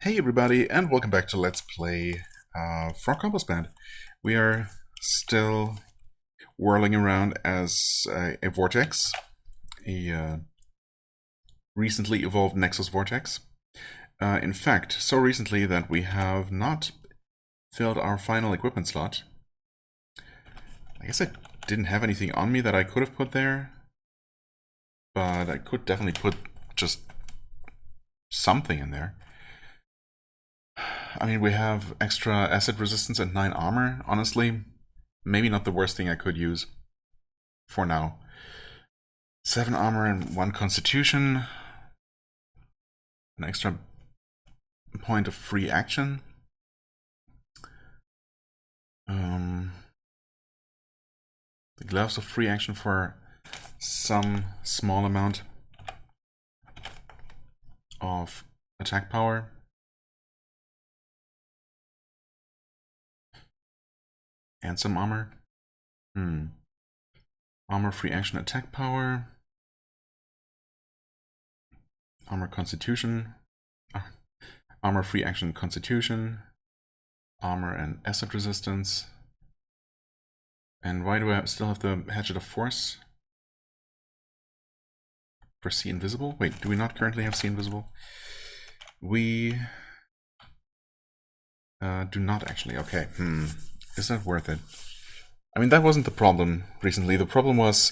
Hey everybody, and welcome back to Let's Play FrogComposband. We are still whirling around as a vortex, a recently evolved Nexus vortex. In fact, so recently that we have not filled our final equipment slot. I guess I didn't have anything on me that I could have put there, but I could definitely put just something in there. I mean, we have extra acid resistance and 9 armor. Honestly, maybe not the worst thing I could use for now. 7 armor and 1 constitution. An extra point of free action. The gloves of free action for some small amount of attack power. And some armor. Armor, free action, attack power. Armor, constitution. Armor, free action, constitution. Armor and acid resistance. And why do I still have the Hatchet of Force? For See Invisible? Wait, do we not currently have See Invisible? We do not actually. Okay, Is that worth it? I mean, that wasn't the problem recently. The problem was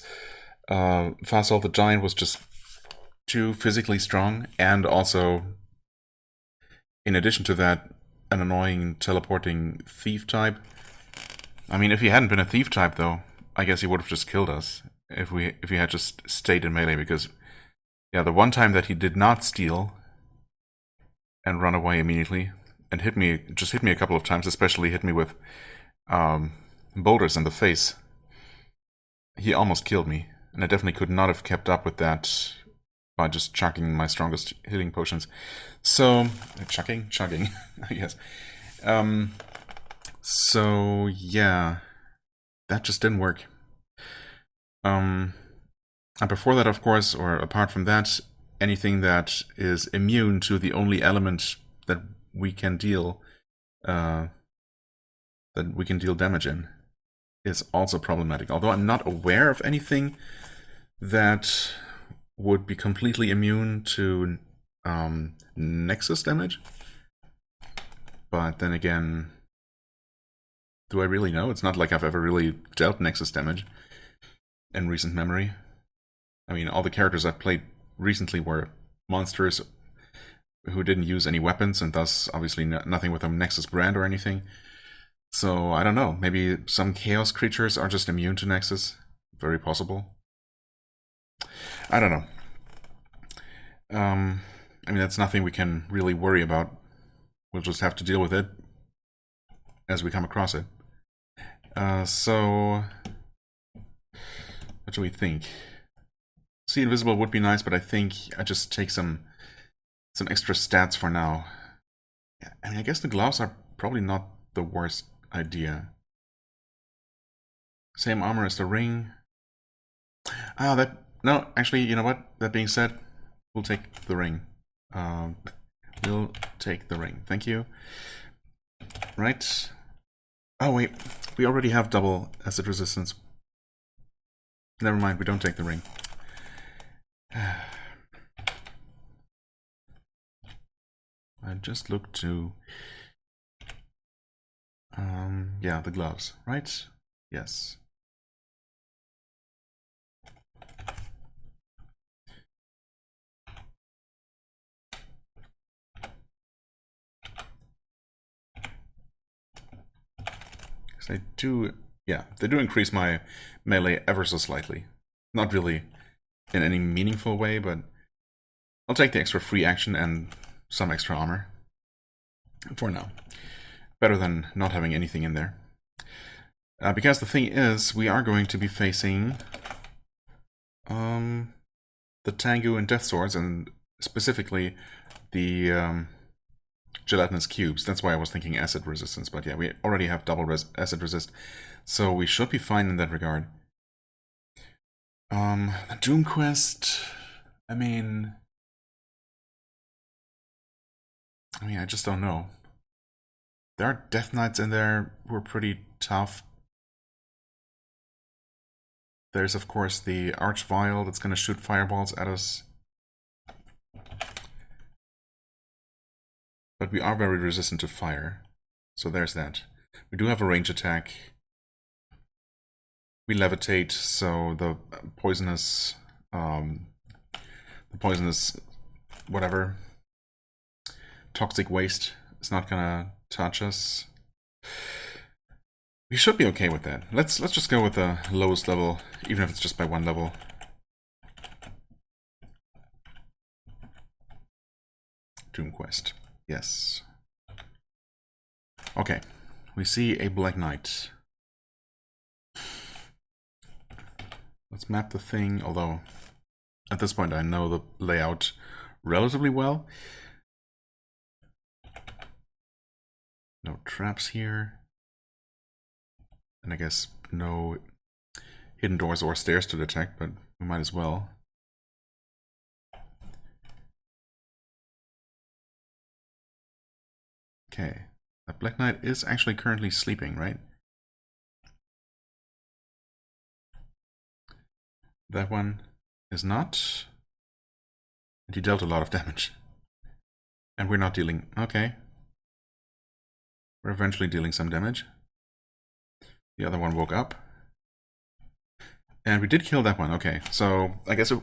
Fasol the Giant was just too physically strong, and also, in addition to that, an annoying teleporting thief type. I mean, if he hadn't been a thief type, though, I guess he would have just killed us if he had just stayed in melee. Because, yeah, the one time that he did not steal and run away immediately and hit me a couple of times, especially hit me with boulders in the face, he almost killed me, and I definitely could not have kept up with that by just chucking my strongest hitting potions. So, chugging, I guess. So yeah, that just didn't work. And before that, of course, or apart from that, anything that is immune to the only element that we can deal damage in is also problematic. Although I'm not aware of anything that would be completely immune to Nexus damage. But then again, do I really know? It's not like I've ever really dealt Nexus damage in recent memory. I mean, all the characters I've played recently were monsters who didn't use any weapons, and thus obviously nothing with a Nexus brand or anything. So, I don't know. Maybe some Chaos creatures are just immune to Nexus. Very possible. I don't know. I mean, that's nothing we can really worry about. We'll just have to deal with it as we come across it. So, what do we think? See Invisible would be nice, but I think I just take some extra stats for now. I mean, I guess the gloves are probably not the worst idea. Same armor as the ring. No, actually, you know what? That being said, we'll take the ring. We'll take the ring. Thank you. Right. Oh, wait. We already have double acid resistance. Never mind, we don't take the ring. I just looked to... yeah, the gloves, right? Yes. They do, yeah, they do increase my melee ever so slightly. Not really in any meaningful way, but I'll take the extra free action and some extra armor for now. Better than not having anything in there. Because the thing is, we are going to be facing the Tengu and Death Swords, and specifically the gelatinous cubes. That's why I was thinking acid resistance, but yeah, we already have double acid resist, so we should be fine in that regard. The Doom Quest, I mean, I mean, I just don't know. There are Death Knights in there who are pretty tough. There's, of course, the Archvile that's going to shoot fireballs at us. But we are very resistant to fire. So there's that. We do have a range attack. We levitate, so the poisonous... whatever, toxic waste is not gonna touch us. We should be okay with that. Let's just go with the lowest level, even if it's just by 1 level. Doom Quest. Yes. Okay. We see a Black Knight. Let's map the thing, although at this point I know the layout relatively well. No traps here. And I guess no hidden doors or stairs to detect, but we might as well. Okay. That Black Knight is actually currently sleeping, right? That one is not. And he dealt a lot of damage. And we're not dealing... Okay. We're eventually dealing some damage. The other one woke up. And we did kill that one. Okay, so I guess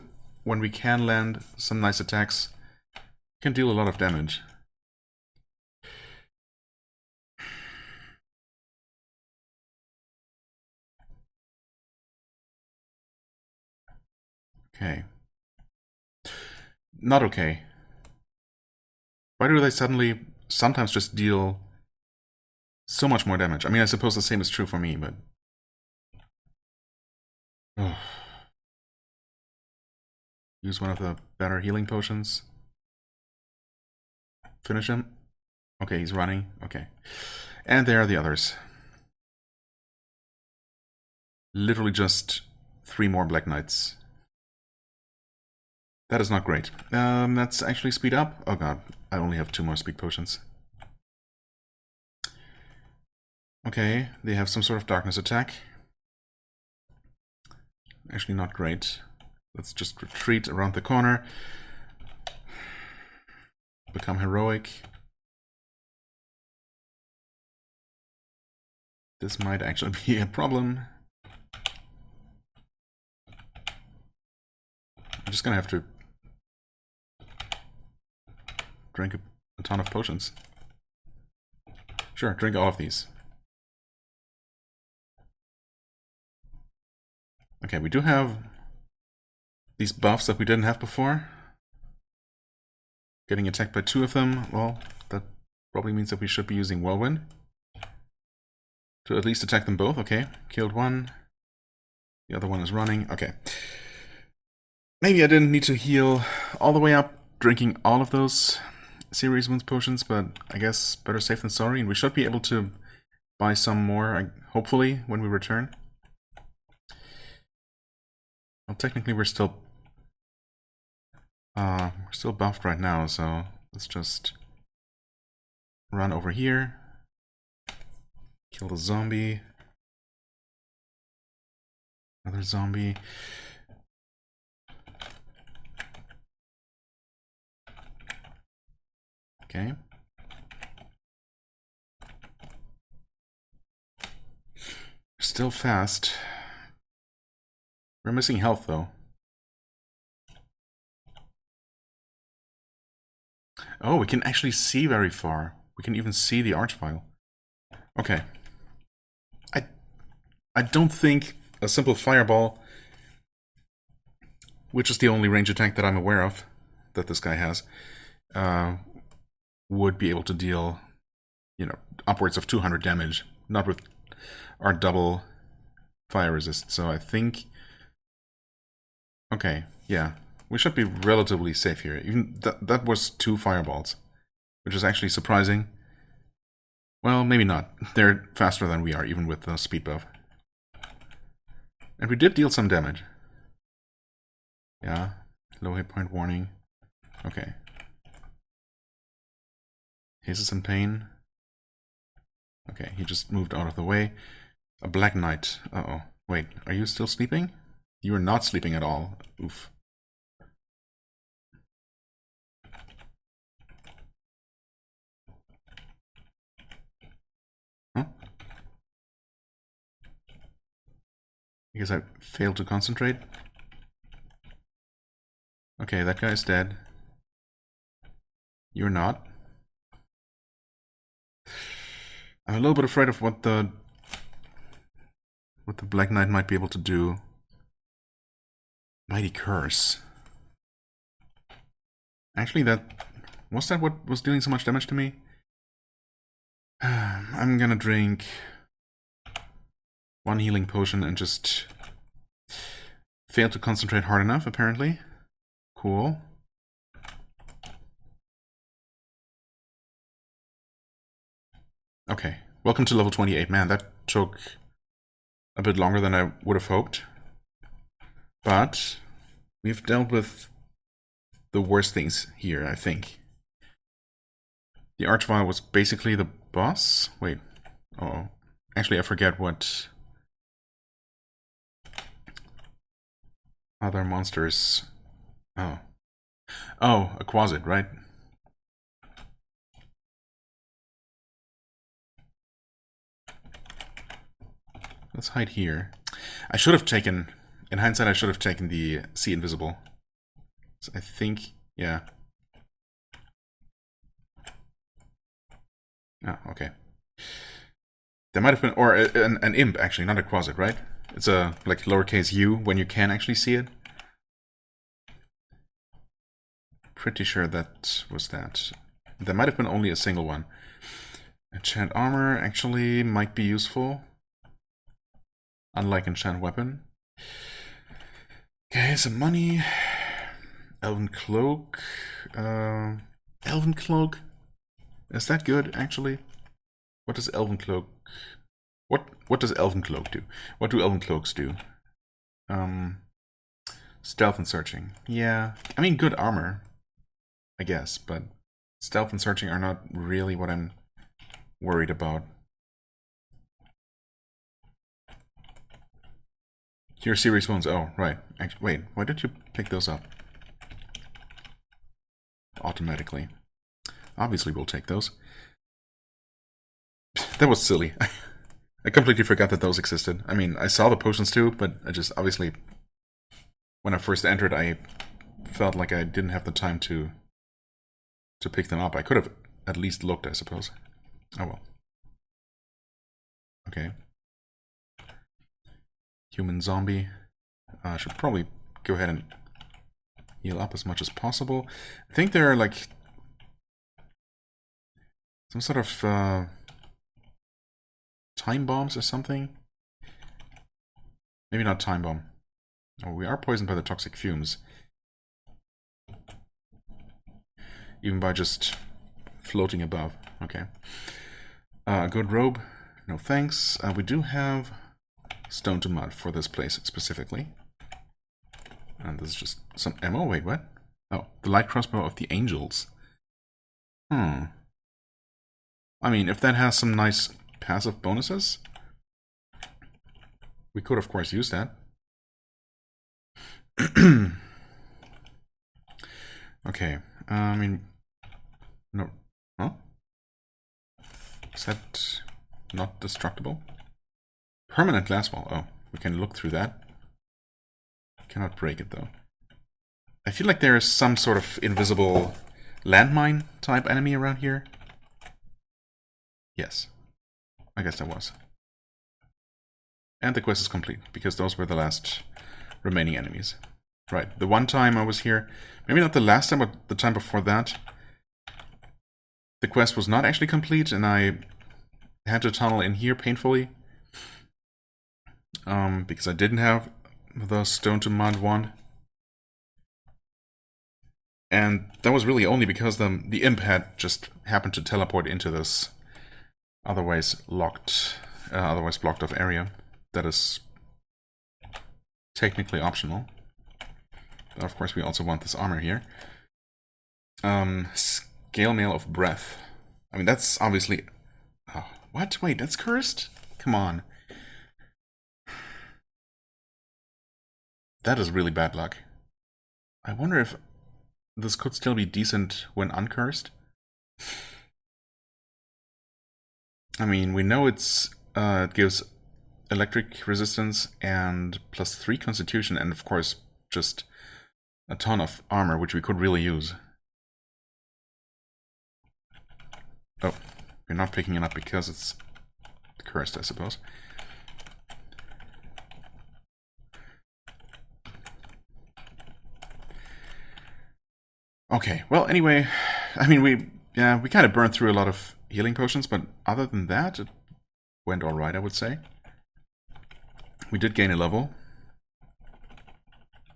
when we can land some nice attacks, we can deal a lot of damage. Okay. Not okay. Why do they suddenly sometimes just deal so much more damage? I mean, I suppose the same is true for me, but... Oh. Use one of the better healing potions. Finish him. Okay, he's running. Okay. And there are the others. Literally just 3 more Black Knights. That is not great. Let's actually speed up. Oh god, I only have 2 more speed potions. Okay, they have some sort of darkness attack. Actually not great. Let's just retreat around the corner. Become heroic. This might actually be a problem. I'm just gonna have to drink a ton of potions. Sure, drink all of these. Okay, we do have these buffs that we didn't have before. Getting attacked by 2 of them, well, that probably means that we should be using Whirlwind to at least attack them both. Okay, killed one. The other one is running. Okay. Maybe I didn't need to heal all the way up, drinking all of those Series Wounds potions, but I guess better safe than sorry, and we should be able to buy some more, hopefully, when we return. Well, technically we're still buffed right now, so let's just run over here, kill the zombie, another zombie. Okay. Still fast. We're missing health, though. Oh, we can actually see very far. We can even see the Archvile. Okay. I don't think a simple fireball, which is the only range attack that I'm aware of that this guy has, would be able to deal, you know, upwards of 200 damage. Not with our double fire resist. So I think... Okay, yeah. We should be relatively safe here. Even that was 2 fireballs, which is actually surprising. Well, maybe not. They're faster than we are, even with the speed buff. And we did deal some damage. Yeah, low hit point warning. Okay. He's in pain. Okay, he just moved out of the way. A Black Knight. Uh-oh. Wait, are you still sleeping? You are not sleeping at all. Oof. Huh? Because I failed to concentrate. Okay, that guy's dead. You're not. I'm a little bit afraid of what the Black Knight might be able to do. Mighty Curse. Actually, was that what was doing so much damage to me? I'm gonna drink one healing potion and just fail to concentrate hard enough, apparently. Cool. Okay, welcome to level 28. Man, that took a bit longer than I would have hoped. But we've dealt with the worst things here, I think. The Archvile was basically the boss? Wait. Uh-oh. Actually, I forget what other monsters... Oh. Oh, a Quasit, right? Let's hide here. I should have taken... In hindsight, I should have taken the See Invisible. So I think... Yeah. Oh, okay. There might have been... Or an imp, actually, not a Quasit, right? It's a, like, lowercase u when you can actually see it. Pretty sure that was that. There might have been only a single one. Enchant armor actually might be useful. Unlike enchant weapon. Okay, some money. Elven cloak. Elven cloak? Is that good, actually? What does elven cloak... What does elven cloak do? What do elven cloaks do? Stealth and searching. Yeah, I mean, good armor, I guess, but stealth and searching are not really what I'm worried about. Cure serious wounds. Oh, right. Actually, wait, why did you pick those up? Automatically. Obviously we'll take those. That was silly. I completely forgot that those existed. I mean, I saw the potions too, but I just, obviously, when I first entered, I felt like I didn't have the time to pick them up. I could have at least looked, I suppose. Oh well. Okay. Human zombie. I should probably go ahead and heal up as much as possible. I think there are like some sort of time bombs or something. Maybe not time bomb. Oh, we are poisoned by the toxic fumes. Even by just floating above. Okay. Good robe. No thanks. We do have stone to mud for this place specifically. And this is just some ammo. Wait, what? Oh, the light crossbow of the angels. I mean, if that has some nice passive bonuses, we could, of course, use that. Okay. I mean, no. Huh? Is that not destructible? Permanent glass wall. Oh, we can look through that. Cannot break it, though. I feel like there is some sort of invisible landmine type enemy around here. Yes. I guess there was. And the quest is complete, because those were the last remaining enemies. Right, the one time I was here, maybe not the last time, but the time before that, the quest was not actually complete, and I had to tunnel in here painfully. Because I didn't have the stone to mud wand. And that was really only because the imp had just happened to teleport into this otherwise blocked off area. That is technically optional. But of course, we also want this armor here. Scale mail of breath. I mean, that's obviously... Oh, what? Wait, that's cursed? Come on. That is really bad luck. I wonder if this could still be decent when uncursed. I mean, we know it gives electric resistance and +3 constitution, and of course, just a ton of armor, which we could really use. Oh, we're not picking it up because it's cursed, I suppose. Okay, well, anyway, I mean, we kind of burned through a lot of healing potions, but other than that, it went alright, I would say. We did gain a level,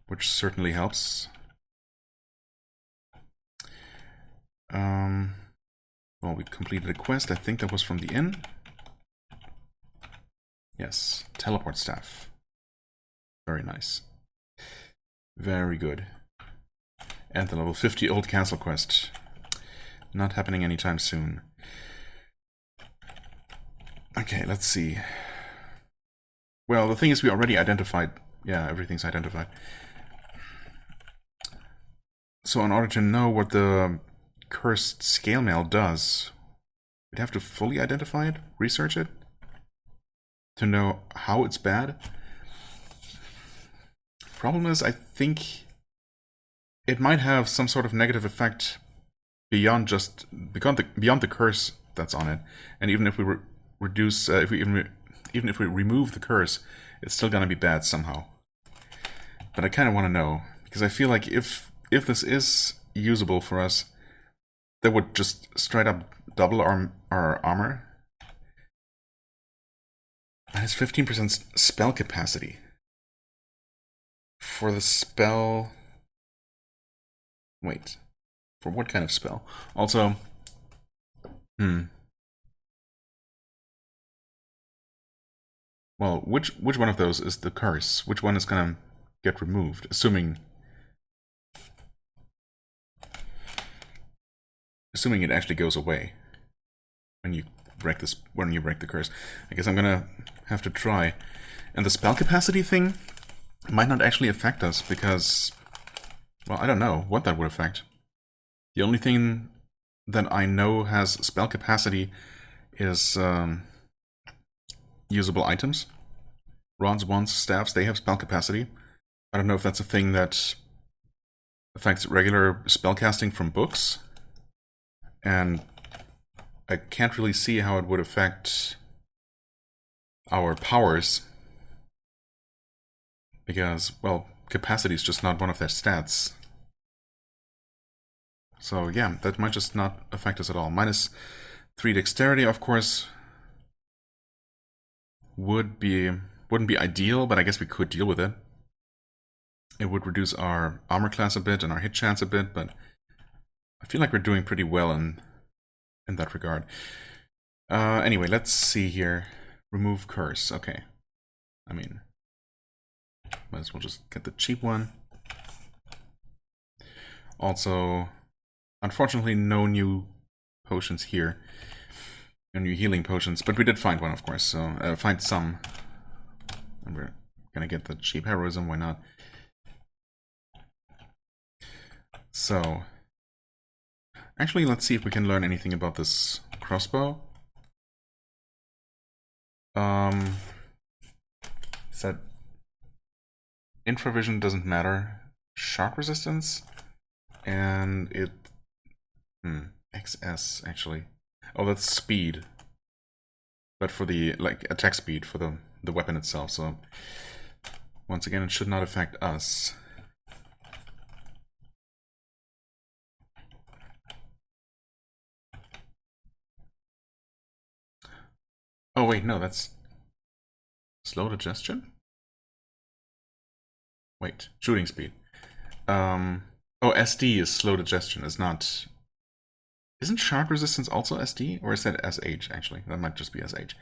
which certainly helps. Well, we completed a quest. I think that was from the inn. Yes, teleport staff. Very nice. Very good. And the level 50 old castle quest. Not happening anytime soon. Okay, let's see. Well, the thing is, we already identified... Yeah, everything's identified. So in order to know what the cursed scale mail does, we'd have to fully identify it, research it, to know how it's bad. Problem is, I think it might have some sort of negative effect beyond the curse that's on it. And even if we reduce, even if we remove the curse, it's still gonna be bad somehow. But I kind of want to know, because I feel like if this is usable for us, that would just straight up double our armor. And it's 15% spell capacity. For the spell... Wait. For what kind of spell? Also... Well, which one of those is the curse? Which one is gonna get removed? Assuming it actually goes away when you break the curse. I guess I'm gonna have to try. And the spell capacity thing might not actually affect us because, well, I don't know what that would affect. The only thing that I know has spell capacity is usable items. Rods, wands, staffs, they have spell capacity. I don't know if that's a thing that affects regular spellcasting from books. And I can't really see how it would affect our powers. Because, well, capacity is just not one of their stats. So yeah, that might just not affect us at all. -3 dexterity, of course, wouldn't be ideal, but I guess we could deal with it. It would reduce our armor class a bit and our hit chance a bit, but I feel like we're doing pretty well in that regard. Anyway, let's see here. Remove curse. Okay. I mean, might as well just get the cheap one. Also, unfortunately, no new potions here. No new healing potions, but we did find one, of course, so find some. And we're gonna get the cheap heroism, why not? So, actually, let's see if we can learn anything about this crossbow. Said infravision doesn't matter. Sharp resistance, and it XS actually. Oh, that's speed, but for the attack speed for the weapon itself. So once again, it should not affect us. Oh wait, no, that's slow digestion? Wait, shooting speed. Oh, SD is slow digestion, is not... Isn't sharp resistance also SD? Or is that SH, actually? That might just be SH.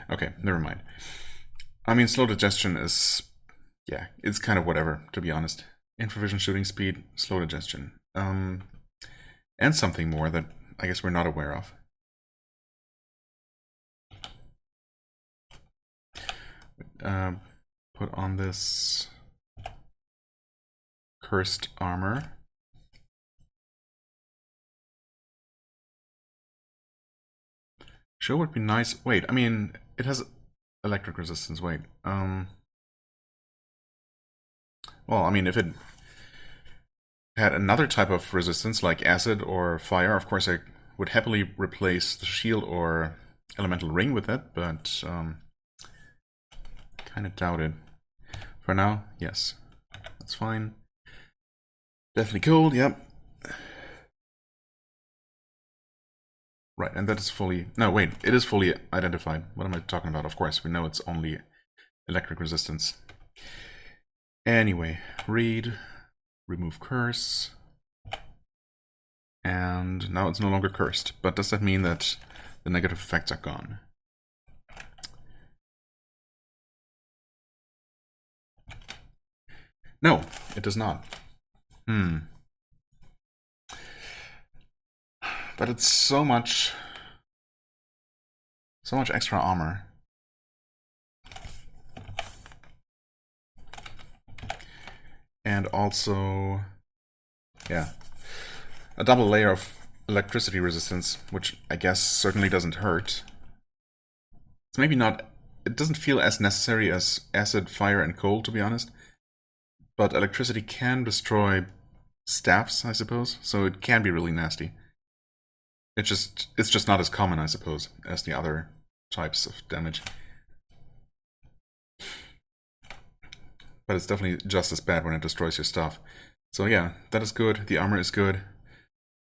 Okay, never mind. I mean, slow digestion is... Yeah, it's kind of whatever, to be honest. Infravision, shooting speed, slow digestion. And something more that I guess we're not aware of. put on this cursed armor. Sure would be nice. Wait, I mean, it has electric resistance. Wait. Well, I mean, if it had another type of resistance, like acid or fire, of course I would happily replace the shield or elemental ring with it, but kind of doubt it. For now, yes. That's fine. Definitely cold, yep. Right, and that is fully... No, wait, it is fully identified. What am I talking about? Of course, we know it's only electric resistance. Anyway, read, remove curse, and now it's no longer cursed. But does that mean that the negative effects are gone? No, it does not. But it's so much extra armor. And also, yeah, a double layer of electricity resistance, which I guess certainly doesn't hurt. It's maybe not, it doesn't feel as necessary as acid, fire, and cold, to be honest. But electricity can destroy staffs, I suppose, so it can be really nasty. It's just not as common, I suppose, as the other types of damage. But it's definitely just as bad when it destroys your stuff. So yeah, that is good. The armor is good.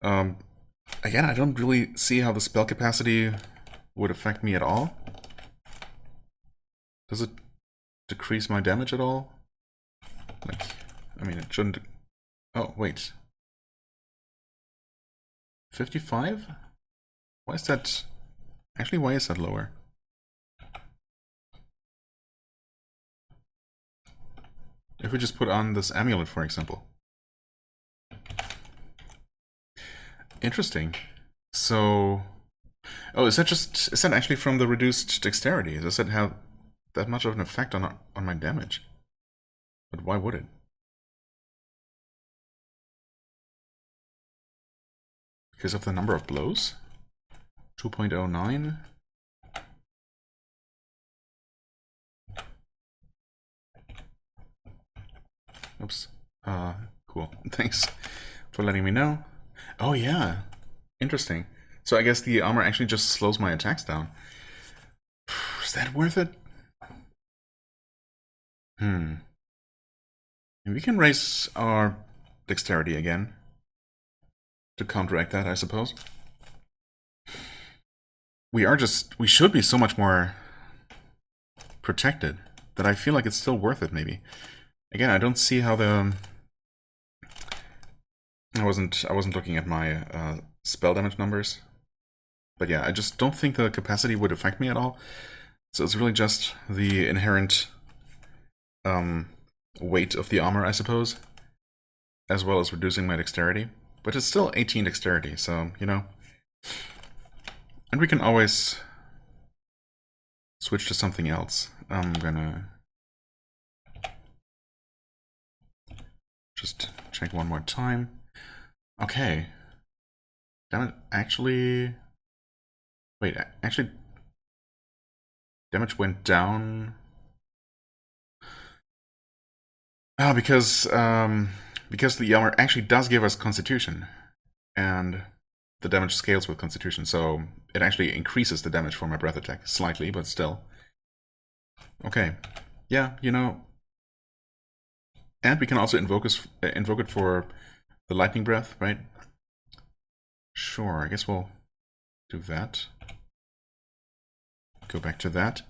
Again, I don't really see how the spell capacity would affect me at all. Does it decrease my damage at all? Like, I mean, it shouldn't... Oh, wait. 55? Why is that... Actually, why is that lower? If we just put on this amulet, for example. Interesting. So... Oh, is that actually from the reduced dexterity? Does that have that much of an effect on my damage? But why would it? Because of the number of blows? 2.09? Oops. Cool. Thanks for letting me know. Oh yeah. Interesting. So I guess the armor actually just slows my attacks down. Is that worth it? We can raise our dexterity again to counteract that, I suppose. We should be so much more protected that I feel like it's still worth it, maybe. Again, I don't see how the... I wasn't looking at my spell damage numbers. But yeah, I just don't think the capacity would affect me at all. So it's really just the inherent weight of the armor, I suppose, as well as reducing my dexterity. But it's still 18 dexterity, so, you know. And we can always switch to something else. I'm gonna just check one more time. Okay. Damage actually... Wait, actually... Damage went down... because the armor actually does give us Constitution. And the damage scales with Constitution, so it actually increases the damage for my breath attack. Slightly, but still. Okay. Yeah, you know... And we can also invoke it for the lightning breath, right? Sure, I guess we'll do that. Go back to that.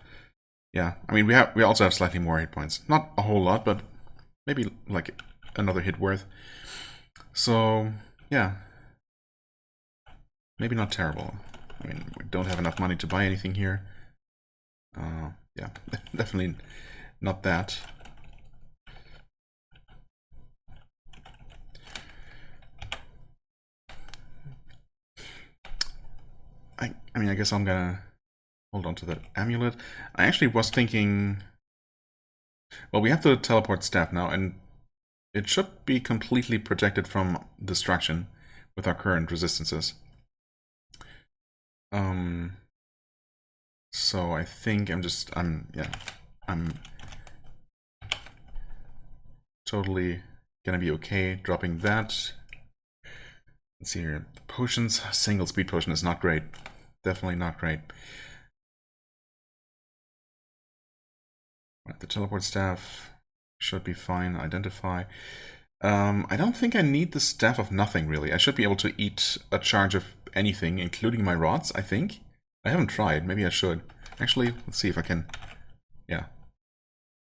Yeah, I mean, we also have slightly more hit points. Not a whole lot, but maybe like another hit worth. So, yeah. Maybe not terrible. I mean, we don't have enough money to buy anything here. Yeah, definitely not that. I mean, I guess I'm gonna hold on to that amulet. I actually was thinking Well, we have the teleport staff now, and it should be completely protected from destruction with our current resistances. So I think I'm totally gonna be okay dropping that. Let's see here. Potions, single speed potion is not great. Definitely not great. Right, the teleport staff should be fine. Identify. I don't think I need the Staff of Nothing, really. I should be able to eat a charge of anything, including my rods, I think. I haven't tried. Maybe I should. Actually, let's see if I can... Yeah.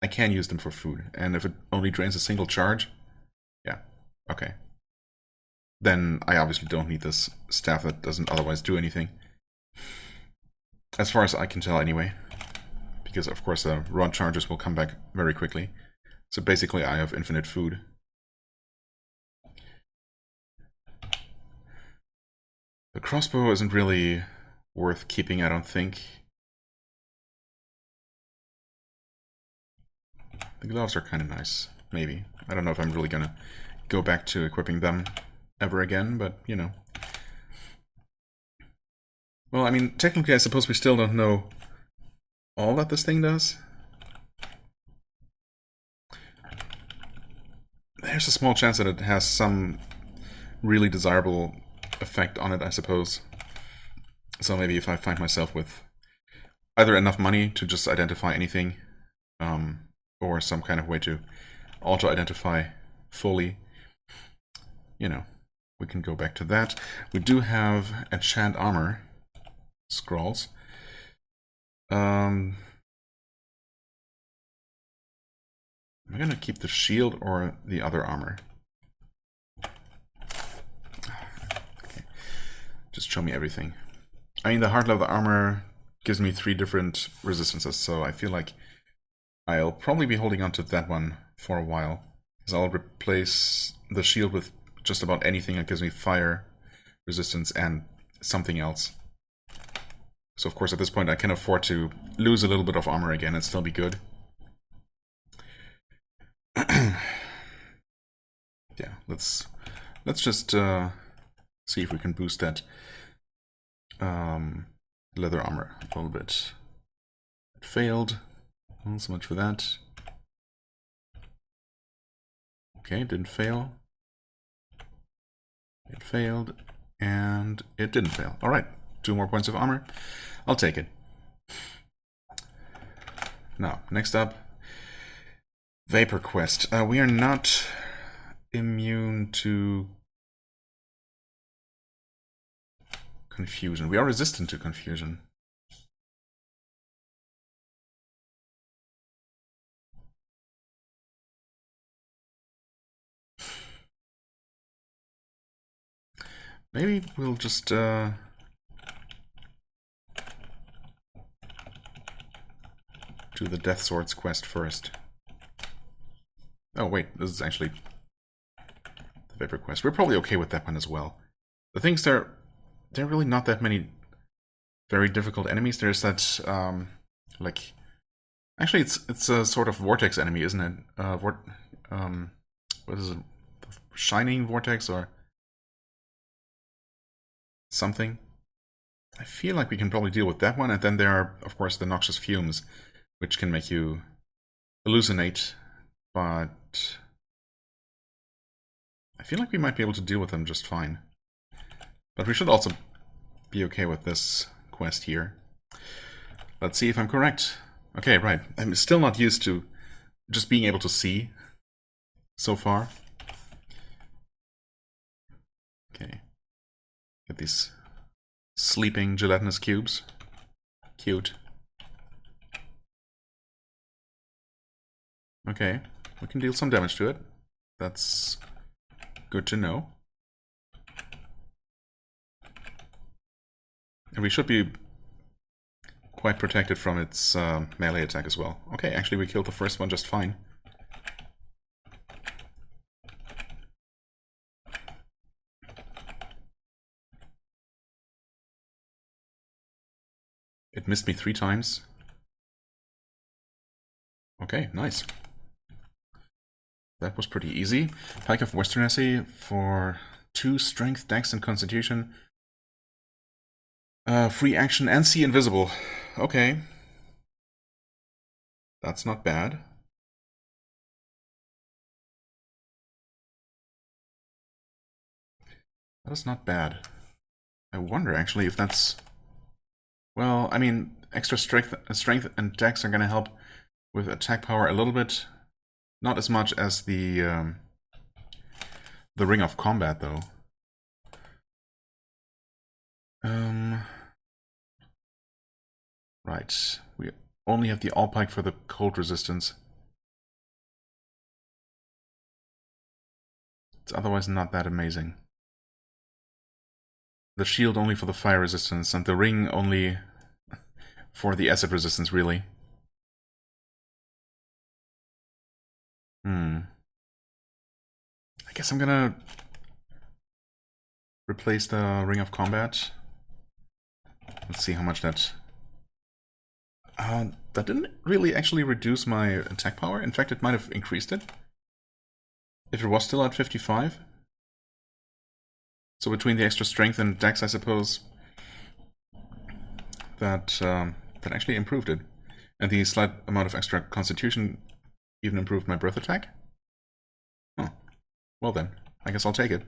I can use them for food. And if it only drains a single charge... Yeah. Okay. Then I obviously don't need this staff that doesn't otherwise do anything. As far as I can tell, anyway. Because, of course, the rod charges will come back very quickly. So basically, I have infinite food. The crossbow isn't really worth keeping, I don't think. The gloves are kind of nice, maybe. I don't know if I'm really gonna go back to equipping them ever again, but, you know. Well, I mean, technically I suppose we still don't know all that this thing does. There's a small chance that it has some really desirable effect on it, I suppose. So maybe if I find myself with either enough money to just identify anything, or some kind of way to auto-identify fully, you know, we can go back to that. We do have enchant armor scrolls. Am I gonna keep the shield or the other armor? Okay. Just show me everything. I mean, the hard leather armor gives me 3 different resistances, so I feel like I'll probably be holding on to that one for a while. Because I'll replace the shield with just about anything that gives me fire resistance and something else. So of course at this point I can afford to lose a little bit of armor again and still be good. Yeah, let's just see if we can boost that leather armor a little bit. It failed. Well, so much for that. Okay, it didn't fail. It failed, and it didn't fail. Alright, 2 more points of armor. I'll take it. Now, next up, Vapor Quest. We are not immune to confusion. We are resistant to confusion. Maybe we'll just do the Death Swords quest first. Oh wait, this is actually the Vapor Quest. We're probably okay with that one as well. The things there are really not that many very difficult enemies. There's that like, actually it's a sort of vortex enemy, isn't it? What is it? Shining vortex or something? I feel like we can probably deal with that one, and then there are, of course, the noxious fumes, which can make you hallucinate, but I feel like we might be able to deal with them just fine. But we should also be okay with this quest here. Let's see if I'm correct. Okay, right. I'm still not used to just being able to see so far. Okay. Get these sleeping gelatinous cubes. Cute. Okay, we can deal some damage to it. That's good to know. And we should be quite protected from its melee attack as well. Okay, actually we killed the first one just fine. It missed me 3 times. Okay, nice. That was pretty easy. Pike of Western Hesse for 2 strength, dex, and constitution. Free action and see invisible. Okay. That's not bad. That is not bad. I wonder actually if that's... Well, I mean, extra strength and dex are going to help with attack power a little bit. Not as much as the Ring of Combat, though. Right. We only have the all pike for the cold resistance. It's otherwise not that amazing. The shield only for the fire resistance, and the ring only for the acid resistance, really. I guess I'm gonna replace the Ring of Combat. Let's see how much that... that didn't really actually reduce my attack power. In fact, it might have increased it. If it was still at 55. So between the extra strength and dex, I suppose, that actually improved it. And the slight amount of extra constitution even improved my breath attack. Oh, well then, I guess I'll take it.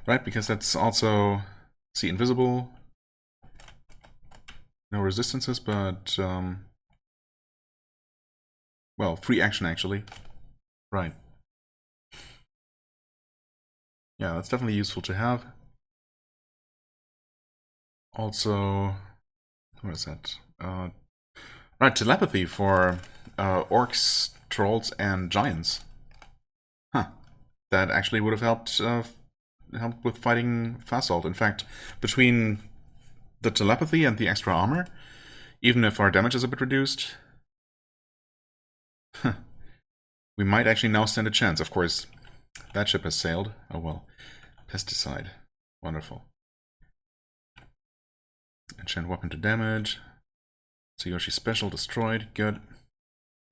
Right, because that's also, see, invisible. No resistances, but, well, free action actually. Right. Yeah, that's definitely useful to have. Also, what is that? Right, telepathy for orcs, trolls, and giants. Huh. That actually would have helped with fighting Fasalt. In fact, between the telepathy and the extra armor, even if our damage is a bit reduced, we might actually now stand a chance. Of course, that ship has sailed. Oh well. Pesticide. Wonderful. Enchant weapon to damage. Tsuyoshi special destroyed. Good.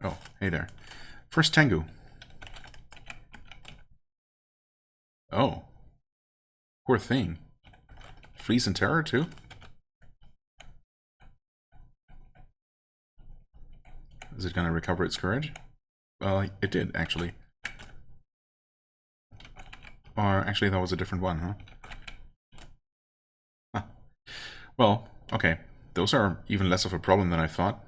Oh, hey there. First Tengu. Oh. Poor thing. Freeze and Terror too? Is it gonna recover its courage? Well, it did, actually. Or actually, that was a different one, huh? Huh. Well, okay. Those are even less of a problem than I thought.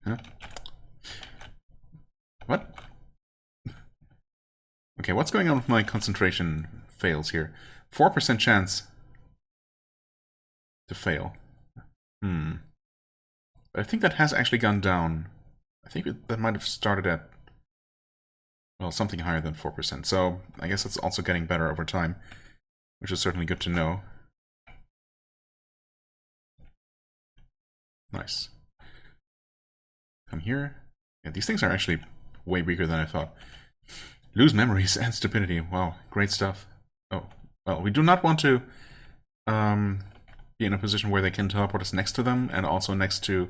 Huh? What? Okay, what's going on with my concentration fails here? 4% chance to fail. But I think that has actually gone down. I think that might have started at, well, something higher than 4%. So I guess it's also getting better over time, which is certainly good to know. Nice. Come here. Yeah, these things are actually way weaker than I thought. Lose memories and stupidity. Wow, great stuff. Oh, well, we do not want to be in a position where they can teleport us next to them, and also next to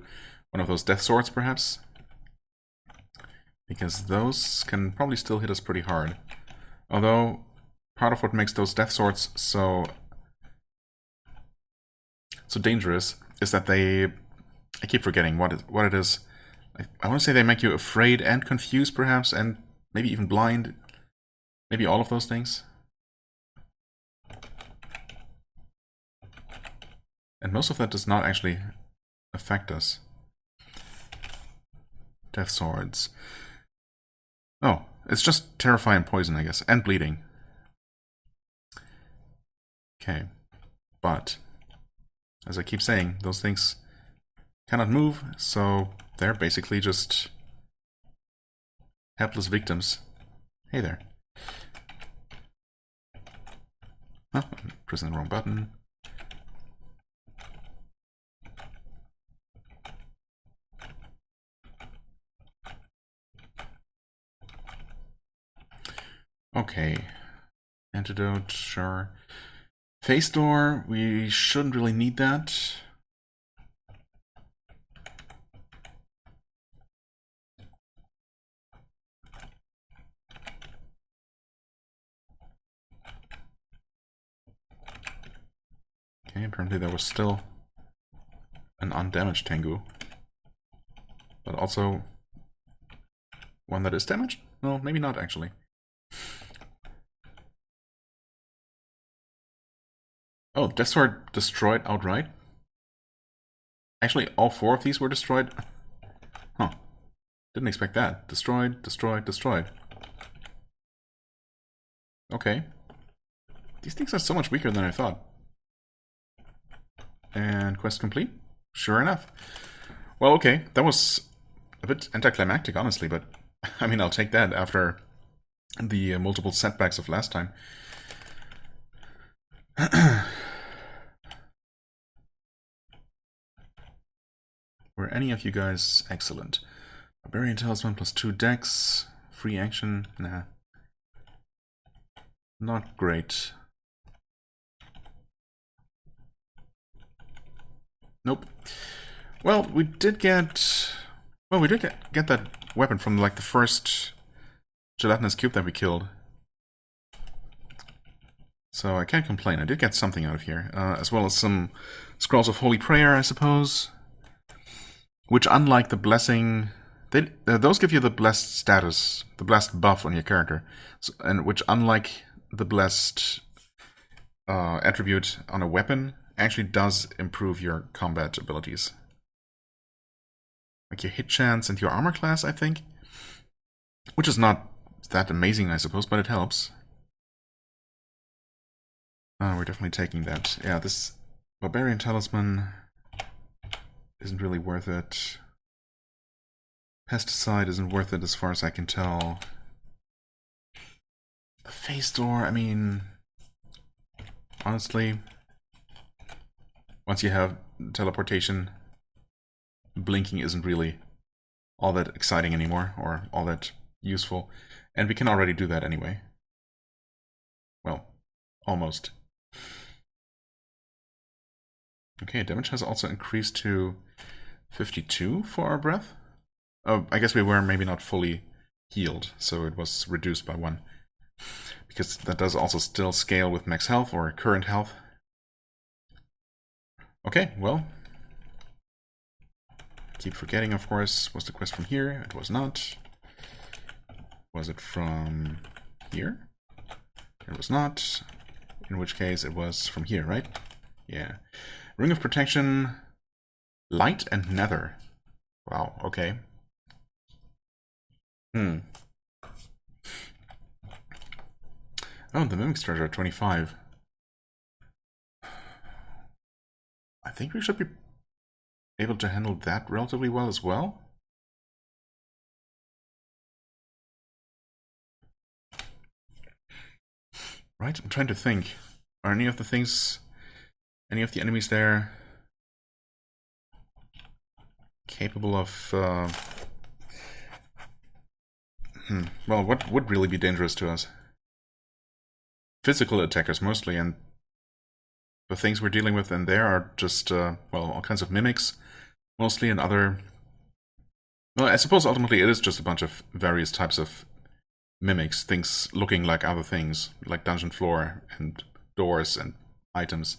one of those death swords, perhaps. Because those can probably still hit us pretty hard. Although, part of what makes those death swords so dangerous is that they... I keep forgetting what it is. I want to say they make you afraid and confused, perhaps, and maybe even blind. Maybe all of those things. And most of that does not actually affect us. Death swords. Oh, it's just terrifying poison, I guess, and bleeding. Okay, but as I keep saying, those things cannot move, so they're basically just helpless victims. Hey there. Oh, I'm pressing the wrong button. Okay. Antidote, sure. Face door, we shouldn't really need that. Okay, apparently there was still an undamaged Tengu. But also one that is damaged? No, maybe not actually. Oh, Death Sword destroyed outright? Actually, all 4 of these were destroyed? Huh. Didn't expect that. Destroyed, destroyed, destroyed. Okay. These things are so much weaker than I thought. And quest complete? Sure enough. Well, okay. That was a bit anticlimactic, honestly, but I mean, I'll take that after the multiple setbacks of last time. Were any of you guys excellent? Barbarian Talisman plus 2 decks. Free action? Nah. Not great. Nope. Well, we did get... Well, we did get that weapon from, like, the first gelatinous cube that we killed. So I can't complain. I did get something out of here. As well as some Scrolls of Holy Prayer, I suppose. Which, unlike the Blessing... those give you the Blessed status, the Blessed buff on your character. So, and which, unlike the Blessed attribute on a weapon, actually does improve your combat abilities. Like your hit chance and your armor class, I think. Which is not that amazing, I suppose, but it helps. We're definitely taking that. Yeah, this Barbarian Talisman isn't really worth it. Pesticide isn't worth it as far as I can tell. The face door, I mean... Honestly... Once you have teleportation, blinking isn't really all that exciting anymore, or all that useful. And we can already do that anyway. Well, almost. Okay, damage has also increased to 52 for our breath. Oh, I guess we were maybe not fully healed, so it was reduced by 1. Because that does also still scale with max health or current health. Okay, well. Keep forgetting, of course. Was the quest from here? It was not. Was it from here? It was not. In which case it was from here, right? Yeah. Ring of Protection, Light and Nether. Wow, okay. Oh, the Mimic Treasure, 25. I think we should be able to handle that relatively well as well. Right, I'm trying to think. Are any of the things, any of the enemies there capable of... Well, what would really be dangerous to us? Physical attackers mostly, and the things we're dealing with in there are just, well, all kinds of mimics, mostly, and other... Well, I suppose ultimately it is just a bunch of various types of mimics, things looking like other things, like dungeon floor and doors and items.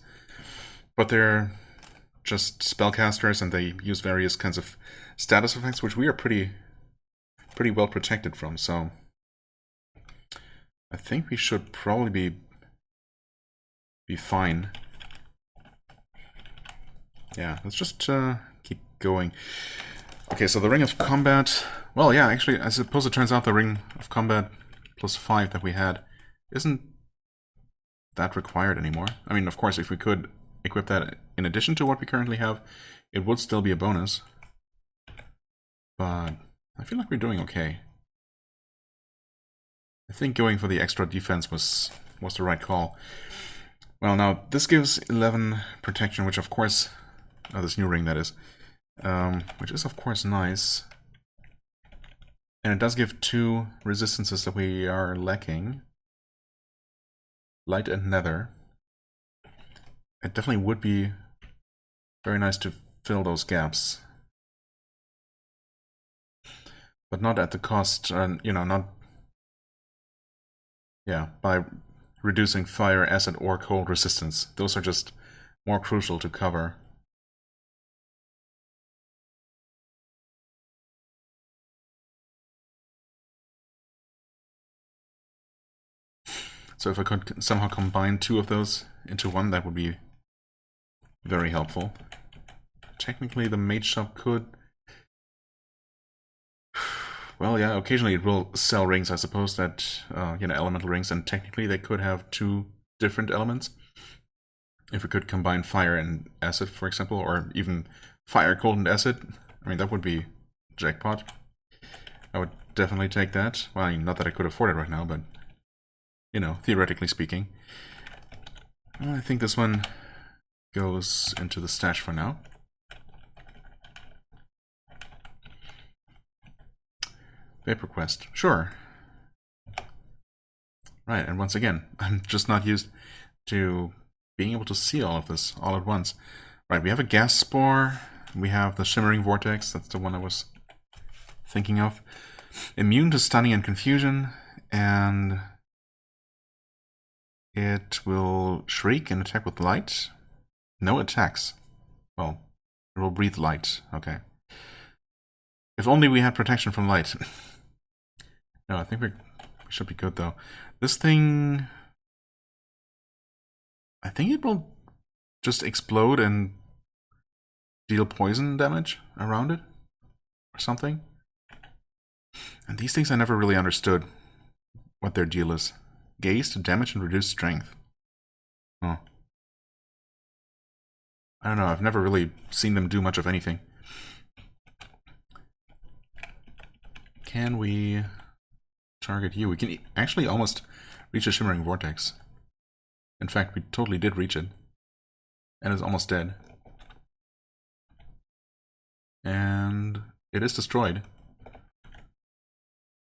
But they're just spellcasters, and they use various kinds of status effects, which we are pretty well protected from, so I think we should probably be fine. Yeah, let's just keep going. Okay, so the Ring of Combat... Well, yeah, actually, I suppose it turns out the Ring of Combat plus 5 that we had isn't that required anymore. I mean, of course, if we could equip that in addition to what we currently have, it would still be a bonus. But I feel like we're doing okay. I think going for the extra defense was the right call. Well, now, this gives 11 protection, which of course... Oh, this new ring, that is. Which is of course nice. And it does give 2 resistances that we are lacking. light and nether. It definitely would be very nice to fill those gaps. But not at the cost, you know, not... Yeah, by reducing fire, acid, or cold resistance. Those are just more crucial to cover. So if I could somehow combine two of those into one, that would be very helpful. Technically, the mage shop could... Well, yeah, occasionally it will sell rings, I suppose, that, you know, elemental rings, and technically they could have two different elements. If we could combine fire and acid, for example, or even fire, cold, and acid, I mean, that would be jackpot. I would definitely take that. Well, I mean, not that I could afford it right now, but, you know, theoretically speaking. Well, I think this one goes into the stash for now. Vapor Quest, sure. Right, and once again, I'm just not used to being able to see all of this all at once. Right, we have a gas spore, we have the shimmering vortex, that's the one I was thinking of. Immune to stunning and confusion, and it will shriek and attack with light. No attacks. Well, it will breathe light, okay. If only we had protection from light. No, I think we should be good though. This thing... I think it will just explode and deal poison damage around it or something. And these things I never really understood what their deal is. Gaze to damage and reduce strength. Oh. I don't know, I've never really seen them do much of anything. Can we target you? We can actually almost reach a shimmering vortex. In fact, we totally did reach it. And it's almost dead. And it is destroyed.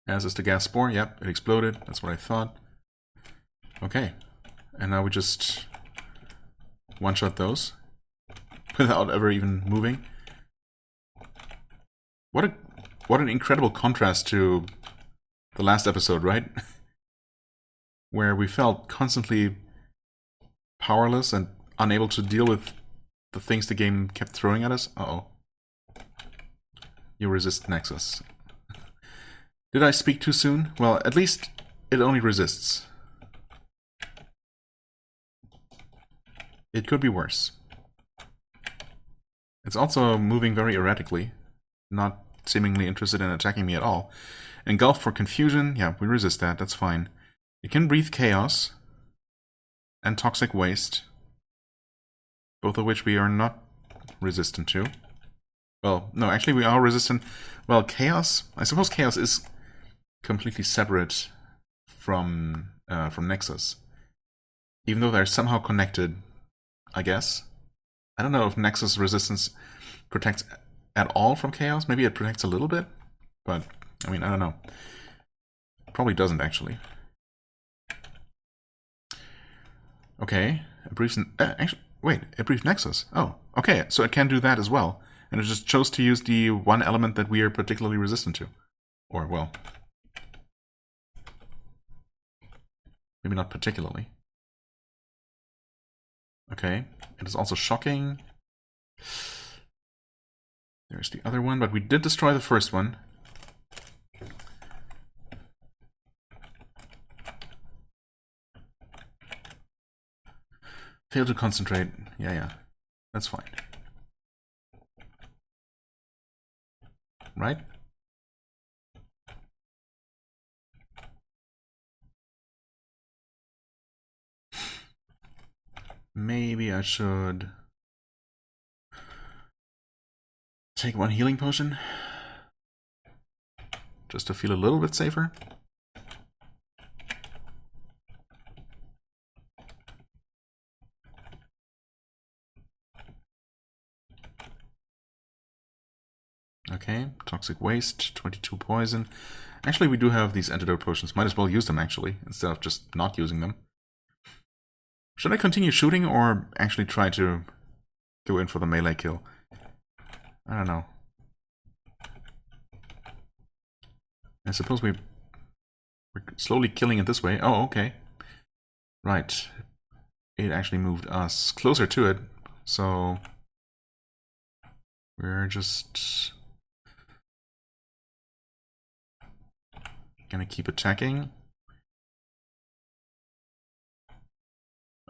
As is the gas spore. Yep, it exploded. That's what I thought. Okay. And now we just one-shot those. Without ever even moving. What an incredible contrast to the last episode, right? Where we felt constantly powerless and unable to deal with the things the game kept throwing at us. Uh-oh. You resist Nexus. Did I speak too soon? Well, at least it only resists. It could be worse. It's also moving very erratically, not seemingly interested in attacking me at all. Engulf for confusion, yeah, we resist that, that's fine. It can breathe chaos and toxic waste, both of which we are not resistant to. Well, no, actually we are resistant. Well, chaos, I suppose chaos is completely separate from Nexus. Even though they're somehow connected, I guess. I don't know if Nexus resistance protects at all from chaos. Maybe it protects a little bit, but I mean, I don't know. Probably doesn't actually. Okay, a brief. Actually, wait, a brief Nexus. Oh, okay, so it can do that as well, and it just chose to use the one element that we are particularly resistant to, or well, maybe not particularly. Okay, it is also shocking. There's the other one, but we did destroy the first one. Fail to concentrate. Yeah, that's fine. Right? Maybe I should take one healing potion just to feel a little bit safer. Okay, toxic waste, 22 poison. Actually, we do have these antidote potions. Might as well use them, actually, instead of just not using them. Should I continue shooting or actually try to go in for the melee kill? I don't know. I suppose we're slowly killing it this way. Oh, okay. Right. It actually moved us closer to it, so we're just gonna keep attacking.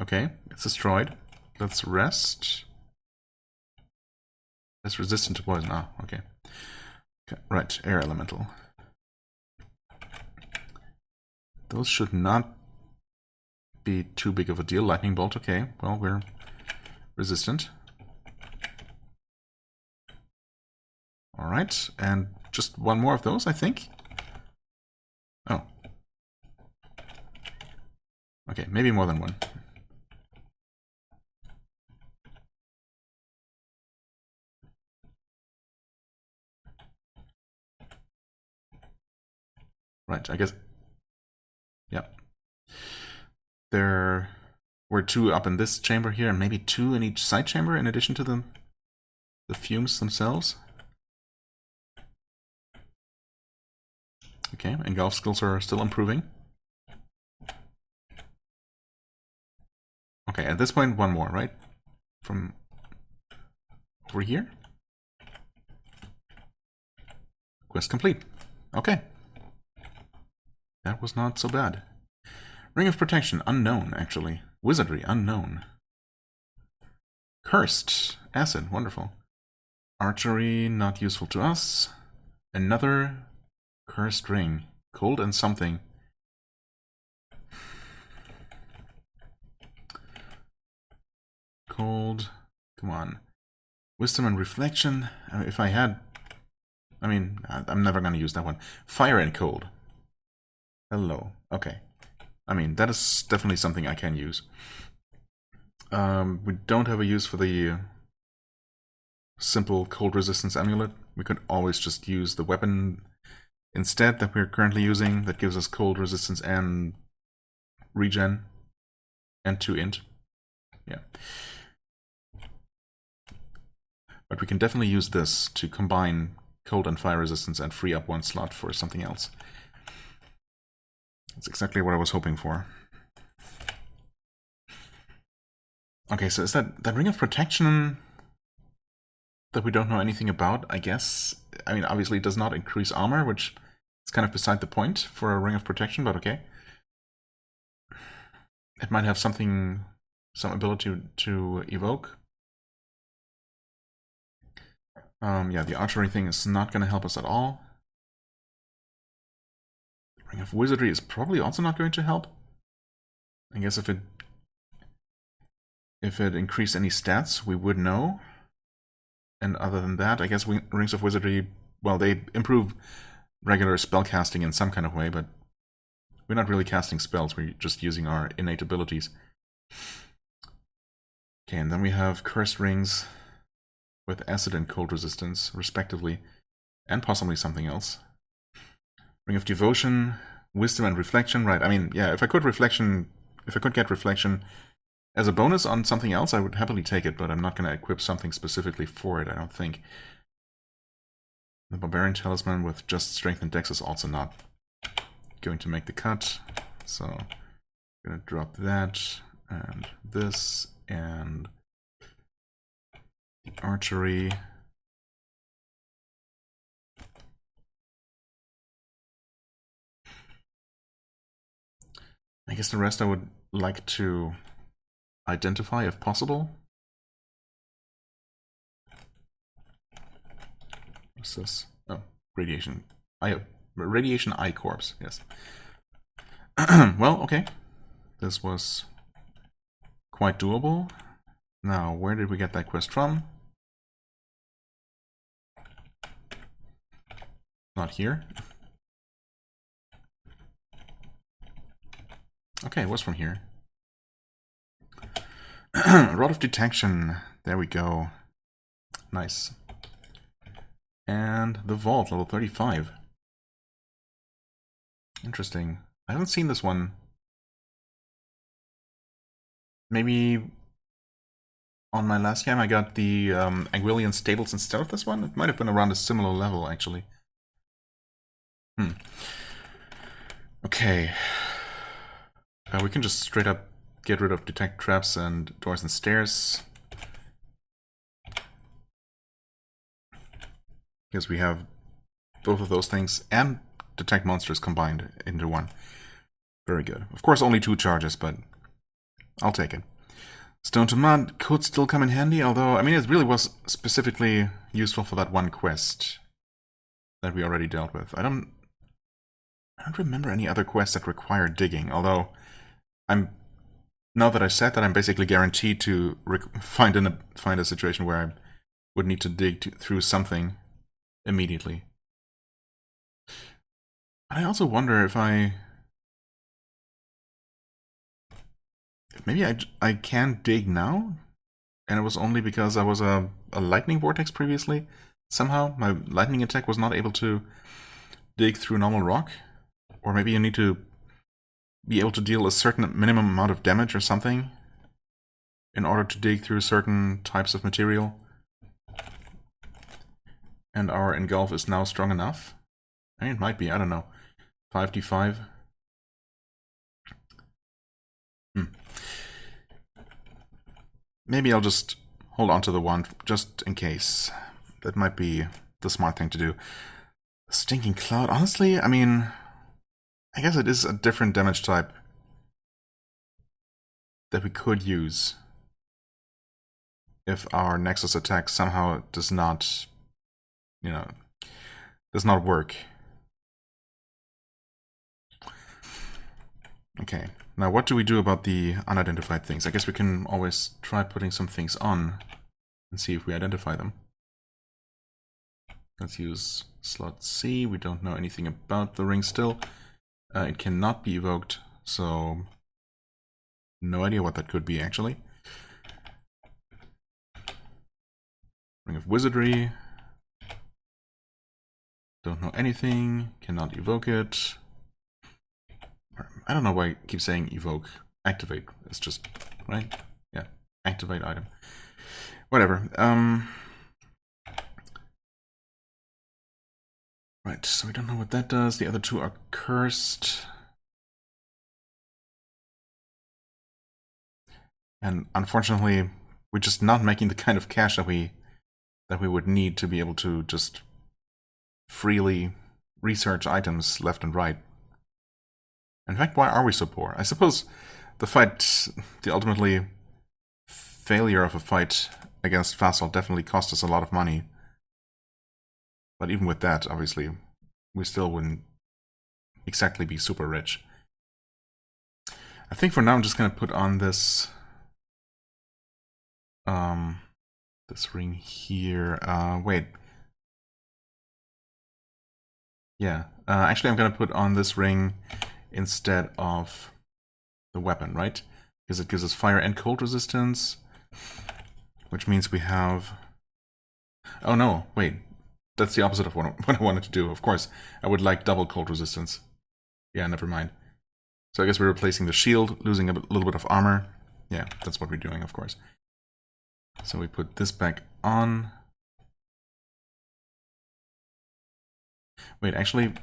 Okay, it's destroyed. Let's rest. It's resistant to poison. Ah, okay. Right, air elemental. Those should not be too big of a deal. Lightning bolt, okay. Well, we're resistant. Alright, and just one more of those, I think. Oh. Okay, maybe more than one. Right, I guess. Yep. There were 2 up in this chamber here, and maybe 2 in each side chamber in addition to the fumes themselves. Okay, engulf skills are still improving. Okay, at this point, one more, right? From over here? Quest complete. Okay. That was not so bad. Ring of Protection, unknown, actually. Wizardry, unknown. Cursed, acid, wonderful. Archery, not useful to us. Another cursed ring. Cold and something. Cold, come on. Wisdom and Reflection, if I had... I mean, I'm never going to use that one. Fire and Cold. Hello, okay. I mean, that is definitely something I can use. We don't have a use for the simple cold resistance amulet. We could always just use the weapon instead that we're currently using that gives us cold resistance and regen and 2 int. Yeah. But we can definitely use this to combine cold and fire resistance and free up 1 slot for something else. That's exactly what I was hoping for. Okay, so is that Ring of Protection that we don't know anything about, I guess? I mean, obviously it does not increase armor, which is kind of beside the point for a Ring of Protection, but okay. It might have some ability to evoke. Yeah, the archery thing is not going to help us at all. Ring of Wizardry is probably also not going to help. I guess if it increased any stats, we would know. And other than that, I guess Rings of Wizardry, well, they improve regular spell casting in some kind of way, but we're not really casting spells, we're just using our innate abilities. Okay, and then we have Cursed Rings with acid and cold resistance, respectively, and possibly something else. Ring of Devotion, Wisdom and Reflection, right? I mean, yeah, if I could get Reflection as a bonus on something else, I would happily take it, but I'm not going to equip something specifically for it, I don't think. The Barbarian Talisman with just Strength and Dex is also not going to make the cut, so I'm going to drop that, and this, and the Archery. I guess the rest I would like to identify if possible. What's this? Oh, radiation. Radiation eye corpse, yes. Well, okay. This was quite doable. Now, where did we get that quest from? Not here. Okay, it was from here. Rod of Detection. There we go. Nice. And the Vault, level 35. Interesting. I haven't seen this one maybe on my last game I got the Anguillian Stables instead of this one. It might have been around a similar level, actually. Okay. We can just straight up get rid of detect traps and doors and stairs. Because we have both of those things and detect monsters combined into one. Very good. Of course, only 2 charges, but I'll take it. Stone to Mud could still come in handy, although, I mean, it really was specifically useful for that one quest that we already dealt with. I don't remember any other quests that require digging, although now that I said that, I'm basically guaranteed to find a situation where I would need to dig through something immediately. I also wonder if maybe I can dig now, and it was only because I was a lightning vortex previously. Somehow my lightning attack was not able to dig through normal rock, or maybe you need to be able to deal a certain minimum amount of damage or something in order to dig through certain types of material. And our engulf is now strong enough. I mean, it might be, I don't know. 5d5. Maybe I'll just hold on to the one just in case. That might be the smart thing to do. Stinking Cloud, honestly, I mean, I guess it is a different damage type that we could use if our Nexus attack somehow does not, does not work. Okay, now what do we do about the unidentified things? I guess we can always try putting some things on and see if we identify them. Let's use slot C. We don't know anything about the ring still. It cannot be evoked, so no idea what that could be, actually. Ring of Wizardry. Don't know anything. Cannot evoke it. I don't know why I keep saying evoke. Activate. It's just, right? Yeah. Activate item. Whatever. Right, so we don't know what that does. The other 2 are cursed. And unfortunately, we're just not making the kind of cash that we would need to be able to just freely research items left and right. In fact, why are we so poor? I suppose the ultimately failure of a fight against Vassal definitely cost us a lot of money. But even with that, obviously, we still wouldn't exactly be super rich. I think for now I'm just gonna put on this this ring here. Wait. Yeah. Actually, I'm gonna put on this ring instead of the weapon, right? Because it gives us fire and cold resistance, which means we have... Oh no, wait. That's the opposite of what I wanted to do. Of course, I would like double cold resistance. Yeah, never mind. So I guess we're replacing the shield, losing a little bit of armor. Yeah, that's what we're doing, of course. So we put this back on. Wait, actually...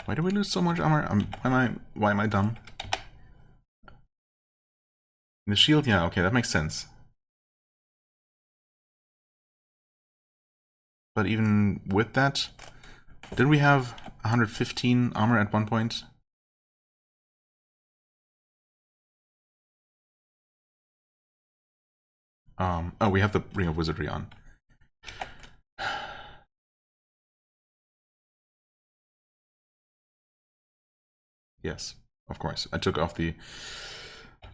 Why do we lose so much armor? Why am I dumb? The shield, yeah, okay, that makes sense. But even with that, didn't we have 115 armor at one point? Oh, we have the Ring of Wizardry on. Yes, of course. I took off the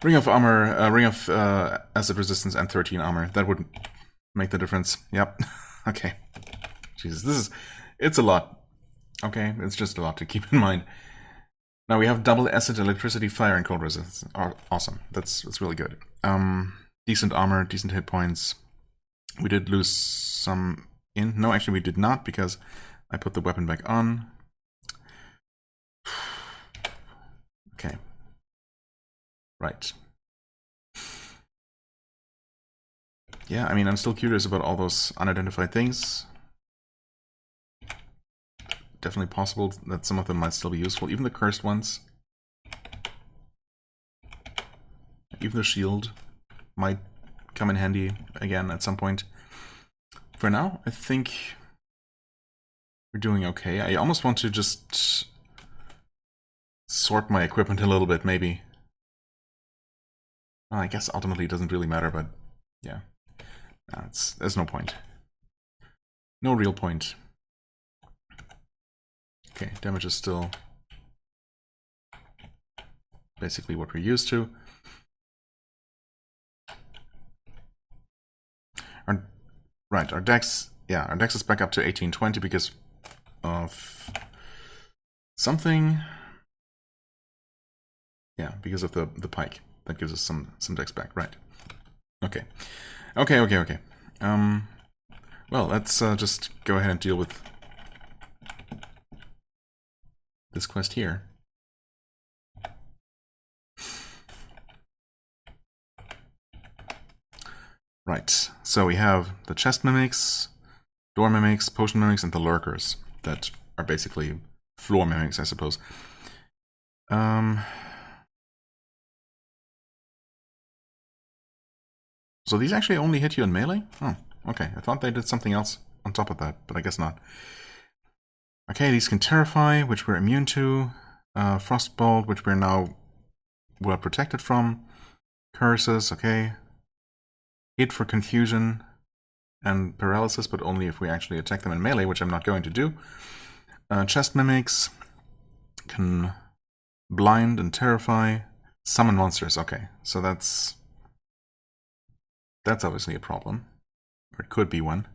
Ring of Armor, Ring of Acid Resistance and 13 armor. That would make the difference. Yep. Okay. Jesus, it's a lot. Okay, it's just a lot to keep in mind. Now we have double acid, electricity, fire, and cold resistance. Awesome. That's really good. Decent armor, decent hit points. We did lose some in. No, actually we did not, because I put the weapon back on. Okay. Right. Yeah, I mean, I'm still curious about all those unidentified things. Definitely possible that some of them might still be useful, even the cursed ones. Even the shield might come in handy again at some point. For now, I think we're doing okay. I almost want to just sort my equipment a little bit, maybe. Well, I guess ultimately it doesn't really matter, but yeah. No, there's no point. No real point. Okay, damage is still basically what we're used to. Our dex, yeah, our dex is back up to 1820 because of something. Yeah, because of the pike. That gives us some dex back, right. Okay. Okay. Well, let's just go ahead and deal with this quest here. Right, so we have the chest mimics, door mimics, potion mimics, and the lurkers that are basically floor mimics, I suppose. So these actually only hit you in melee? Oh, okay. I thought they did something else on top of that, but I guess not. Okay, these can terrify, which we're immune to. Frostbolt, which we're now well protected from. Curses, okay. Hit for confusion and paralysis, but only if we actually attack them in melee, which I'm not going to do. Chest mimics can blind and terrify. Summon monsters, okay. So that's obviously a problem. Or it could be one.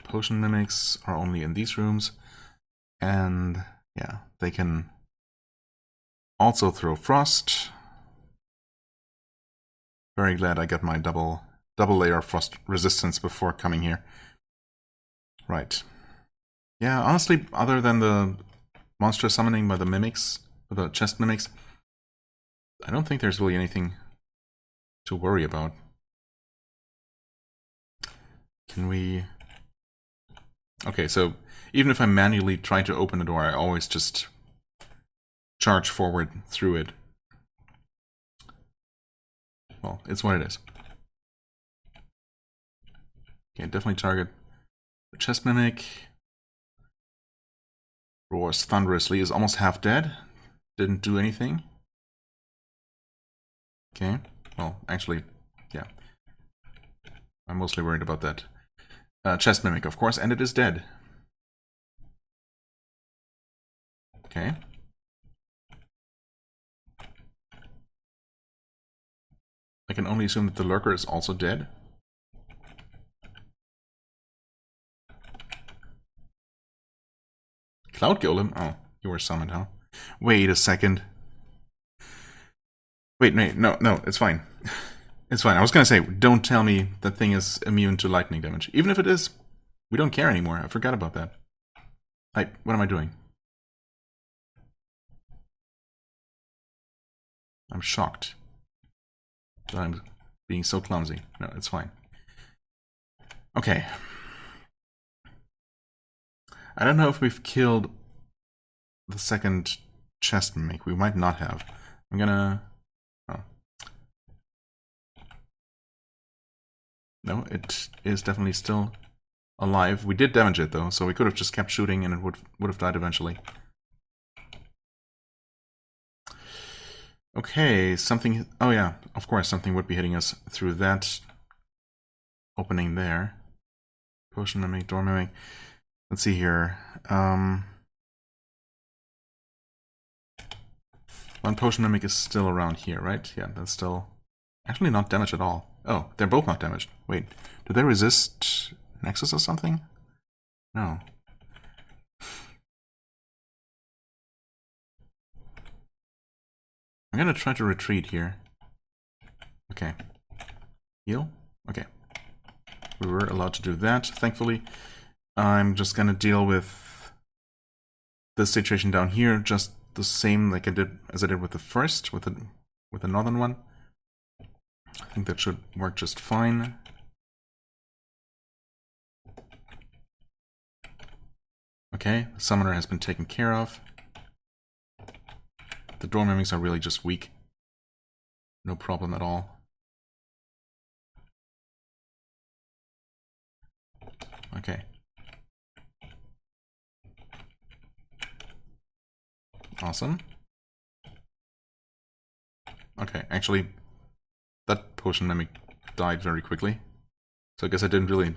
Potion mimics are only in these rooms. And yeah, they can also throw frost. Very glad I got my double layer of frost resistance before coming here. Right. Yeah, honestly, other than the monster summoning by the mimics, the chest mimics, I don't think there's really anything to worry about. Can we... Okay, so even if I manually try to open the door, I always just charge forward through it. Well, it's what it is. Okay, definitely target the chest mimic. Roars thunderously, is almost half dead. Didn't do anything. Okay, well, actually, yeah. I'm mostly worried about that. Chest mimic, of course, and it is dead. Okay. I can only assume that the lurker is also dead. Cloud Golem? Oh, you were summoned, huh? Wait a second. Wait, no, it's fine. It's fine. I was gonna say, don't tell me that thing is immune to lightning damage. Even if it is, we don't care anymore. I forgot about that. What am I doing? I'm shocked that I'm being so clumsy. No, it's fine. Okay. I don't know if we've killed the second chest mimic. We might not have. I'm gonna... Oh. No, it is definitely still alive. We did damage it though, so we could have just kept shooting and it would have died eventually. Okay, something... Oh yeah, of course, something would be hitting us through that opening there. Potion mimic, door mimic. Let's see here. One potion mimic is still around here, right? Yeah, that's still... Actually not damaged at all. Oh, they're both not damaged. Wait, do they resist Nexus or something? No. I'm gonna try to retreat here. Okay. Heal? Okay. We were allowed to do that, thankfully. I'm just gonna deal with this situation down here, just the same like as I did with the first, with the northern one. I think that should work just fine. Okay, the summoner has been taken care of. The door mimics are really just weak. No problem at all. Okay. Awesome. Okay, actually, that potion mimic died very quickly. So I guess I didn't really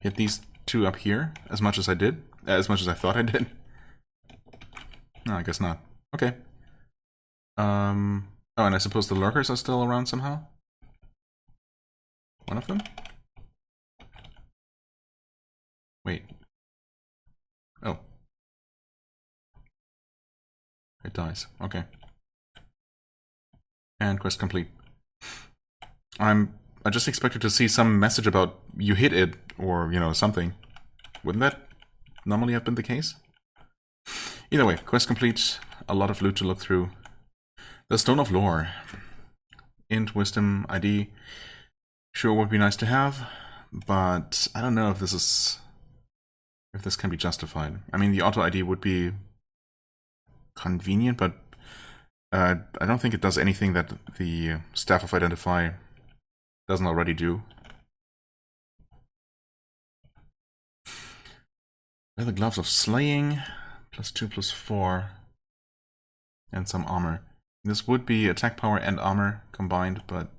hit these two up here as much as I did, as much as I thought I did. No, I guess not. Okay. Oh, and I suppose the lurkers are still around somehow? One of them? Wait. Oh. It dies. Okay. And quest complete. I just expected to see some message about you hit it, or, you know, something. Wouldn't that normally have been the case? Either way, quest complete. A lot of loot to look through. The Stone of Lore. Int, Wisdom, ID. Sure would be nice to have, but I don't know if this can be justified. I mean, the auto ID would be convenient, but I don't think it does anything that the Staff of Identify doesn't already do. The Gloves of Slaying, +2/+4, and some armor. This would be attack power and armor combined, but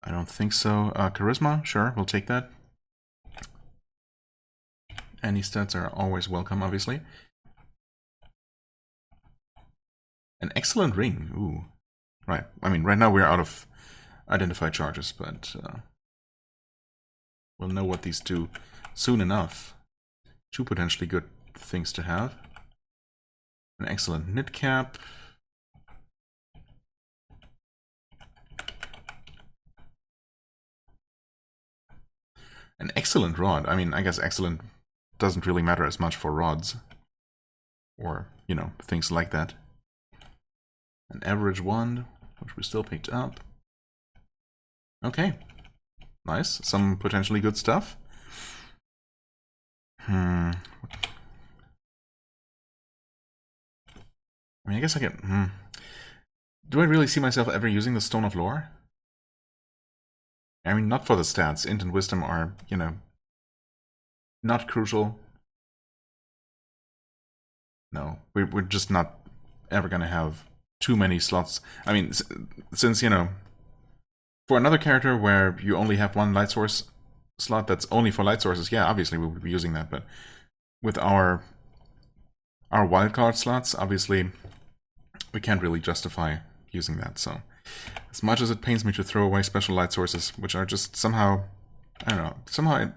I don't think so. Charisma, sure, we'll take that. Any stats are always welcome, obviously. An excellent ring, ooh. Right, I mean, right now we're out of identified charges, but we'll know what these do soon enough. Two potentially good things to have. An excellent knit cap. An excellent rod. I mean, I guess excellent doesn't really matter as much for rods. Or, you know, things like that. An average wand, which we still picked up. Okay. Nice. Some potentially good stuff. I mean, I guess I can... Do I really see myself ever using the Stone of Lore? I mean, not for the stats. Int and Wisdom are, you know, not crucial. No, we're just not ever gonna have too many slots. I mean, since, you know, for another character where you only have one light source slot that's only for light sources, yeah, obviously we would be using that, but with our wildcard slots, obviously we can't really justify using that, so as much as it pains me to throw away special light sources, which are just somehow, I don't know, somehow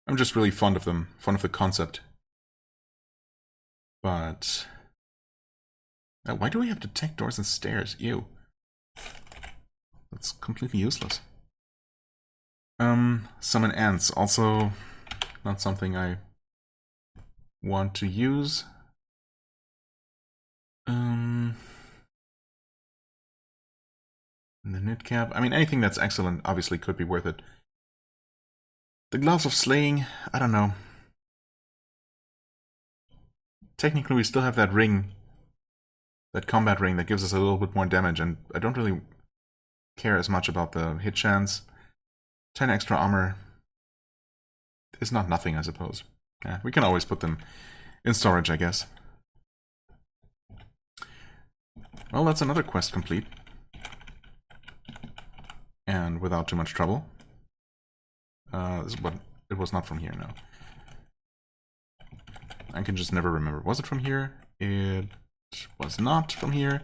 I'm just really fond of them, fond of the concept. But why do we have to take doors and stairs? Ew. That's completely useless. Summon ants, also not something I want to use. The knit cap. I mean, anything that's excellent obviously could be worth it. The Gloves of Slaying, I don't know. Technically, we still have that ring, that combat ring that gives us a little bit more damage, and I don't really care as much about the hit chance. 10 extra armor is not nothing, I suppose. Yeah, we can always put them in storage, I guess. Well, that's another quest complete. And without too much trouble. But it was not from here, no. I can just never remember. Was it from here? It was not from here.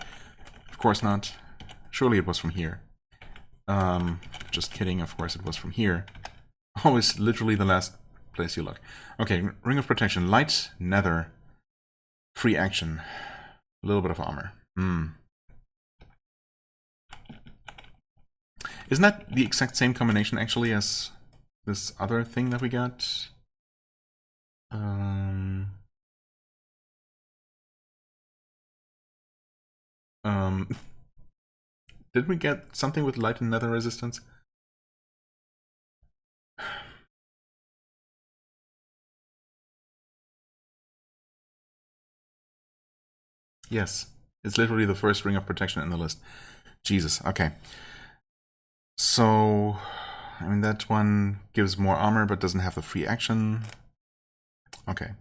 Of course not. Surely it was from here. Just kidding, of course it was from here. Always literally the last place you look. Okay, Ring of Protection. Light, Nether. Free action. A little bit of armor. Isn't that the exact same combination, actually, as this other thing that we got? Um, um, did we get something with light and nether resistance? Yes, it's literally the first ring of protection in the list. Jesus, okay. So, I mean, that one gives more armor but doesn't have the free action. Okay.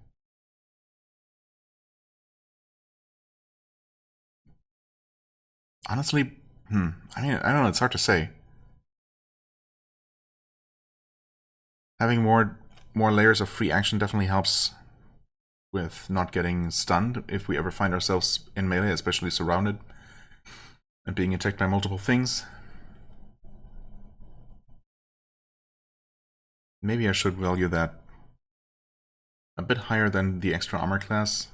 Honestly, I mean, I don't know, it's hard to say. Having more layers of free action definitely helps with not getting stunned if we ever find ourselves in melee, especially surrounded and being attacked by multiple things. Maybe I should value that a bit higher than the extra armor class,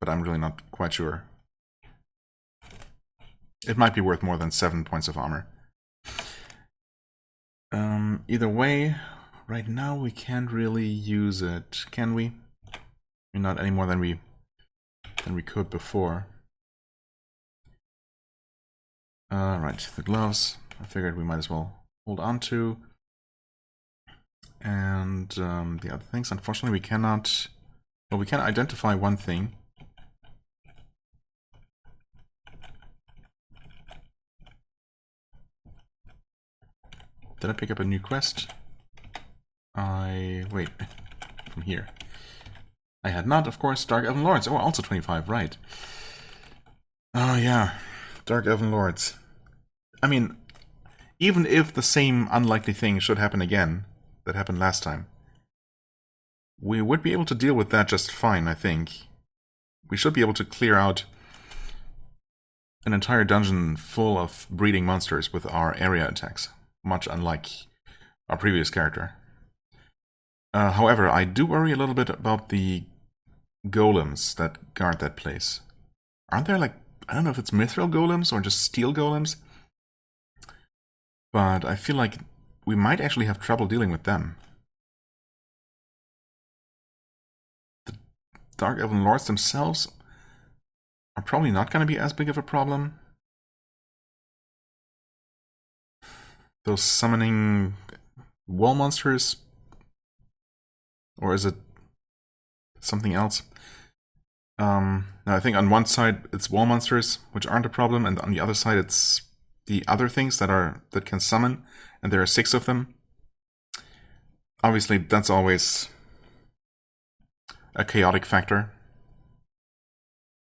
but I'm really not quite sure. It might be worth more than 7 points of armor. Either way, right now we can't really use it, can we? I mean, not any more than we could before. Right, the gloves. I figured we might as well hold on to. And the other things, unfortunately, we cannot. Well, we can identify one thing. Did I pick up a new quest? Wait, from here. I had not, of course. Dark Elven Lords. Oh, also 25, right. Oh, yeah. Dark Elven Lords. I mean, even if the same unlikely thing should happen again that happened last time, we would be able to deal with that just fine, I think. We should be able to clear out an entire dungeon full of breeding monsters with our area attacks, much unlike our previous character. However, I do worry a little bit about the golems that guard that place. Aren't there, like, I don't know if it's mithril golems or just steel golems, but I feel like we might actually have trouble dealing with them. The Dark Elven Lords themselves are probably not going to be as big of a problem. Those summoning wall monsters, or is it something else? Now I think on one side it's wall monsters, which aren't a problem, and on the other side it's the other things that can summon, and there are 6 of them. Obviously, that's always a chaotic factor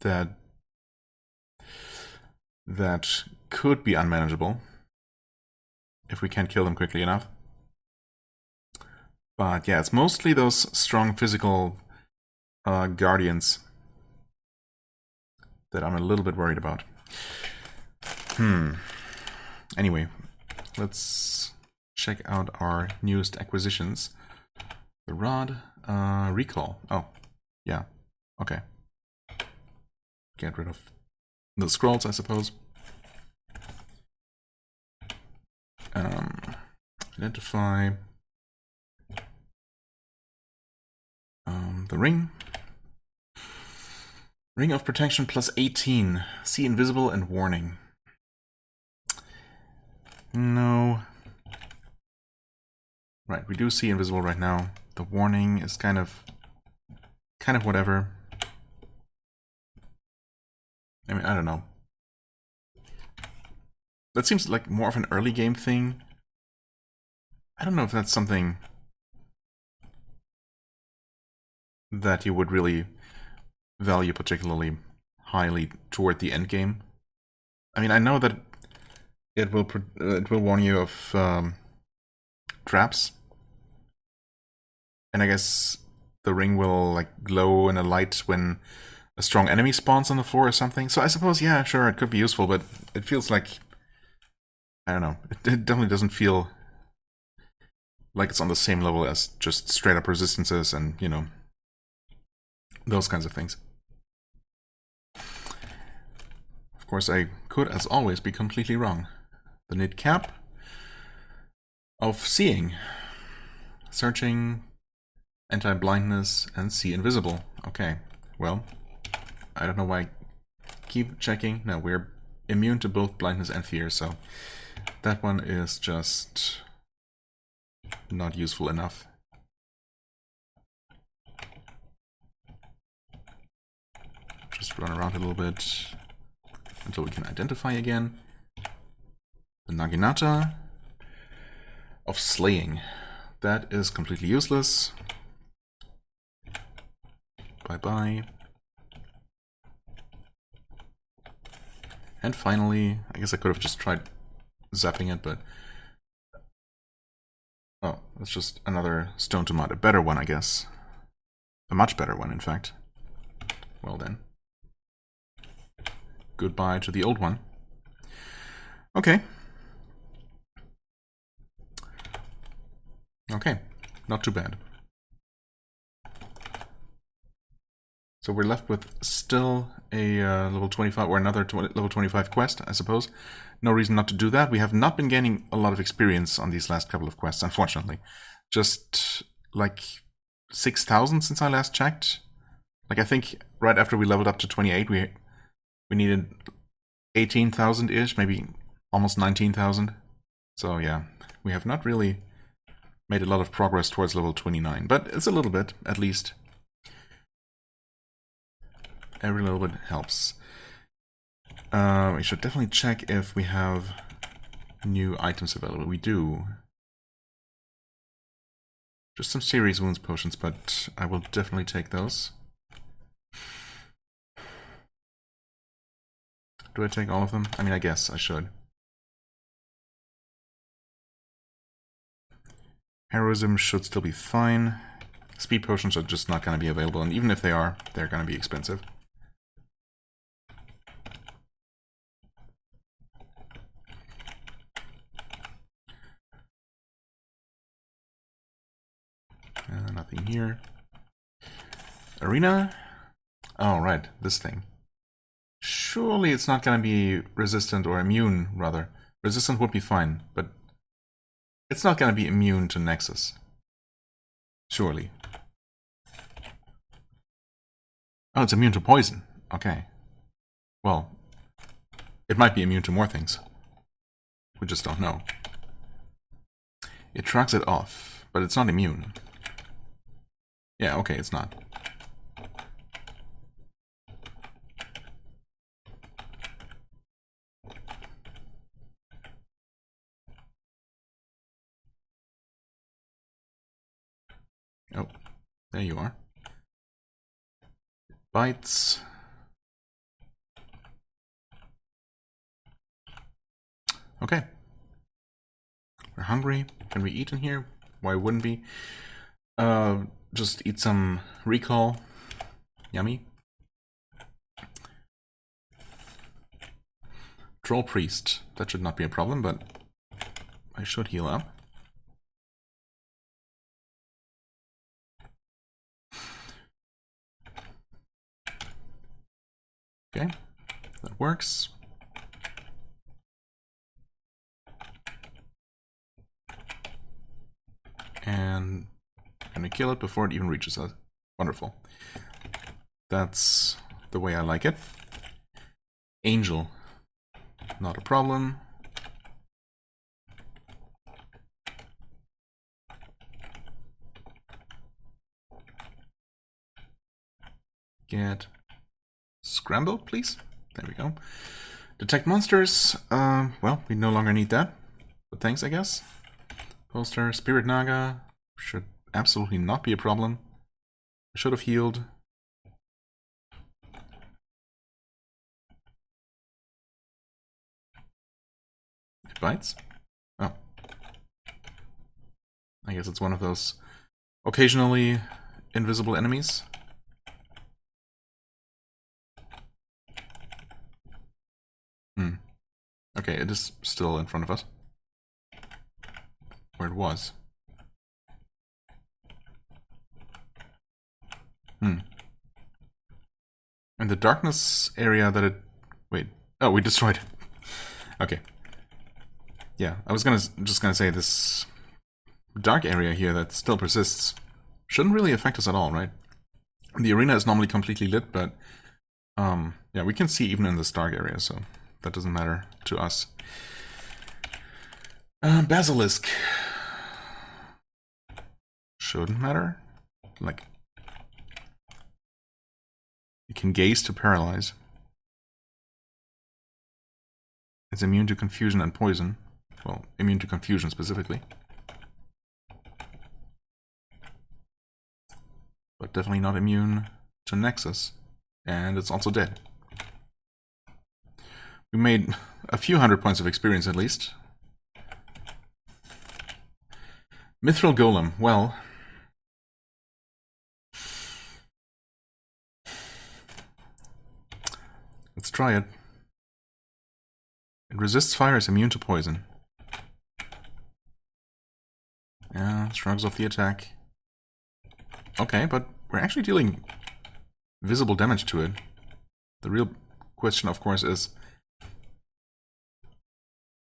that could be unmanageable if we can't kill them quickly enough. But yeah, it's mostly those strong physical guardians that I'm a little bit worried about. Anyway, let's check out our newest acquisitions. The rod, recall. Oh, yeah, okay. Get rid of the scrolls, I suppose. Identify the ring. Ring of Protection plus 18. See Invisible and Warning. No. Right, we do see Invisible right now. The Warning is kind of whatever. I mean, I don't know. That seems like more of an early game thing. I don't know if that's something that you would really value particularly highly toward the end game. I mean, I know that it will warn you of traps, and I guess the ring will like glow in a light when a strong enemy spawns on the floor or something. So I suppose, yeah, sure, it could be useful, but it feels like, I don't know, it definitely doesn't feel like it's on the same level as just straight up resistances and, you know, those kinds of things. Of course, I could, as always, be completely wrong. The knit cap of seeing. Searching Anti-blindness and see invisible. Okay, well, I don't know why I keep checking. No, we're immune to both blindness and fear, so that one is just not useful enough. Just run around a little bit until we can identify again. The Naginata of Slaying. That is completely useless. Bye-bye. And finally, I guess I could have just tried zapping it, but... oh, that's just another Stone to Mud. A better one, I guess. A much better one, in fact. Well then. Goodbye to the old one. Okay. Okay, not too bad. So we're left with still a level 25, or another level 25 quest, I suppose. No reason not to do that. We have not been gaining a lot of experience on these last couple of quests, unfortunately. Just like 6,000 since I last checked. Like, I think right after we leveled up to 28, we needed 18,000-ish, maybe almost 19,000. So yeah, we have not really made a lot of progress towards level 29, but it's a little bit, at least. Every little bit helps. We should definitely check if we have new items available. We do. Just some serious wounds potions, but I will definitely take those. Do I take all of them? I mean, I guess I should. Heroism should still be fine. Speed potions are just not going to be available, and even if they are, they're going to be expensive. Nothing here. Arena? Oh, right, this thing. Surely it's not going to be resistant or immune, rather. Resistant would be fine, but it's not going to be immune to Nexus. Surely. Oh, it's immune to poison. Okay. Well, it might be immune to more things. We just don't know. It tracks it off, but it's not immune. Yeah, okay, it's not. Oh, there you are. Bites. Okay. We're hungry. Can we eat in here? Why wouldn't we? Just eat some recall. Yummy. Troll Priest. That should not be a problem, but I should heal up. Okay, that works. And I'm gonna kill it before it even reaches us. Wonderful. That's the way I like it. Angel. Not a problem. Get Scramble, please. There we go. Detect monsters. Well, we no longer need that. But thanks, I guess. Poster, Spirit Naga. Should absolutely not be a problem. I should have healed. It bites. Oh. I guess it's one of those occasionally invisible enemies. Okay, it is still in front of us. Where it was. And the darkness area that it... Wait. Oh, we destroyed it. Okay. Yeah, I was just gonna say this dark area here that still persists shouldn't really affect us at all, right? The arena is normally completely lit, but yeah, we can see even in this dark area, so that doesn't matter to us. Basilisk. Shouldn't matter. Like, you can gaze to paralyze. It's immune to confusion and poison. Well, immune to confusion specifically. But definitely not immune to Nexus. And it's also dead. We made a few hundred points of experience at least. Mithril Golem, well... let's try it. It resists fire, is immune to poison. Yeah, shrugs off the attack. Okay, but we're actually dealing visible damage to it. The real question, of course, is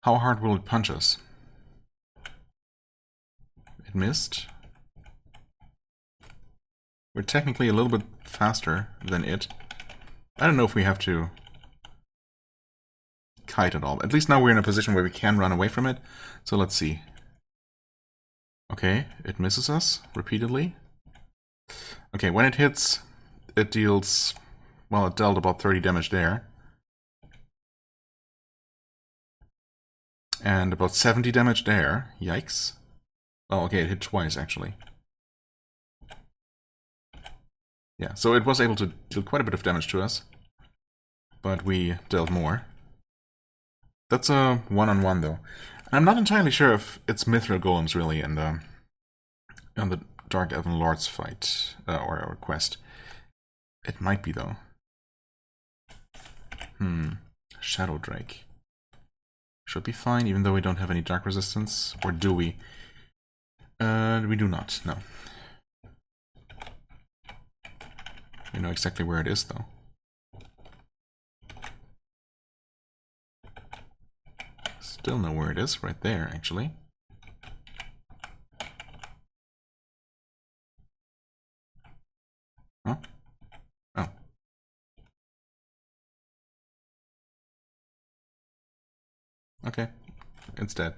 how hard will it punch us? It missed. We're technically a little bit faster than it. I don't know if we have to kite at all. At least now we're in a position where we can run away from it. So let's see. Okay, it misses us repeatedly. Okay, when it hits, it deals... well, it dealt about 30 damage there. And about 70 damage there. Yikes. Oh, okay, it hit twice, actually. Yeah, so it was able to deal quite a bit of damage to us. But we dealt more. That's a one-on-one, though. I'm not entirely sure if it's Mithril Golems, really, in the Dark Elven Lords fight, or quest. It might be, though. Shadow Drake. Should be fine, even though we don't have any dark resistance. Or do we? We do not, no. We know exactly where it is, though. Still know where it is, right there, actually. Huh? Oh. Okay, it's dead.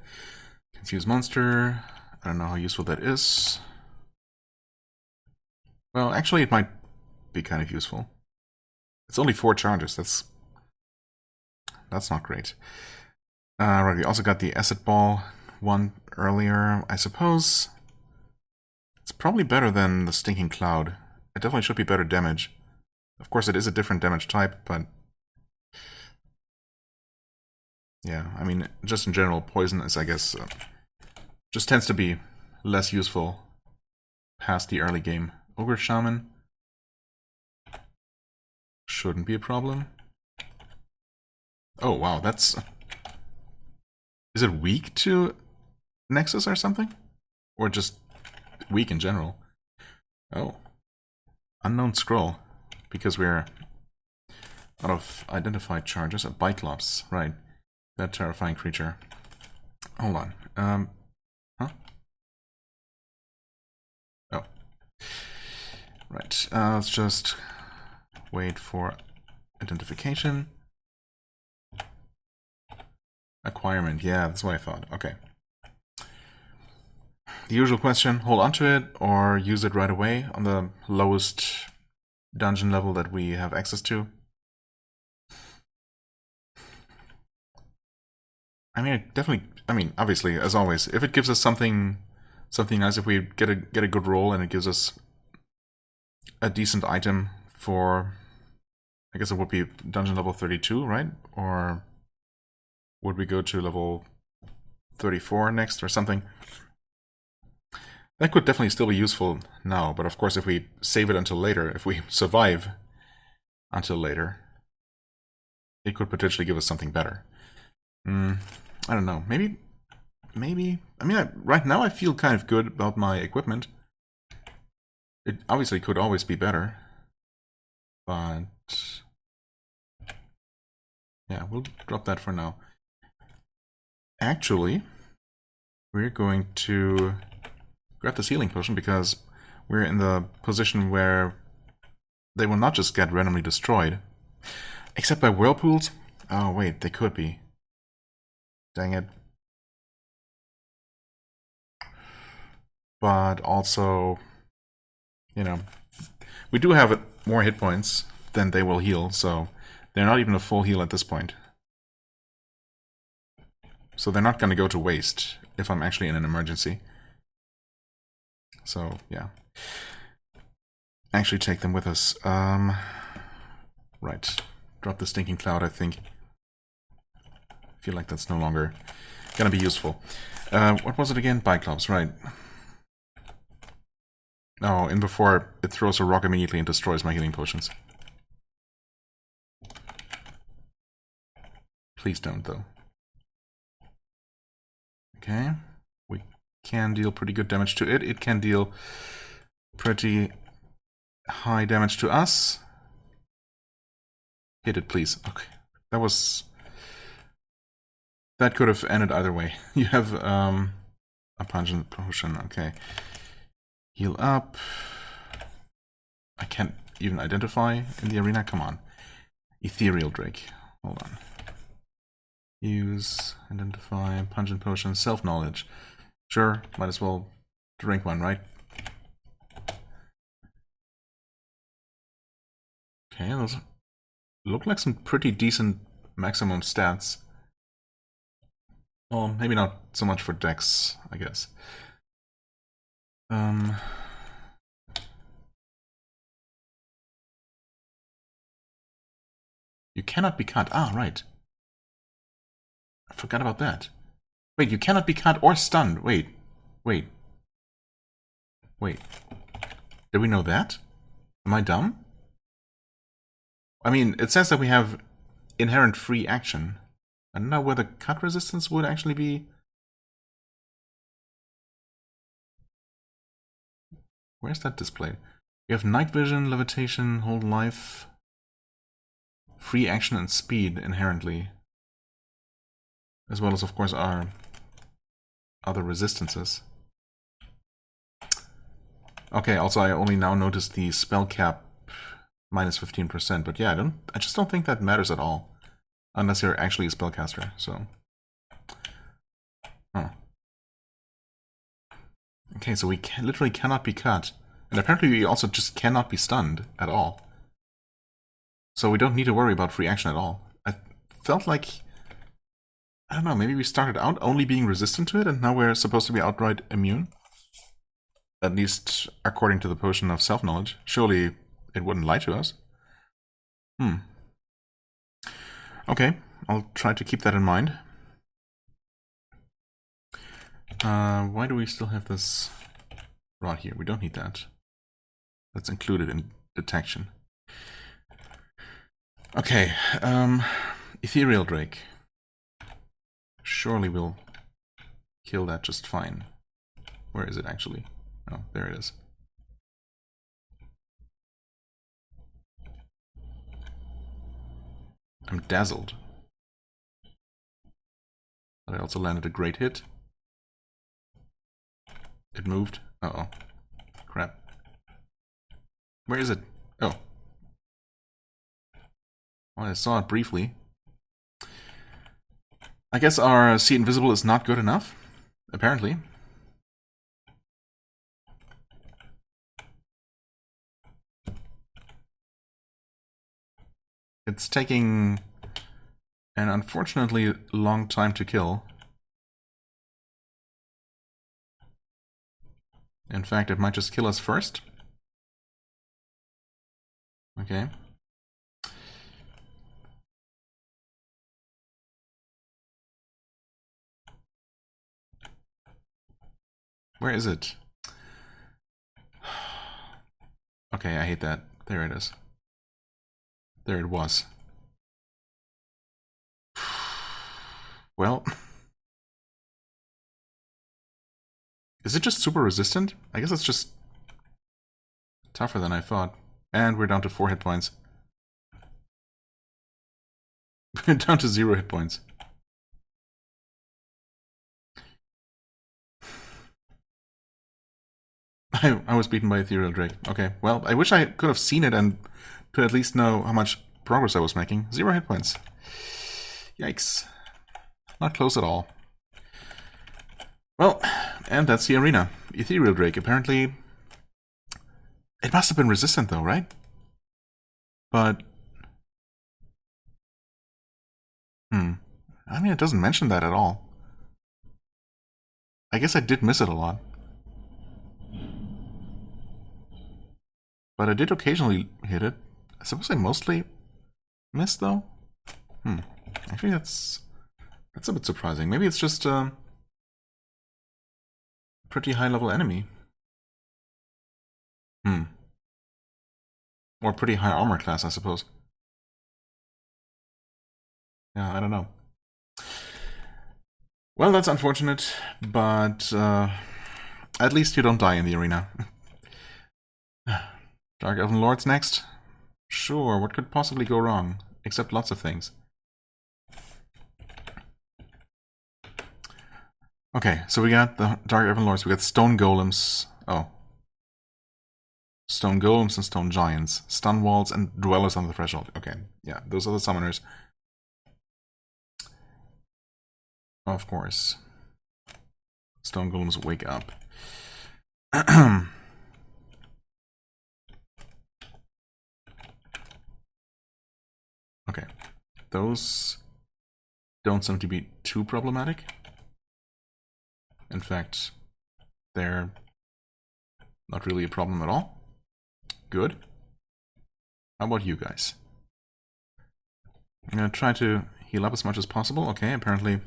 Confused monster. I don't know how useful that is. Well, actually it might be kind of useful. It's only 4 charges, that's not great. Right, we also got the acid ball one earlier. I suppose it's probably better than the stinking cloud. It definitely should be better damage. Of course it is a different damage type, but yeah, I mean, just in general, poison is, I guess, just tends to be less useful past the early game. Ogre Shaman shouldn't be a problem. Oh, wow, that's... is it weak to Nexus or something? Or just weak in general? Oh. Unknown Scroll. Because we're out of identified charges. A Biclops, right. That terrifying creature. Hold on. Huh? Oh. Right. Let's just wait for identification. Acquirement. Yeah, that's what I thought. Okay. The usual question, hold on to it or use it right away on the lowest dungeon level that we have access to. I mean, definitely. I mean, obviously, as always, if it gives us something nice, if we get a good roll and it gives us a decent item for, I guess it would be dungeon level 32, right? Or would we go to level 34 next or something? That could definitely still be useful now, but of course, if we save it until later, if we survive until later, it could potentially give us something better. I don't know. Maybe. I mean, right now I feel kind of good about my equipment. It obviously could always be better. But... yeah, we'll drop that for now. Actually, we're going to grab the healing potion because we're in the position where they will not just get randomly destroyed. Except by whirlpools? Oh wait, they could be. Dang it. But also, you know, we do have more hit points than they will heal, so they're not even a full heal at this point. So they're not going to go to waste if I'm actually in an emergency. So, yeah. Actually take them with us. Right. Drop the stinking cloud, I think. Feel like that's no longer gonna be useful. What was it again? Biclops, right. Oh, and before it throws a rock immediately and destroys my healing potions. Please don't, though. Okay. We can deal pretty good damage to it. It can deal pretty high damage to us. Hit it, please. Okay. That could have ended either way. You have a pungent potion. Okay. Heal up. I can't even identify in the arena. Come on. Ethereal Drake. Hold on. Use, identify, pungent potion, self-knowledge. Sure, might as well drink one, right? Okay, those look like some pretty decent maximum stats. Well, maybe not so much for Dex, I guess. You cannot be cut. Ah, right. I forgot about that. Wait, you cannot be cut or stunned. Wait. Did we know that? Am I dumb? I mean, it says that we have inherent free action. I don't know whether cut resistance would actually be... Where's that displayed? We have night vision, levitation, hold life, free action and speed inherently. As well as, of course, our other resistances. Okay, also I only now noticed the spell cap minus 15%, but yeah, I just don't think that matters at all. Unless you're actually a spellcaster, so... Huh. Okay, so we literally cannot be cut. And apparently we also just cannot be stunned at all. So we don't need to worry about free action at all. I felt like... I don't know, maybe we started out only being resistant to it, and now we're supposed to be outright immune? At least according to the potion of self-knowledge. Surely it wouldn't lie to us. Okay, I'll try to keep that in mind. Why do we still have this rod here? We don't need that. That's included in detection. Okay, Ethereal Drake. Surely we'll kill that just fine. Where is it actually? Oh, there it is. I'm dazzled. But I also landed a great hit. It moved. Uh-oh. Crap. Where is it? Oh. Well, I saw it briefly. I guess our See Invisible is not good enough, apparently. It's taking an unfortunately long time to kill. In fact, it might just kill us first. Okay. Where is it? Okay, I hate that. There it is. There it was. Well... Is it just super resistant? I guess it's just tougher than I thought. And we're down to 4 hit points. We're down to 0 hit points. I was beaten by Ethereal Drake. Okay, well, I wish I could have seen it and to at least know how much progress I was making. 0 hit points. Yikes. Not close at all. Well, and that's the arena. Ethereal Drake, apparently... It must have been resistant though, right? But... I mean, it doesn't mention that at all. I guess I did miss it a lot. But I did occasionally hit it. I suppose I mostly missed though? Actually, that's a bit surprising. Maybe it's just a pretty high-level enemy. Or pretty high armor class, I suppose. Yeah, I don't know. Well, that's unfortunate, but at least you don't die in the arena. Dark Elven Lords next? Sure, what could possibly go wrong? Except lots of things. Okay, so we got the Dark Elven Lords, we got Stone Golems. Oh. Stone Golems and Stone Giants. Stun Walls and Dwellers on the Threshold. Okay, yeah, those are the summoners. Of course. Stone Golems wake up. Okay, those don't seem to be too problematic. In fact, they're not really a problem at all. Good. How about you guys? I'm gonna try to heal up as much as possible. Okay, apparently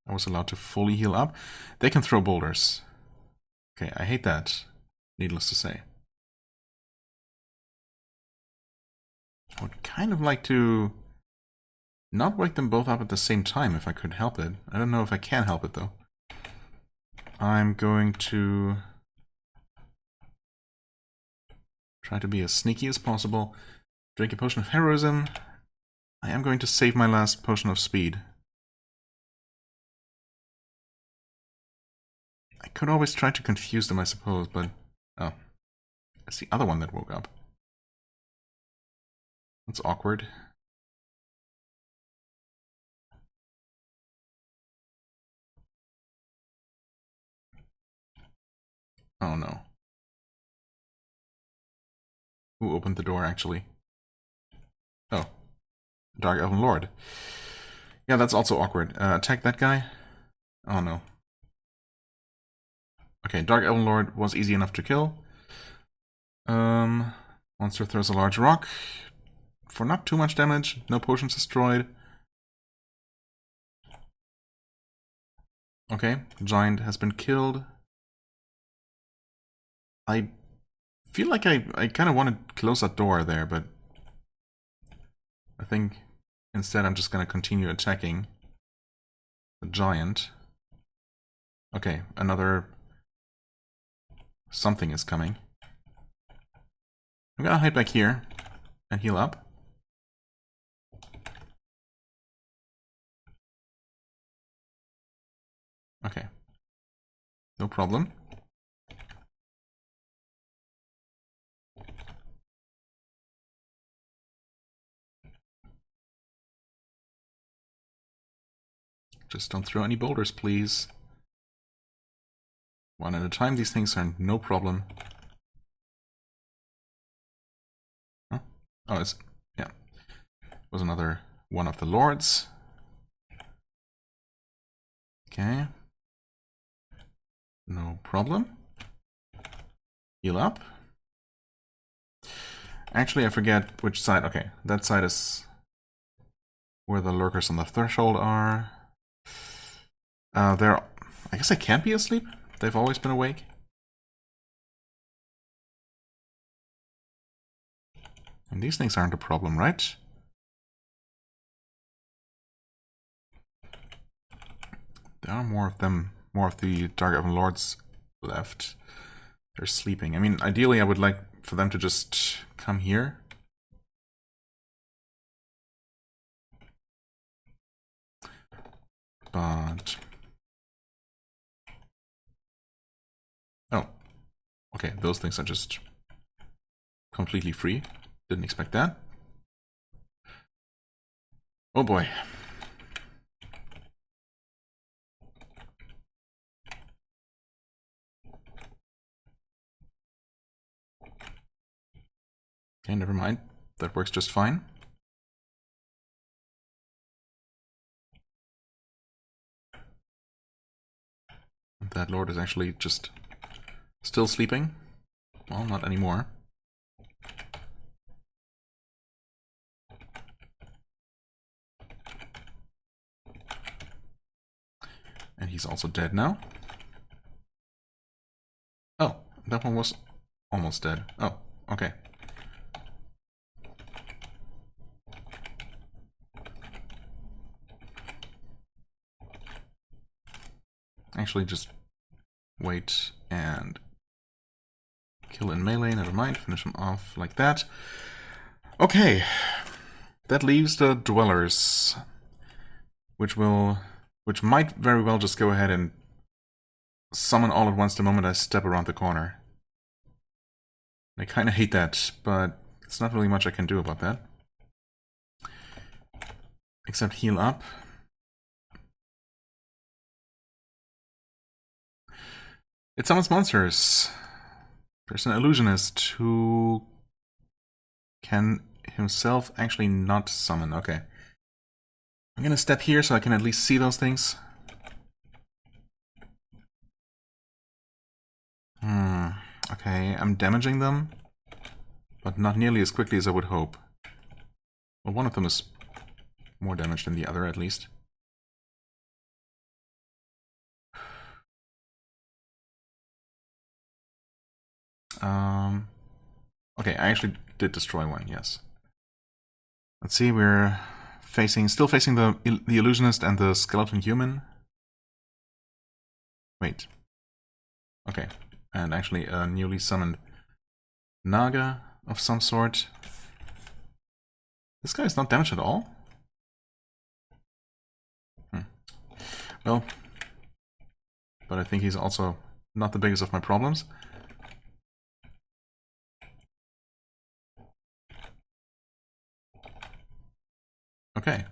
I was allowed to fully heal up. They can throw boulders. Okay, I hate that, needless to say. I would kind of like to not wake them both up at the same time if I could help it. I don't know if I can help it though. I'm going to try to be as sneaky as possible. Drink a potion of heroism. I am going to save my last potion of speed. I could always try to confuse them, I suppose, but... Oh. It's the other one that woke up. That's awkward. Oh no. Who opened the door, actually? Oh. Dark Elven Lord. Yeah, that's also awkward. Attack that guy? Oh no. Okay, Dark Elven Lord was easy enough to kill. Monster throws a large rock. For not too much damage. No potions destroyed. Okay, Giant has been killed. I feel like I kind of want to close that door there, but I think instead I'm just going to continue attacking the Giant. Okay, another something is coming. I'm going to hide back here and heal up. Okay, no problem. Just don't throw any boulders, please. One at a time, these things are no problem. Huh? Oh, it's... yeah. It was another one of the lords. Okay. No problem. Heal up. Actually, I forget which side. Okay, that side is where the lurkers on the threshold are. They're... I guess they can't be asleep. They've always been awake. And these things aren't a problem, right? There are more of them, more of the Dark Elven Lords left. They're sleeping. I mean, ideally I would like for them to just come here. But Okay, those things are just completely free. Didn't expect that. Oh boy. Okay, never mind. That works just fine. That lord is actually just still sleeping. Well, not anymore. And he's also dead now. Oh, that one was almost dead. Oh, okay. Actually, just wait and kill in melee, never mind. Finish him off like that. Okay. That leaves the dwellers, which might very well just go ahead and summon all at once the moment I step around the corner. I kind of hate that, but it's not really much I can do about that. Except heal up. It summons monsters. There's an illusionist who can himself actually not summon. Okay. I'm gonna step here so I can at least see those things. Okay, I'm damaging them, but not nearly as quickly as I would hope. Well, one of them is more damage than the other, at least. Okay, I actually did destroy one, yes. Let's see, we're still facing the illusionist and the skeleton human. Wait. Okay, and actually a newly summoned Naga of some sort. This guy is not damaged at all? Well, but I think he's also not the biggest of my problems. Okay.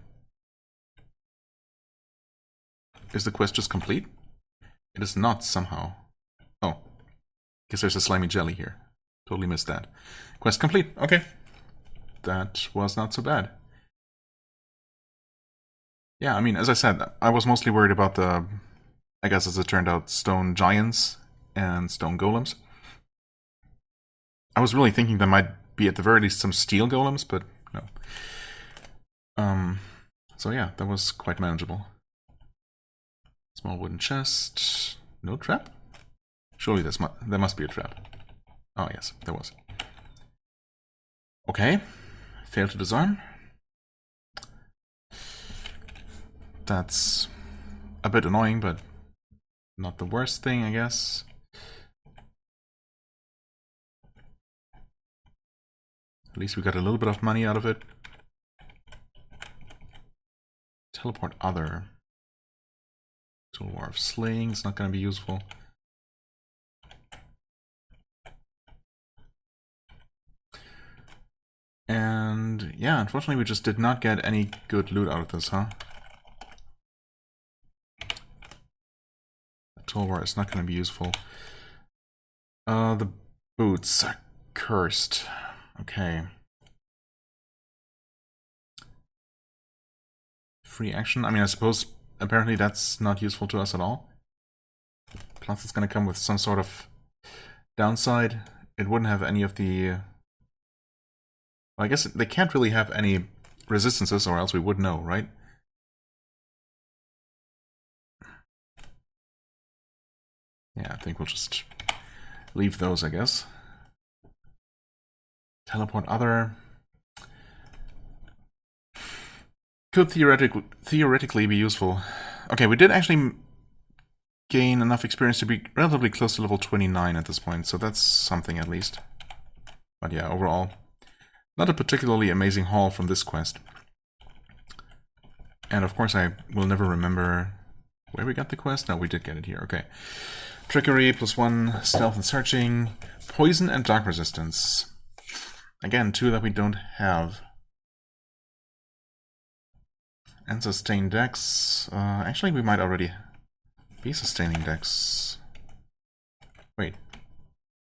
Is the quest just complete? It is not somehow. Oh. Guess there's a slimy jelly here. Totally missed that. Quest complete. Okay. That was not so bad. Yeah, I mean, as I said, I was mostly worried about the, I guess as it turned out, stone giants and stone golems. I was really thinking there might be at the very least some steel golems, but no. So yeah, that was quite manageable. Small wooden chest. No trap? Surely there must be a trap. Oh yes, there was. Okay. Failed to disarm. That's a bit annoying, but not the worst thing, I guess. At least we got a little bit of money out of it. Teleport other. Tool War of Slaying is not going to be useful. And yeah, unfortunately we just did not get any good loot out of this, huh? The Tool War is not going to be useful. The boots are cursed. Okay. Free action? I mean, I suppose apparently that's not useful to us at all. Plus it's going to come with some sort of downside. It wouldn't have any of the... Well, I guess they can't really have any resistances or else we would know, right? Yeah, I think we'll just leave those, I guess. Teleport other... Could theoretically be useful. Okay, we did actually gain enough experience to be relatively close to level 29 at this point, so that's something at least. But yeah, overall, not a particularly amazing haul from this quest. And of course I will never remember where we got the quest. No, we did get it here, okay. Trickery, +1, stealth and searching, poison and dark resistance. Again, 2 that we don't have. And sustain dex. Actually, we might already be sustaining dex. Wait.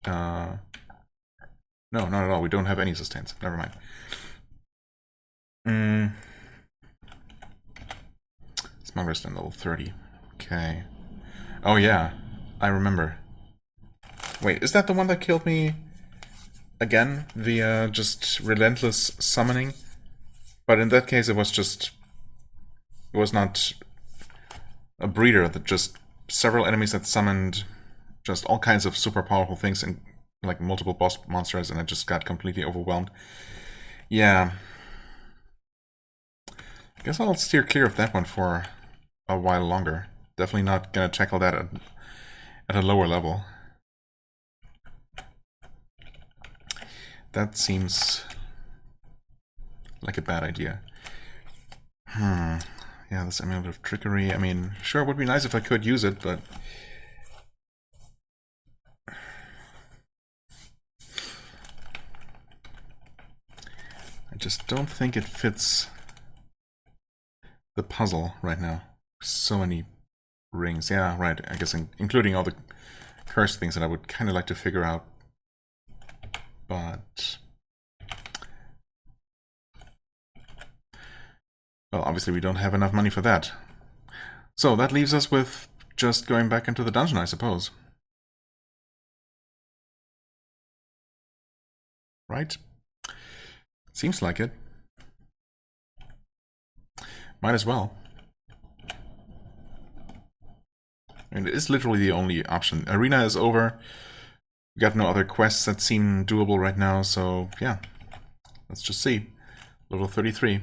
No, not at all. We don't have any sustains. Never mind. Small resistance level 30. Okay. Oh yeah, I remember. Wait, is that the one that killed me again via just relentless summoning? But in that case, it was not a breeder, that just several enemies that summoned just all kinds of super powerful things and like multiple boss monsters, and I just got completely overwhelmed. Yeah. I guess I'll steer clear of that one for a while longer. Definitely not gonna tackle that at a lower level. That seems like a bad idea. Yeah, this amulet of trickery. I mean, sure, it would be nice if I could use it, but I just don't think it fits the puzzle right now. So many rings. Yeah, right. I guess including all the cursed things that I would kind of like to figure out. But well, obviously we don't have enough money for that. So that leaves us with just going back into the dungeon, I suppose. Right? Seems like it. Might as well. I mean, it is literally the only option. Arena is over. We got no other quests that seem doable right now, so yeah. Let's just see. Level 33.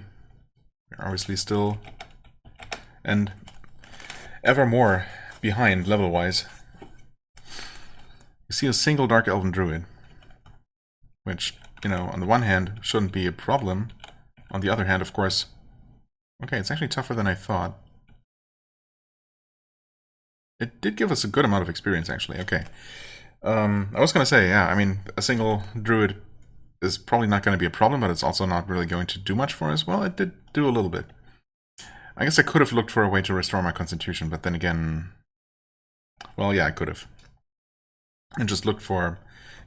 We're obviously still and ever more behind level-wise. You see a single Dark Elven Druid, which, you know, on the one hand shouldn't be a problem. On the other hand, of course, okay, it's actually tougher than I thought. It did give us a good amount of experience, actually. Okay. I was gonna say, yeah, I mean, a single Druid is probably not going to be a problem, but it's also not really going to do much for us. Well, it did do a little bit. I guess I could have looked for a way to restore my constitution, but then again, well, yeah, I could have. And just looked for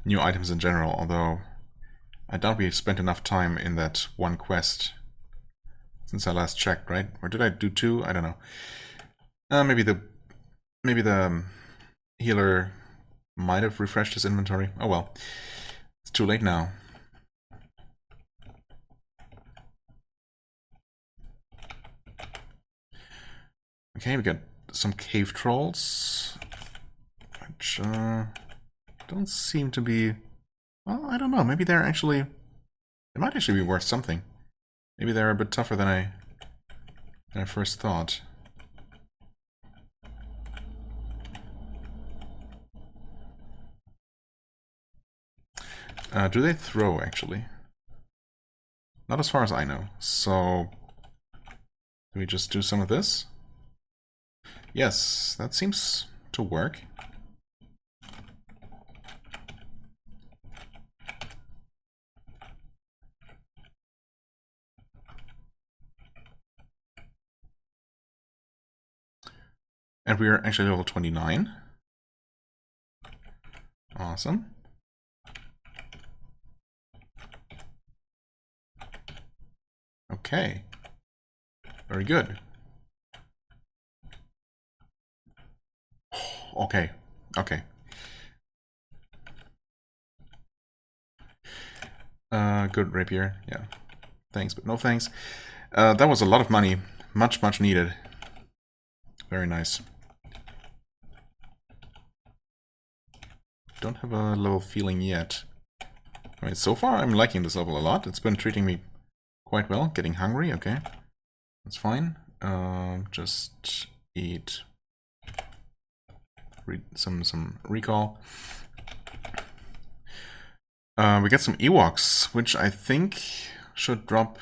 new items in general, although I doubt we spent enough time in that one quest since I last checked, right? Or did I do 2? I don't know. Maybe the healer might have refreshed his inventory. Oh well. It's too late now. Okay, we got some cave trolls, which don't seem to be... Well, I don't know. Maybe they're actually... They might actually be worth something. Maybe they're a bit tougher than I first thought. Do they throw, actually? Not as far as I know. So, do we just do some of this? Yes, that seems to work. And we are actually level 29. Awesome. Okay. Very good. Okay. Okay. Good rapier. Yeah. Thanks, but no thanks. That was a lot of money. Much, much needed. Very nice. Don't have a level feeling yet. I mean, so far I'm liking this level a lot. It's been treating me quite well. Getting hungry, okay. That's fine. Just eat some recall. We get some Ewoks, which I think should drop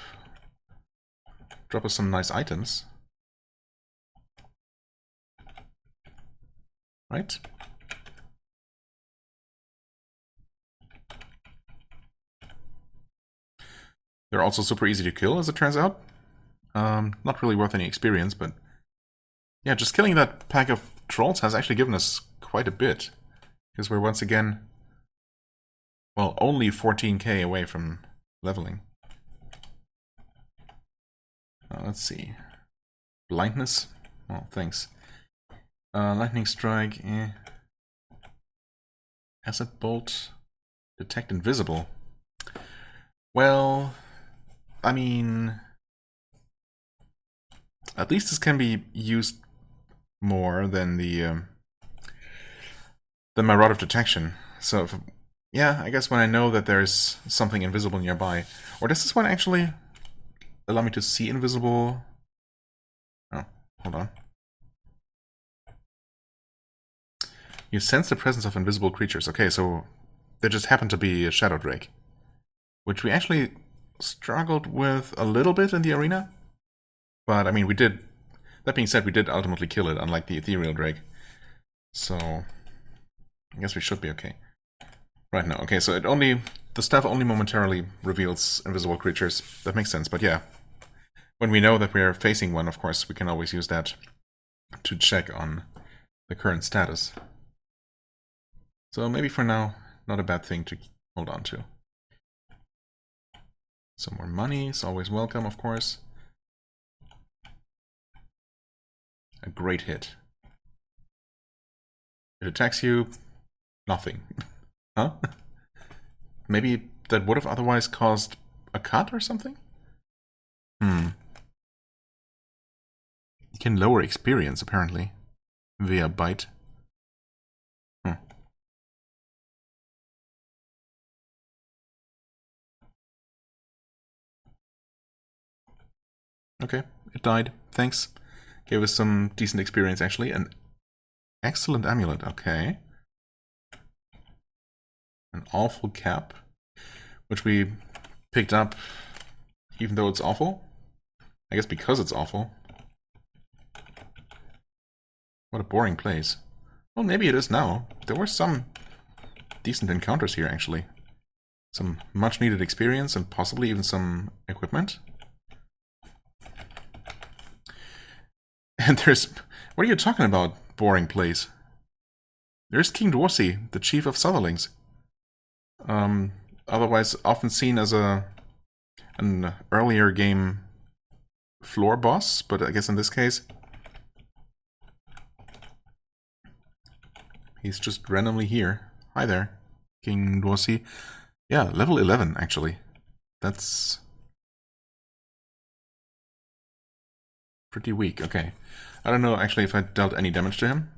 us some nice items. Right? They're also super easy to kill, as it turns out. Not really worth any experience, but yeah, just killing that pack of trolls has actually given us quite a bit. Because we're once again, well, only 14k away from leveling. Let's see. Blindness? Oh, thanks. Lightning Strike, eh. Acid Bolt. Detect Invisible. Well, I mean, at least this can be used more than my Rod of Detection. So, yeah, I guess when I know that there's something invisible nearby. Or does this one actually allow me to see invisible? Oh, hold on. You sense the presence of invisible creatures. Okay, so there just happened to be a Shadow Drake, which we actually struggled with a little bit in the arena. But, I mean, we did... That being said, we did ultimately kill it, unlike the Ethereal Drake. So, I guess we should be okay. Right now, okay, so the staff only momentarily reveals invisible creatures. That makes sense, but yeah. When we know that we're facing one, of course, we can always use that to check on the current status. So maybe for now, not a bad thing to hold on to. Some more money is always welcome, of course. A great hit. It attacks you, nothing. Huh? Maybe that would have otherwise caused a cut or something? You can lower experience, apparently, via bite. Okay, it died. Thanks. Gave us some decent experience, actually. An excellent amulet, okay. An awful cap, which we picked up even though it's awful. I guess because it's awful. What a boring place. Well, maybe it is now. There were some decent encounters here, actually. Some much-needed experience and possibly even some equipment. And there's... What are you talking about, boring place? There's King Dworsy, the chief of Sutherlings. Otherwise often seen as an earlier game floor boss, but I guess in this case he's just randomly here. Hi there, King Dworsy. Yeah, level 11 actually. That's pretty weak. Okay, I don't know actually if I dealt any damage to him.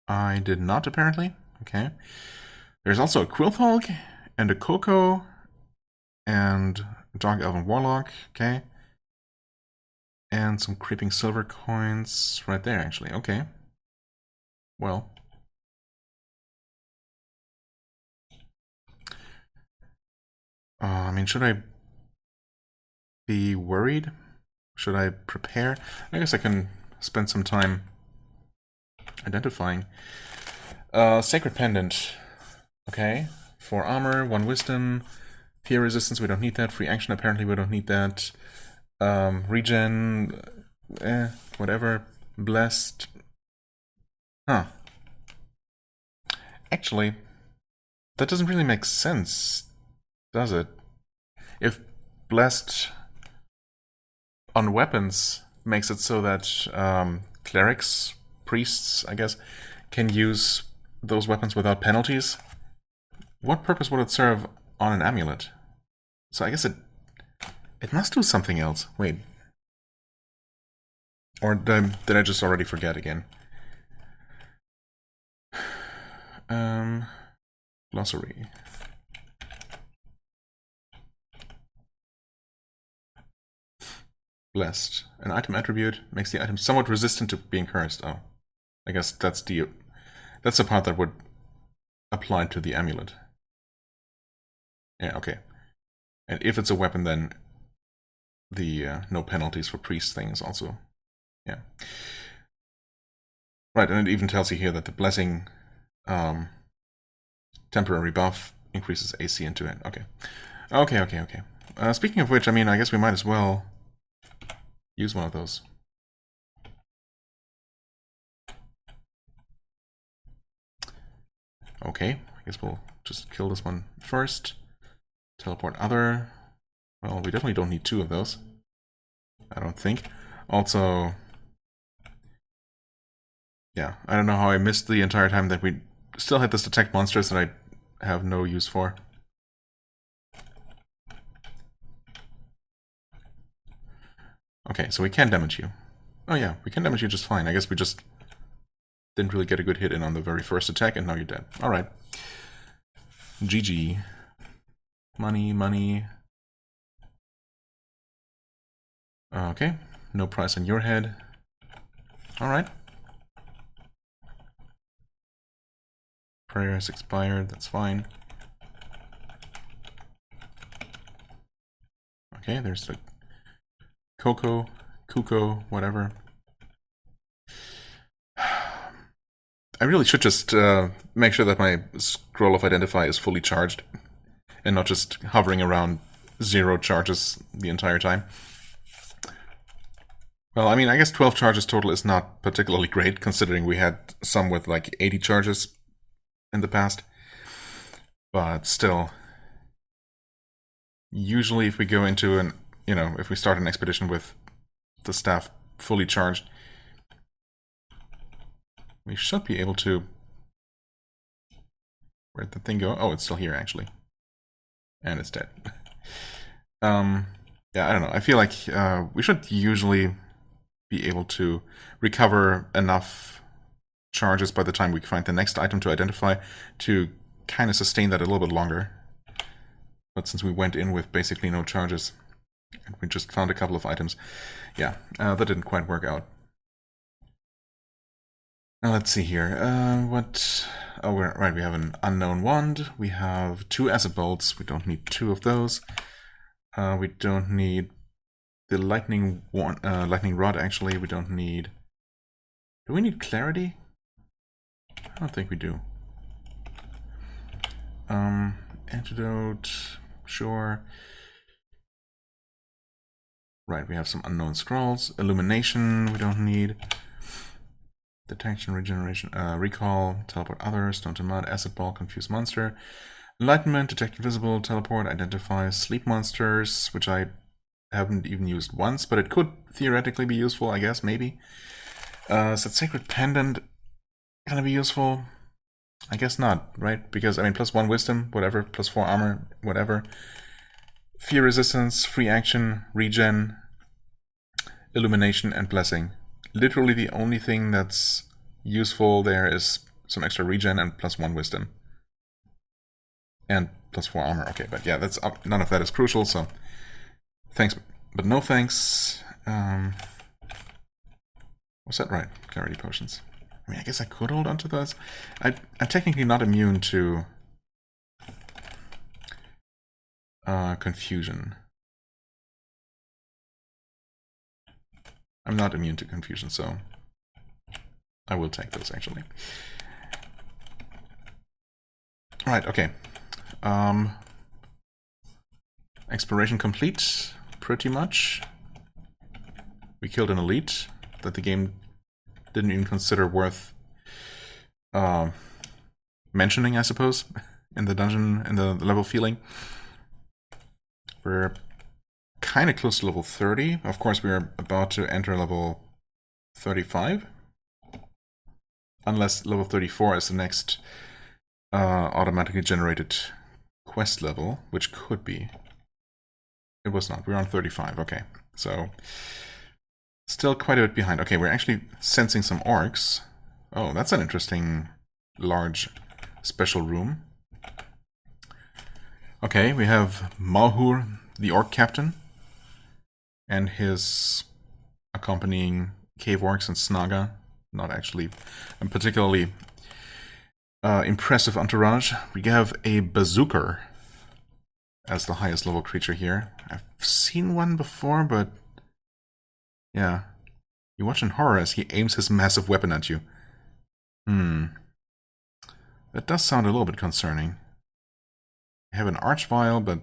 I did not, apparently. Okay. There's also a Quilthog and a Coco and a Dark Elven Warlock. Okay. And some creeping silver coins right there, actually. Okay. Well. I mean, should I be worried? Should I prepare? I guess I can spend some time identifying. Sacred Pendant. Okay. 4 armor, 1 wisdom, fear resistance, we don't need that. Free action, apparently we don't need that. Regen, whatever. Blessed. Huh. Actually, that doesn't really make sense, does it? If blessed on weapons makes it so that clerics, priests, I guess, can use those weapons without penalties, what purpose would it serve on an amulet? So I guess it must do something else. Wait. Or did I just already forget again? Glossary. Blessed. An item attribute makes the item somewhat resistant to being cursed. Oh. I guess that's the part that would apply to the amulet. Yeah, okay. And if it's a weapon, then the no penalties for priest thing is also... Yeah. Right, and it even tells you here that the blessing temporary buff increases AC into it. Okay. Okay. Speaking of which, I mean, I guess we might as well use one of those. Okay, I guess we'll just kill this one first. Teleport other. Well, we definitely don't need two of those. I don't think. Also, yeah, I don't know how I missed the entire time that we still had this detect monsters that I have no use for. Okay, so we can damage you. Oh yeah, we can damage you just fine. I guess we just didn't really get a good hit in on the very first attack, and now you're dead. Alright. GG. Money, money. Okay, no price on your head. Alright. Prayer has expired, that's fine. Okay, there's the Kuko, whatever. I really should just make sure that my scroll of identify is fully charged and not just hovering around 0 charges the entire time. Well, I mean, I guess 12 charges total is not particularly great, considering we had some with like 80 charges in the past. But still, usually if we go into an, if we start an expedition with the staff fully charged, we should be able to... Where'd the thing go? Oh, it's still here, actually. And it's dead. Yeah, I don't know. I feel like we should usually be able to recover enough charges by the time we find the next item to identify to kind of sustain that a little bit longer. But since we went in with basically no charges, and we just found a couple of items, yeah, that didn't quite work out. Now let's see here. Oh, right, we have an unknown wand. We have 2 acid bolts. We don't need 2 of those. We don't need the lightning rod, actually. We don't need... Do we need clarity? I don't think we do. Antidote, sure. Right, we have some unknown scrolls. Illumination, we don't need. Detection, regeneration, recall, teleport others, stone to mud, acid ball, confuse monster. Enlightenment, detect invisible, teleport, identify sleep monsters, which I haven't even used once, but it could theoretically be useful, I guess, maybe. Is that Sacred Pendant gonna be useful? I guess not, right? Because, I mean, +1 wisdom, whatever, +4 armor, whatever. Fear resistance, free action, regen, illumination, and blessing. Literally the only thing that's useful there is some extra regen and +1 wisdom. And +4 armor. Okay, but yeah, that's none of that is crucial, so thanks, but no thanks. Was that right? Clarity potions. I mean, I guess I could hold on to those. I'm technically not immune to confusion. I'm not immune to confusion, so I will take those, actually. Alright, okay. Exploration complete, pretty much. We killed an elite that the game didn't even consider worth mentioning, I suppose, in the dungeon, in the level feeling. We're kind of close to level 30. Of course, we're about to enter level 35. Unless level 34 is the next automatically generated quest level, which could be. It was not. We're on 35. Okay. So, still quite a bit behind. Okay, we're actually sensing some orcs. Oh, that's an interesting large special room. Okay, we have Malhur, the orc captain, and his accompanying cave orcs and Snaga. Not actually a particularly impressive entourage. We have a bazooker as the highest level creature here. I've seen one before, but yeah. You watch in horror as he aims his massive weapon at you. That does sound a little bit concerning. I have an archvile, but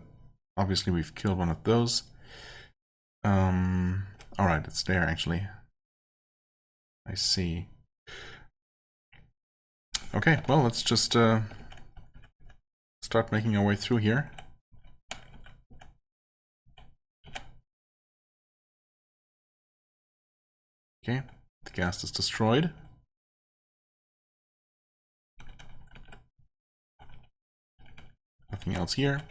obviously we've killed one of those. Alright, it's there actually. I see. Okay, well, let's just start making our way through here. Okay, the ghast is destroyed. Nothing else here.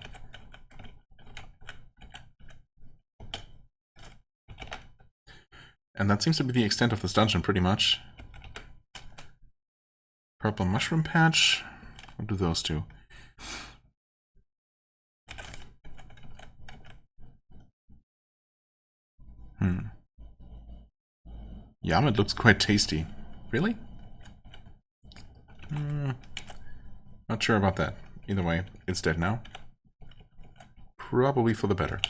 And that seems to be the extent of this dungeon, pretty much. Purple mushroom patch. What do those do? Yum, it looks quite tasty. Really? Not sure about that. Either way, it's dead now. Probably for the better.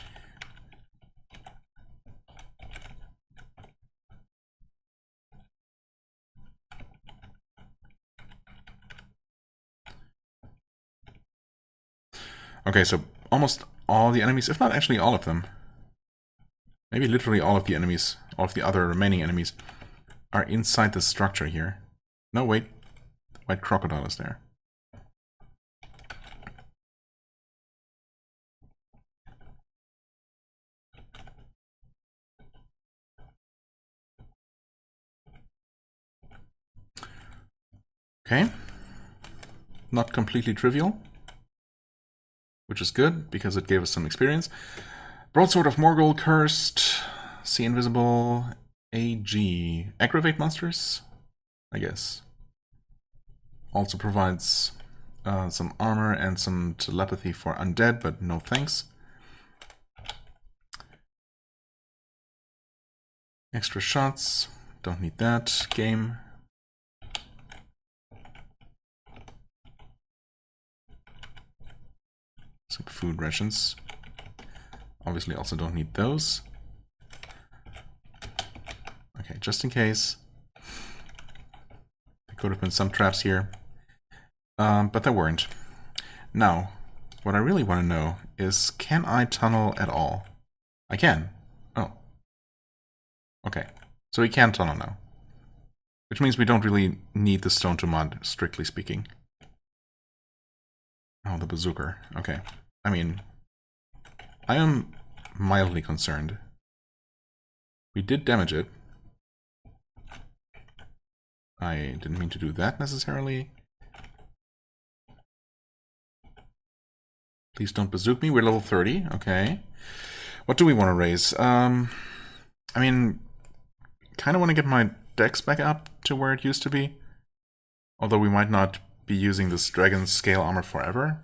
Okay, so almost all the enemies, if not actually all of them, maybe literally all of the enemies, all of the other remaining enemies, are inside the structure here. No, wait. The white crocodile is there. Okay. Not completely trivial. Which is good, because it gave us some experience. Broadsword of Morgul, Cursed, See Invisible, AG. Aggravate monsters? I guess. Also provides some armor and some telepathy for undead, but no thanks. Extra shots. Don't need that. Game. Some food rations. Obviously also don't need those. Okay, just in case. There could have been some traps here. But there weren't. Now, what I really want to know is, can I tunnel at all? I can. Oh. Okay. So we can tunnel now. Which means we don't really need the stone to mod, strictly speaking. Oh, the bazooka. Okay. I mean, I am mildly concerned. We did damage it. I didn't mean to do that necessarily. Please don't bazooka me. We're level 30. Okay. What do we want to raise? I mean, kind of want to get my dex back up to where it used to be. Although we might not be using this dragon scale armor forever.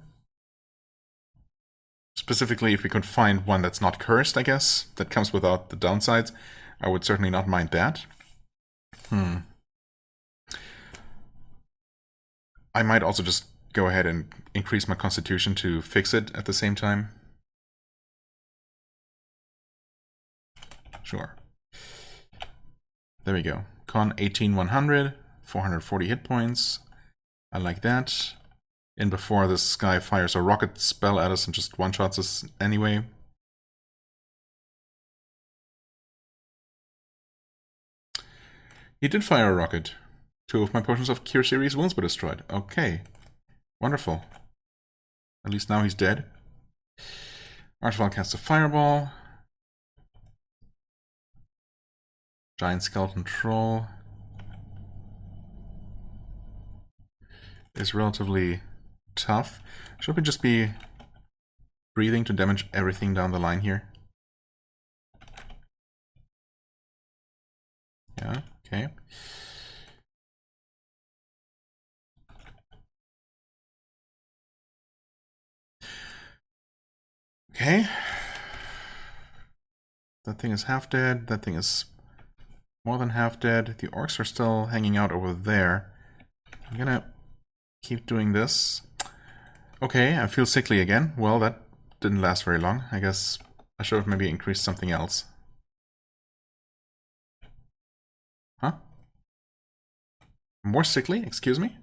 Specifically, if we could find one that's not cursed, I guess, that comes without the downsides, I would certainly not mind that. I might also just go ahead and increase my constitution to fix it at the same time. Sure. There we go. Con 18-100, 440 hit points. I like that. And before this guy fires a rocket spell at us and just one-shots us anyway. He did fire a rocket. 2 of my potions of Cure Series wounds were destroyed. Okay. Wonderful. At least now he's dead. Archvile casts a fireball. Giant skeleton troll is relatively tough. Should we just be breathing to damage everything down the line here? Yeah, okay. Okay. That thing is half dead. That thing is more than half dead. The orcs are still hanging out over there. I'm gonna keep doing this. Okay, I feel sickly again. Well, that didn't last very long. I guess I should have maybe increased something else. Huh? More sickly? Excuse me?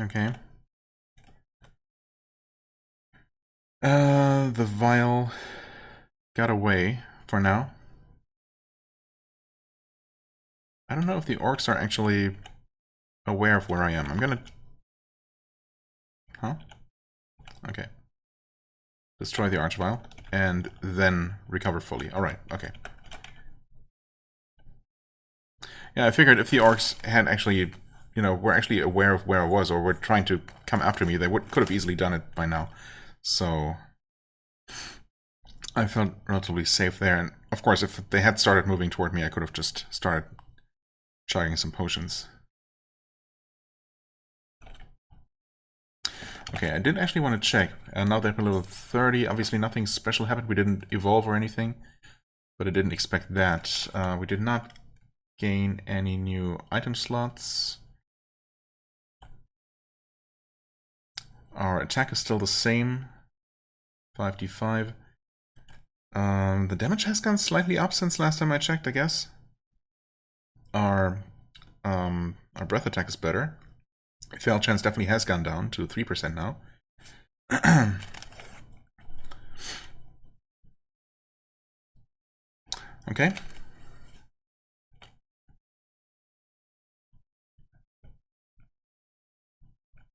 Okay. The vial got away for now. I don't know if the orcs are actually aware of where I am. I'm gonna... Huh? Okay. Destroy the archvile, and then recover fully. Alright, okay. Yeah, I figured if the orcs had actually, were actually aware of where I was, or were trying to come after me, they could have easily done it by now. So I felt relatively safe there, and of course, if they had started moving toward me, I could have just started chugging some potions. Okay, I did actually want to check. Now that we're level 30, obviously nothing special happened. We didn't evolve or anything, but I didn't expect that. We did not gain any new item slots. Our attack is still the same, 5d5. The damage has gone slightly up since last time I checked, I guess. Our breath attack is better. Fail chance definitely has gone down to 3% now. Okay.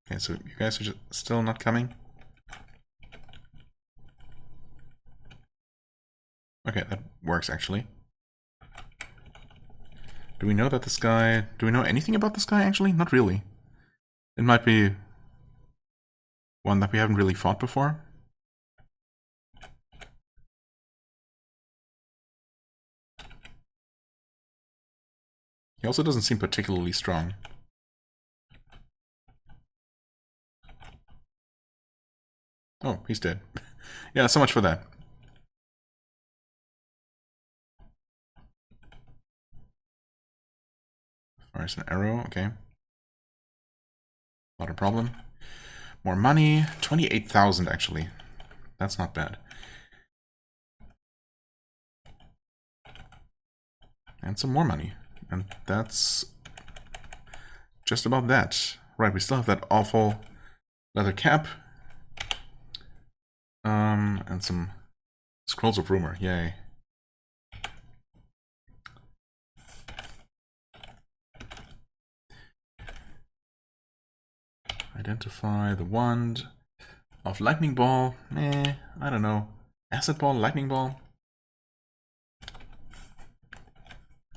Okay, so you guys are just still not coming? Okay, that works actually. Do we know that this guy... Do we know anything about this guy actually? Not really. It might be one that we haven't really fought before. He also doesn't seem particularly strong. Oh, he's dead. Yeah, so much for that. Fires an arrow, okay. Not a problem. More money. 28,000 actually. That's not bad. And some more money. And that's just about that. Right, we still have that awful leather cap. And some scrolls of rumor. Yay. Identify the wand of lightning ball. I don't know. Acid ball, lightning ball.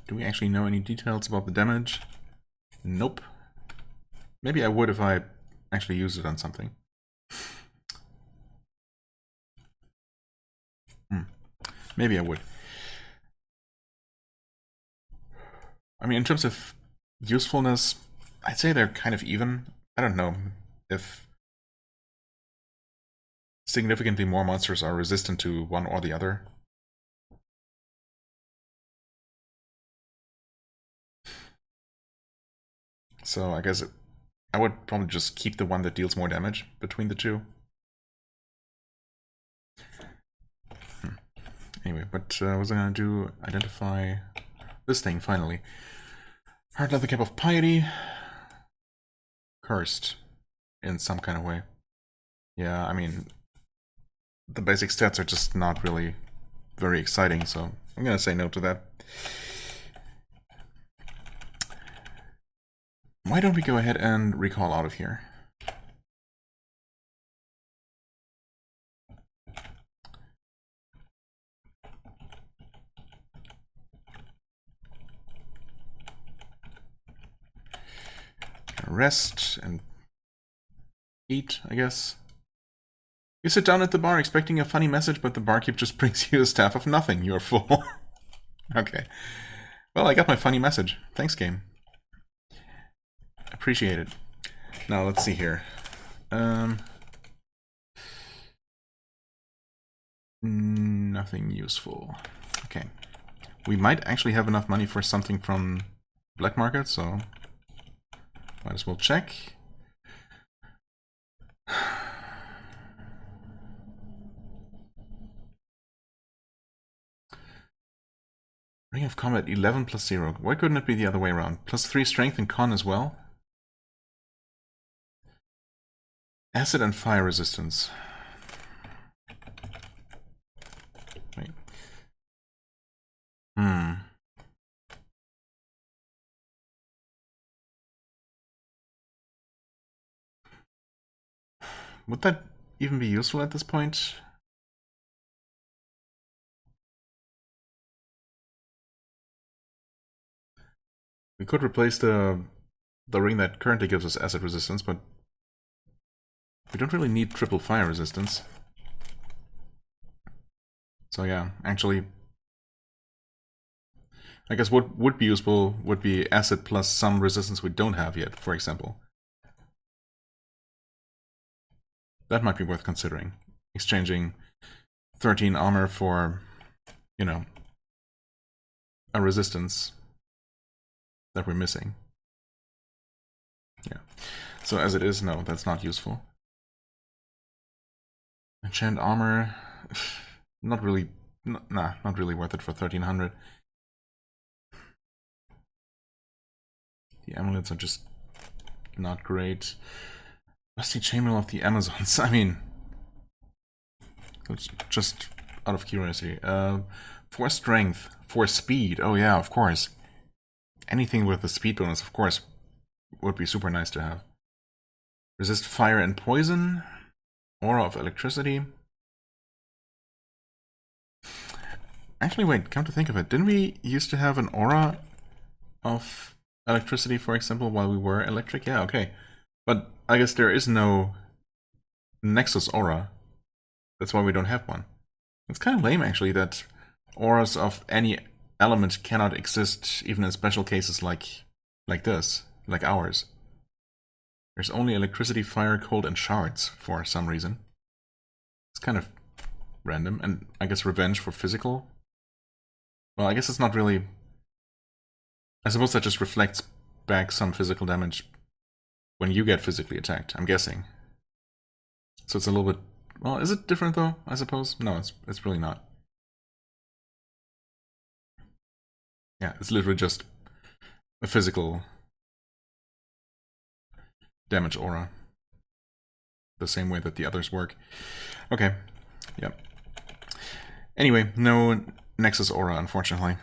Do we actually know any details about the damage? Nope. Maybe I would if I actually used it on something. Maybe I would. I mean, in terms of usefulness, I'd say they're kind of even. I don't know if significantly more monsters are resistant to one or the other. So I guess I would probably just keep the one that deals more damage between the two. Anyway, what was I gonna do? Identify this thing, finally. Hard leather cap of piety. Cursed. In some kind of way. Yeah, I mean, the basic stats are just not really very exciting, so I'm gonna say no to that. Why don't we go ahead and recall out of here? Rest and eat, I guess. You sit down at the bar expecting a funny message, but the barkeep just brings you a staff of nothing. You're full. Okay. Well, I got my funny message. Thanks, game. Appreciate it. Now, let's see here. Nothing useful. Okay. We might actually have enough money for something from black market, so might as well check. Ring of Combat 11 plus 0. Why couldn't it be the other way around? Plus 3 strength and con as well? Acid and fire resistance. Wait. Would that even be useful at this point? We could replace the ring that currently gives us acid resistance, but we don't really need triple fire resistance. So yeah, actually, I guess what would be useful would be acid plus some resistance we don't have yet, for example. That might be worth considering. Exchanging 13 armor for, you know, a resistance that we're missing. Yeah. So as it is, no, that's not useful. Enchant armor, not really, nah, not really worth it for 1300. The amulets are just not great. Rusty Chainmail of the Amazons, I mean, just out of curiosity. For strength, for speed, oh yeah, of course. Anything with the speed bonus, of course, would be super nice to have. Resist fire and poison. Aura of electricity. Actually, wait, come to think of it, didn't we used to have an aura of electricity, for example, while we were electric? Yeah, okay. But I guess there is no Nexus aura. That's why we don't have one. It's kind of lame, actually, that auras of any element cannot exist even in special cases like this, like ours. There's only electricity, fire, cold, and shards for some reason. It's kind of random, and I guess revenge for physical. Well, I guess it's not really. I suppose that just reflects back some physical damage when you get physically attacked, I'm guessing. So it's a little bit. Well, is it different though? I suppose? No, it's really not. Yeah, it's literally just a physical damage aura. The same way that the others work. Okay. Yep. Anyway, no Nexus aura, unfortunately.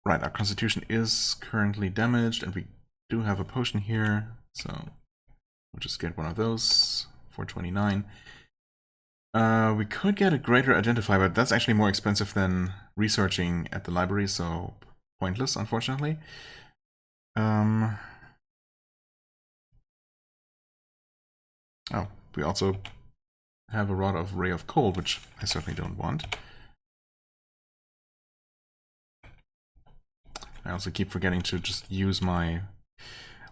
Right, our constitution is currently damaged, and we do have a potion here, so we'll just get one of those. 429. We could get a greater identify, but that's actually more expensive than researching at the library, so pointless, unfortunately. Oh, we also have a rod of Ray of Cold, which I certainly don't want. I also keep forgetting to just use my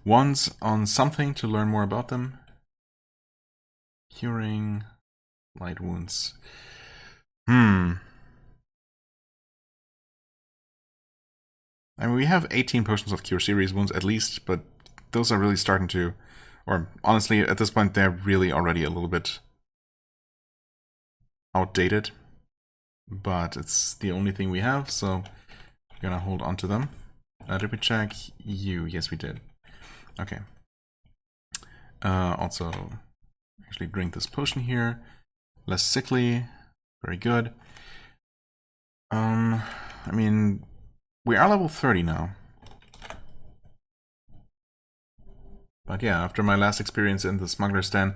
wands on something to learn more about them. Curing light wounds. I mean, we have 18 potions of cure serious wounds at least, but those are really starting to, or honestly, at this point, they're really already a little bit outdated. But it's the only thing we have, so we're gonna hold on to them. Did we check you? Yes, we did. Okay. Also, actually drink this potion here. Less sickly. Very good. I mean, we are level 30 now. But yeah, after my last experience in the Smuggler's Den,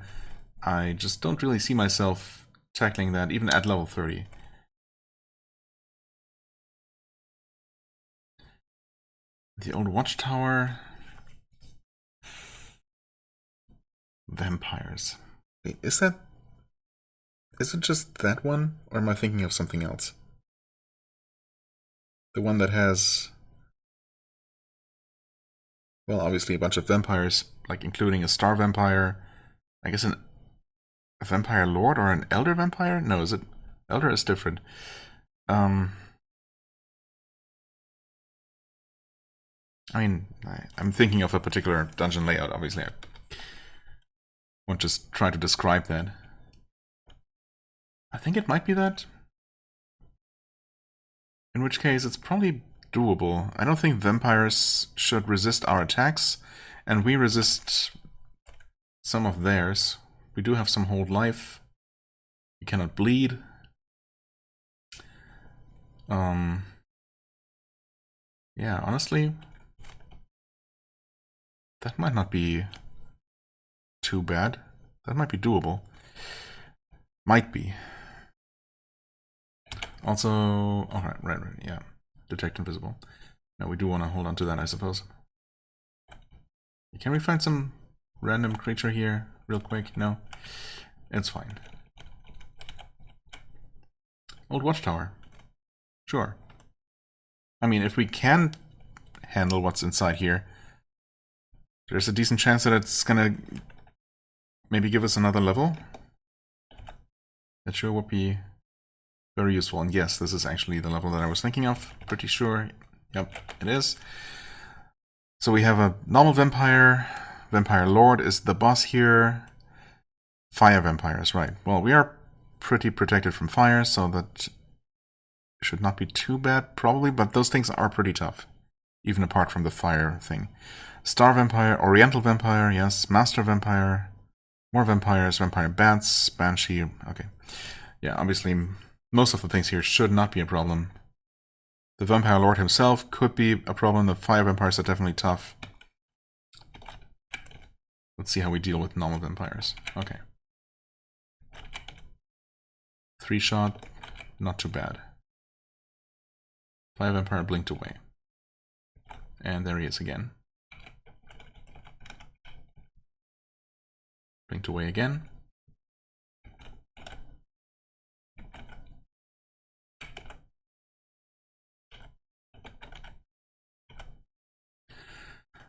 I just don't really see myself tackling that, even at level 30. The old watchtower. Vampires. Wait, is it just that one? Or am I thinking of something else? The one that has, well, obviously a bunch of vampires, like including a star vampire. I guess a vampire lord or an elder vampire? No, is it? Elder is different. I mean, I'm thinking of a particular dungeon layout, obviously. I won't just try to describe that. I think it might be that. In which case, it's probably doable. I don't think vampires should resist our attacks, and we resist some of theirs. We do have some hold life. We cannot bleed. Yeah, honestly, that might not be too bad. That might be doable. Might be. Also, alright, right, yeah. Detect invisible. Now we do want to hold on to that, I suppose. Can we find some random creature here real quick? No? It's fine. Old watchtower. Sure. I mean, if we can handle what's inside here, there's a decent chance that it's gonna maybe give us another level. That sure would be very useful. And yes, this is actually the level that I was thinking of. Pretty sure. Yep, it is. So we have a normal vampire. Vampire Lord is the boss here. Fire vampires, right. Well, we are pretty protected from fire, so that should not be too bad, probably, but those things are pretty tough, even apart from the fire thing. Star vampire, Oriental vampire, yes, Master vampire, more vampires, vampire bats, banshee, okay. Yeah, obviously, most of the things here should not be a problem. The vampire lord himself could be a problem. The fire vampires are definitely tough. Let's see how we deal with normal vampires. Okay. 3-shot, not too bad. Fire vampire blinked away. And there he is again. Blinked away again.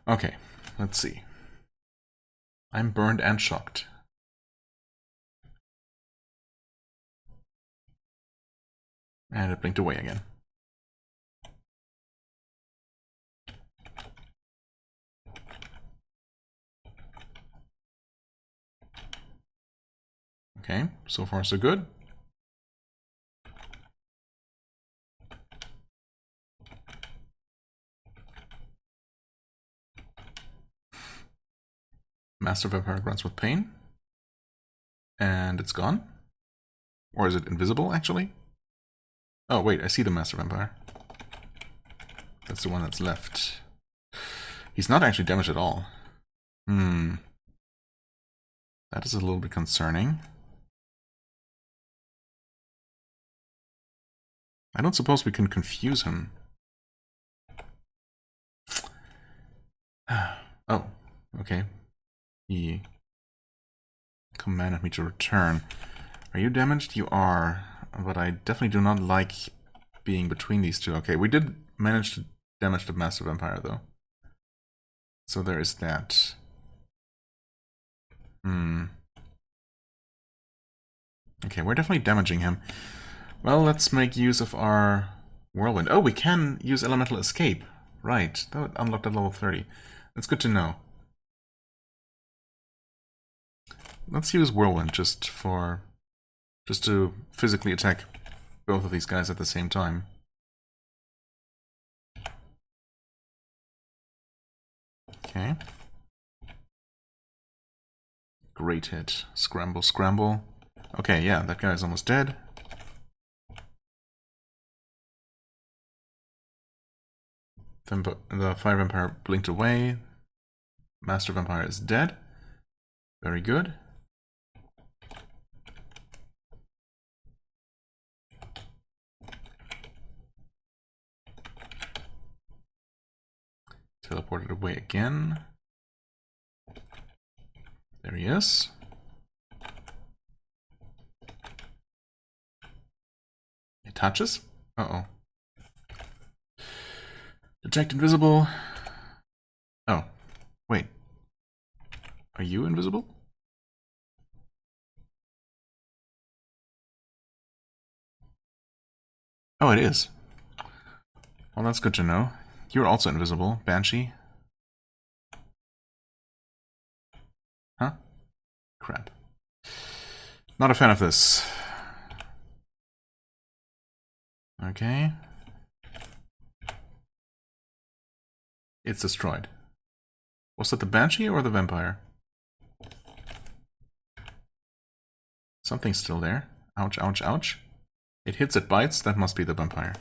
Okay, let's see. I'm burned and shocked. And it blinked away again. Okay, so far so good. Master Vampire grunts with pain. And it's gone? Or is it invisible, actually? Oh, wait, I see the Master Vampire. That's the one that's left. He's not actually damaged at all. That is a little bit concerning. I don't suppose we can confuse him. Oh, okay. He commanded me to return. Are you damaged? You are. But I definitely do not like being between these two. Okay, we did manage to damage the Master Vampire, though. So there is that. Okay, we're definitely damaging him. Well, let's make use of our Whirlwind. Oh, we can use Elemental Escape. Right, that would unlock at level 30. That's good to know. Let's use Whirlwind just to physically attack both of these guys at the same time. Okay. Great hit. Scramble, scramble. Okay, yeah, that guy is almost dead. The Fire Vampire blinked away. Master Vampire is dead. Very good. Teleported away again. There he is. It touches? Uh-oh. Detect invisible. Oh, wait. Are you invisible? Oh, it is. Well, that's good to know. You're also invisible, Banshee. Huh? Crap. Not a fan of this. Okay. It's destroyed. Was that the Banshee or the Vampire? Something's still there. Ouch, ouch, ouch. It hits, it bites. That must be the Vampire.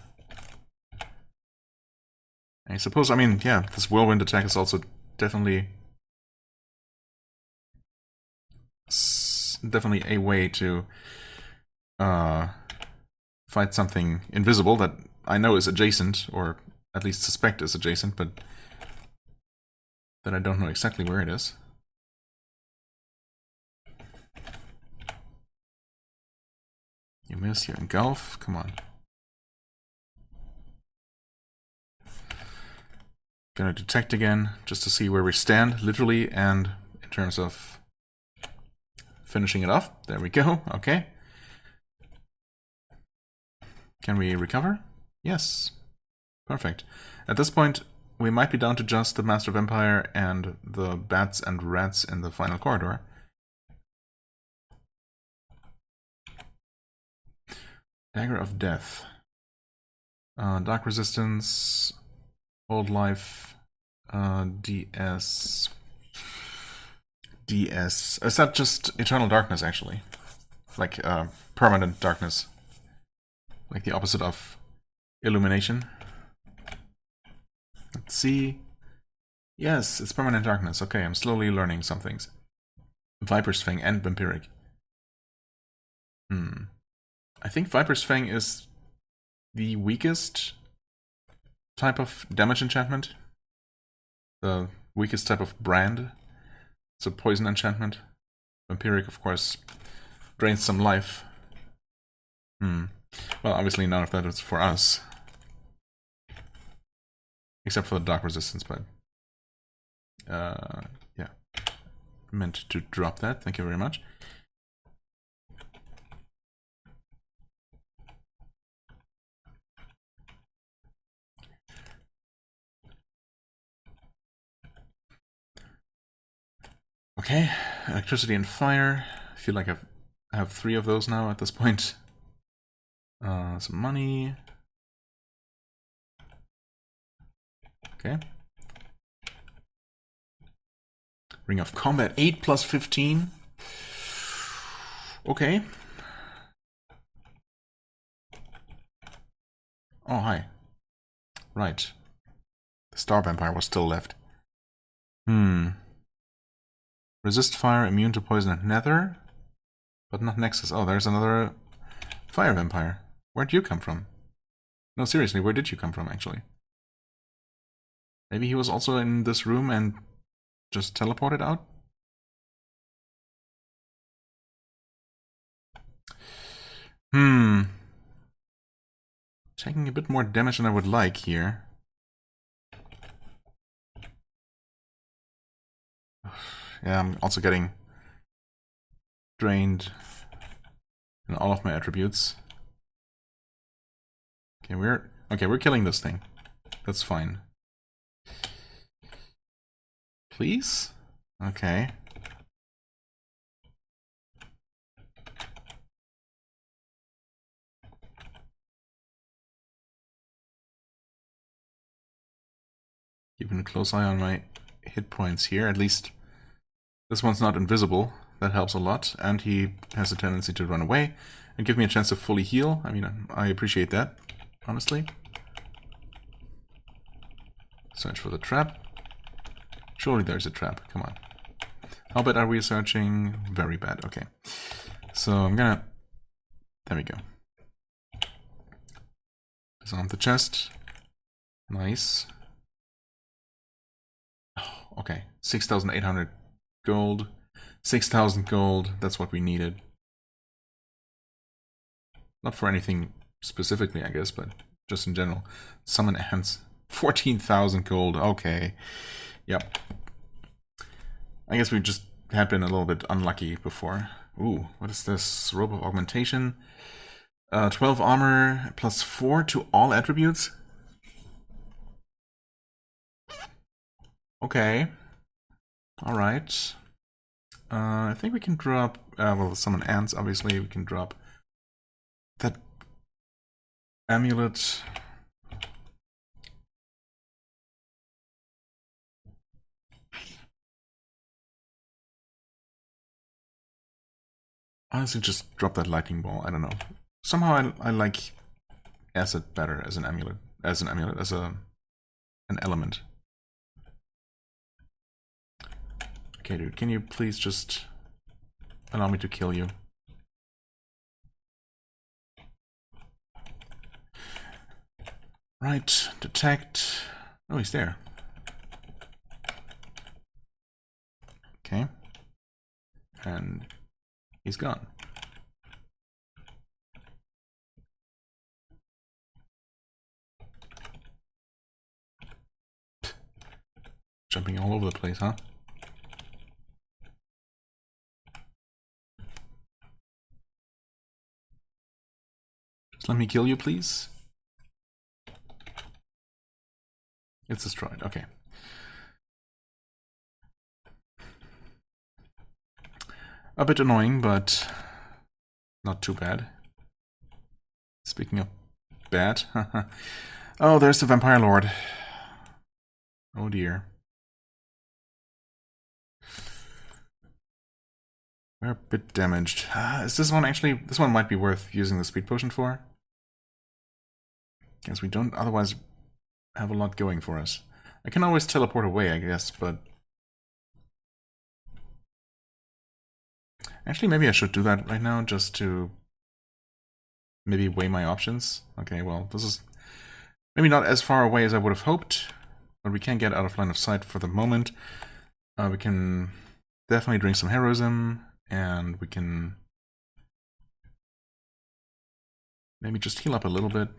I suppose, I mean, yeah, this Whirlwind attack is also definitely a way to fight something invisible that I know is adjacent, or at least suspect is adjacent, but that I don't know exactly where it is. You miss, you engulf, come on. Gonna detect again, just to see where we stand, literally, and in terms of finishing it off. There we go, okay. Can we recover? Yes. Perfect. At this point, we might be down to just the Master Vampire and the bats and rats in the final corridor. Dagger of Death. Dark Resistance. Old Life. DS. DS. Is that just Eternal Darkness, actually? Like, permanent darkness. Like the opposite of illumination. Let's see. Yes, it's permanent darkness. Okay, I'm slowly learning some things. Viper's Fang and Vampiric. I think Viper's Fang is the weakest type of damage enchantment. The weakest type of brand. It's a poison enchantment. Vampiric, of course, drains some life. Well, obviously none of that is for us. Except for the Dark Resistance, but... yeah. Meant to drop that, thank you very much. Okay, electricity and fire. I feel like I have 3 of those now at this point. Some money. Okay. Ring of Combat, 8 plus 15. Okay. Oh, hi. Right. The Star Vampire was still left. Resist fire, immune to poison and nether. But not Nexus. Oh, there's another Fire Vampire. Where'd you come from? No, seriously, where did you come from, actually? Maybe he was also in this room and just teleported out? Taking a bit more damage than I would like here. Yeah, I'm also getting drained in all of my attributes. Okay, we're killing this thing. That's fine. Please? Okay. Keeping a close eye on my hit points here. At least this one's not invisible. That helps a lot. And he has a tendency to run away and give me a chance to fully heal. I mean, I appreciate that, honestly. Search for the trap. Surely there's a trap. Come on. How bad are we searching? Very bad. Okay. So I'm gonna... There we go. Disarm the chest. Nice. Oh, okay. 6,800 gold. 6,000 gold. That's what we needed. Not for anything specifically, I guess, but just in general. Summon ants. 14,000 gold. Okay. Yep. I guess we just had been a little bit unlucky before. Ooh, what is this? Robe of Augmentation. 12 armor plus 4 to all attributes. Okay. Alright. I think we can drop... well, summon ants, obviously. We can drop that amulet. Honestly, just drop that lightning ball. I don't know. Somehow I like acid better as an amulet. As an element. Okay, dude, can you please just allow me to kill you? Right, detect. Oh, he's there. Okay. And he's gone. Jumping all over the place, huh? Just let me kill you, please. It's destroyed. Okay. A bit annoying, but not too bad. Speaking of bad. Oh, there's the Vampire Lord. Oh dear. We're a bit damaged. Is this one actually... This one might be worth using the speed potion for. Guess we don't otherwise have a lot going for us. I can always teleport away, I guess, but... Actually, maybe I should do that right now, just to... maybe weigh my options. Okay, well, this is... maybe not as far away as I would have hoped, but we can't get out of line of sight for the moment. We can definitely drink some heroism, and we can maybe just heal up a little bit.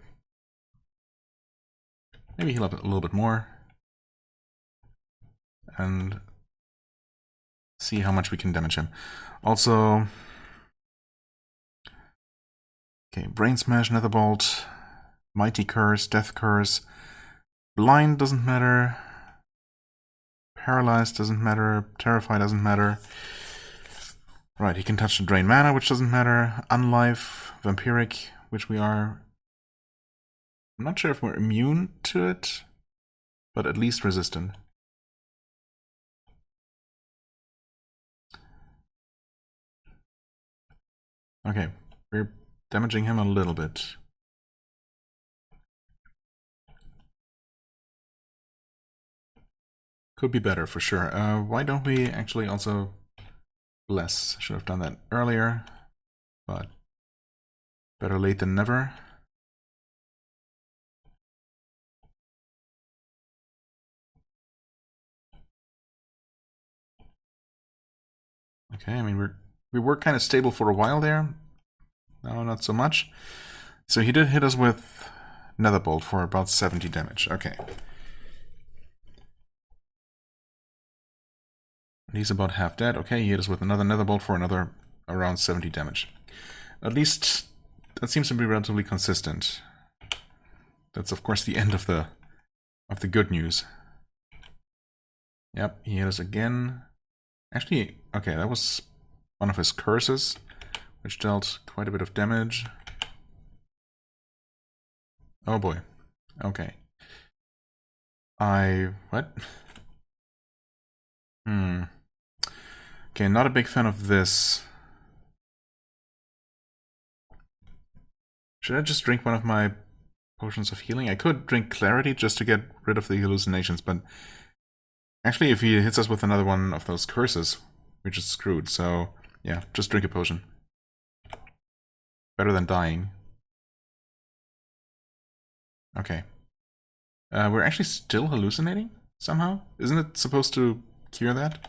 Maybe heal up a little bit more. And see how much we can damage him. Also... okay, Brain Smash, Netherbolt, Mighty Curse, Death Curse. Blind doesn't matter. Paralyzed doesn't matter. Terrify doesn't matter. Right, he can touch the Drain Mana, which doesn't matter. Unlife, Vampiric, which we are... I'm not sure if we're immune to it, but at least resistant. Okay, we're damaging him a little bit. Could be better, for sure. Why don't we actually also bless? Should have done that earlier, but better late than never. Okay, I mean, we were kind of stable for a while there. No, not so much. So he did hit us with Netherbolt for about 70 damage. Okay. And he's about half dead. Okay, he hit us with another Netherbolt for another around 70 damage. At least that seems to be relatively consistent. That's of course the end of the good news. Yep, he hit us again. Actually, okay, that was one of his curses, which dealt quite a bit of damage. Oh boy. Okay. What? Okay, not a big fan of this. Should I just drink one of my potions of healing? I could drink Clarity just to get rid of the hallucinations, but... actually, if he hits us with another one of those curses, we're just screwed, so... yeah, just drink a potion. Better than dying. Okay. We're actually still hallucinating, somehow? Isn't it supposed to cure that?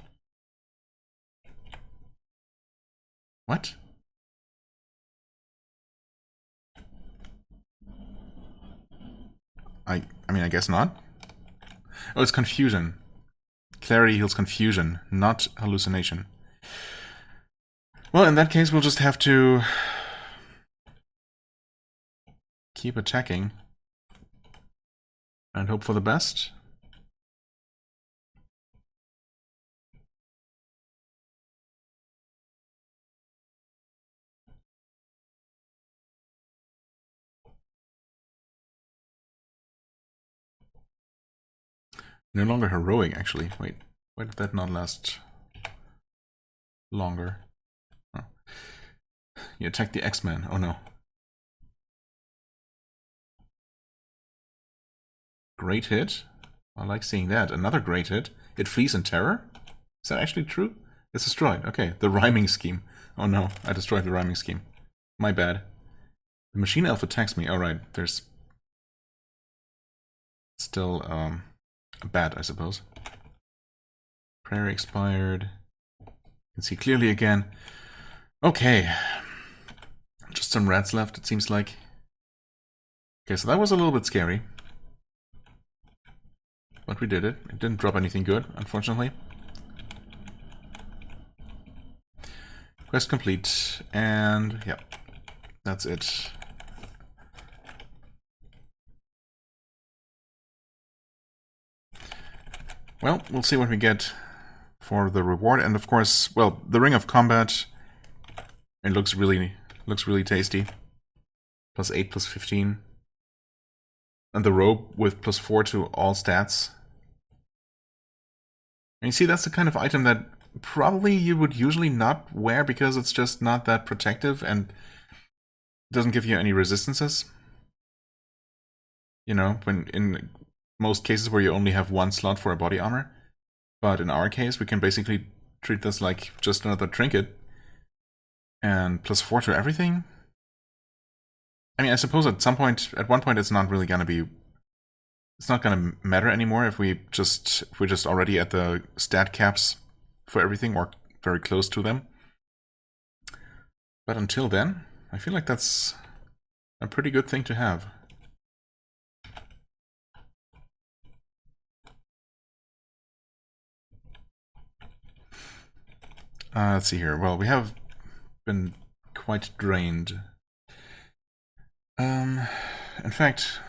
What? I mean, I guess not. Oh, it's confusion. Clarity heals confusion, not hallucination. Well, in that case, we'll just have to keep attacking and hope for the best. No longer heroic, actually. Wait, why did that not last longer? Oh. He attacked the X-Men. Oh no. Great hit. I like seeing that. Another great hit. It flees in terror? Is that actually true? It's destroyed. Okay, the rhyming scheme. Oh no, I destroyed the rhyming scheme. My bad. The machine elf attacks me. Alright, there's still a bat, I suppose. Prayer expired. You can see clearly again. Okay. Just some rats left, it seems like. Okay, so that was a little bit scary. But we did it. It didn't drop anything good, unfortunately. Quest complete. And, yeah. That's it. Well, we'll see what we get for the reward. And of course, well, the Ring of Combat, it looks really tasty. +8, +15. And the robe with +4 to all stats. And you see, that's the kind of item that probably you would usually not wear because it's just not that protective and doesn't give you any resistances. You know, when in most cases where you only have one slot for a body armor. But in our case, we can basically treat this like just another trinket. And +4 to everything. I mean, I suppose at one point, it's not really gonna be. It's not gonna matter anymore if we're just already at the stat caps for everything or very close to them. But until then, I feel like that's a pretty good thing to have. Let's see here. Well, we have been quite drained. In fact,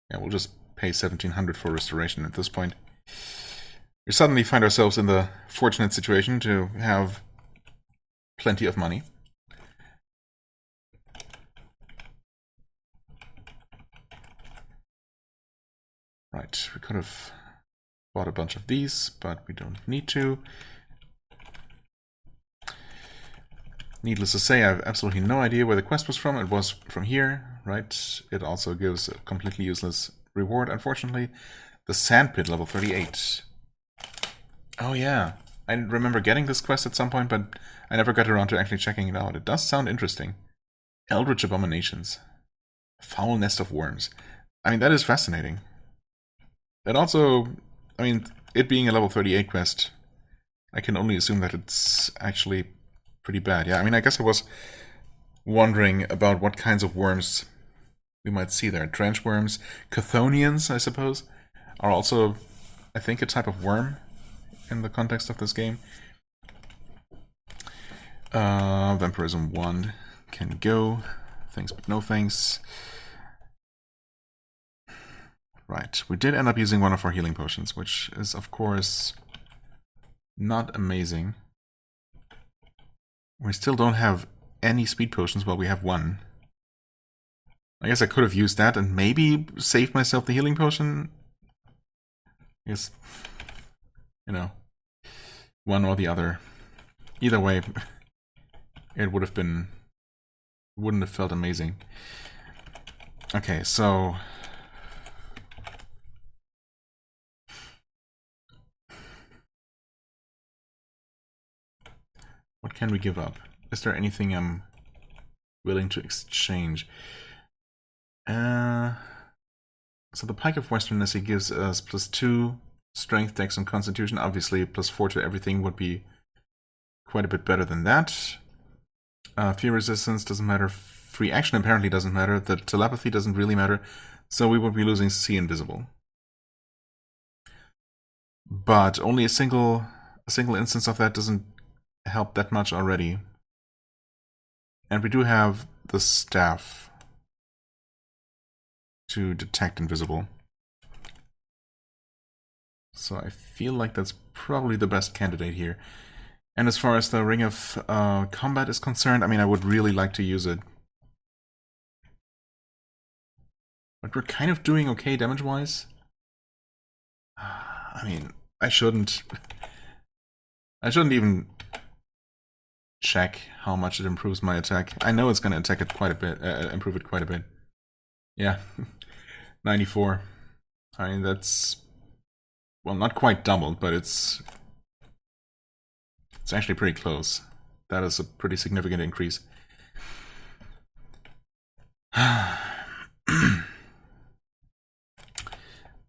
yeah, we'll just pay 1,700 for restoration at this point. We suddenly find ourselves in the fortunate situation to have plenty of money. Right, we could have bought a bunch of these, but we don't need to. Needless to say, I have absolutely no idea where the quest was from. It was from here, right? It also gives a completely useless reward, unfortunately. The Sandpit, level 38. Oh yeah, I remember getting this quest at some point, but I never got around to actually checking it out. It does sound interesting. Eldritch Abominations. Foul Nest of Worms. I mean, that is fascinating. That also, I mean, it being a level 38 quest, I can only assume that it's actually pretty bad. Yeah, I mean, I guess I was wondering about what kinds of worms we might see there. Trench worms, Chthonians, I suppose, are also, I think, a type of worm in the context of this game. Vampirism 1 can go. Thanks, but no thanks. Right, we did end up using one of our healing potions, which is, of course, not amazing. We still don't have any speed potions, well, we have one. I guess I could have used that and maybe saved myself the healing potion. I guess, you know, one or the other. Either way, it would have been, wouldn't have felt amazing. Okay, so what can we give up? Is there anything I'm willing to exchange? So the Pike of Western Nessie gives us +2 Strength, Dex, and Constitution. Obviously, +4 to everything would be quite a bit better than that. Fear resistance doesn't matter. Free action apparently doesn't matter. The telepathy doesn't really matter. So we would be losing See Invisible. But only a single instance of that doesn't help that much already. And we do have the staff to detect invisible. So I feel like that's probably the best candidate here. And as far as the Ring of Combat is concerned, I mean, I would really like to use it. But we're kind of doing okay damage-wise. I mean, I shouldn't even check how much it improves my attack. I know it's going to attack it quite a bit, improve it quite a bit. Yeah, 94. I mean, that's, well, not quite doubled, but it's actually pretty close. That is a pretty significant increase.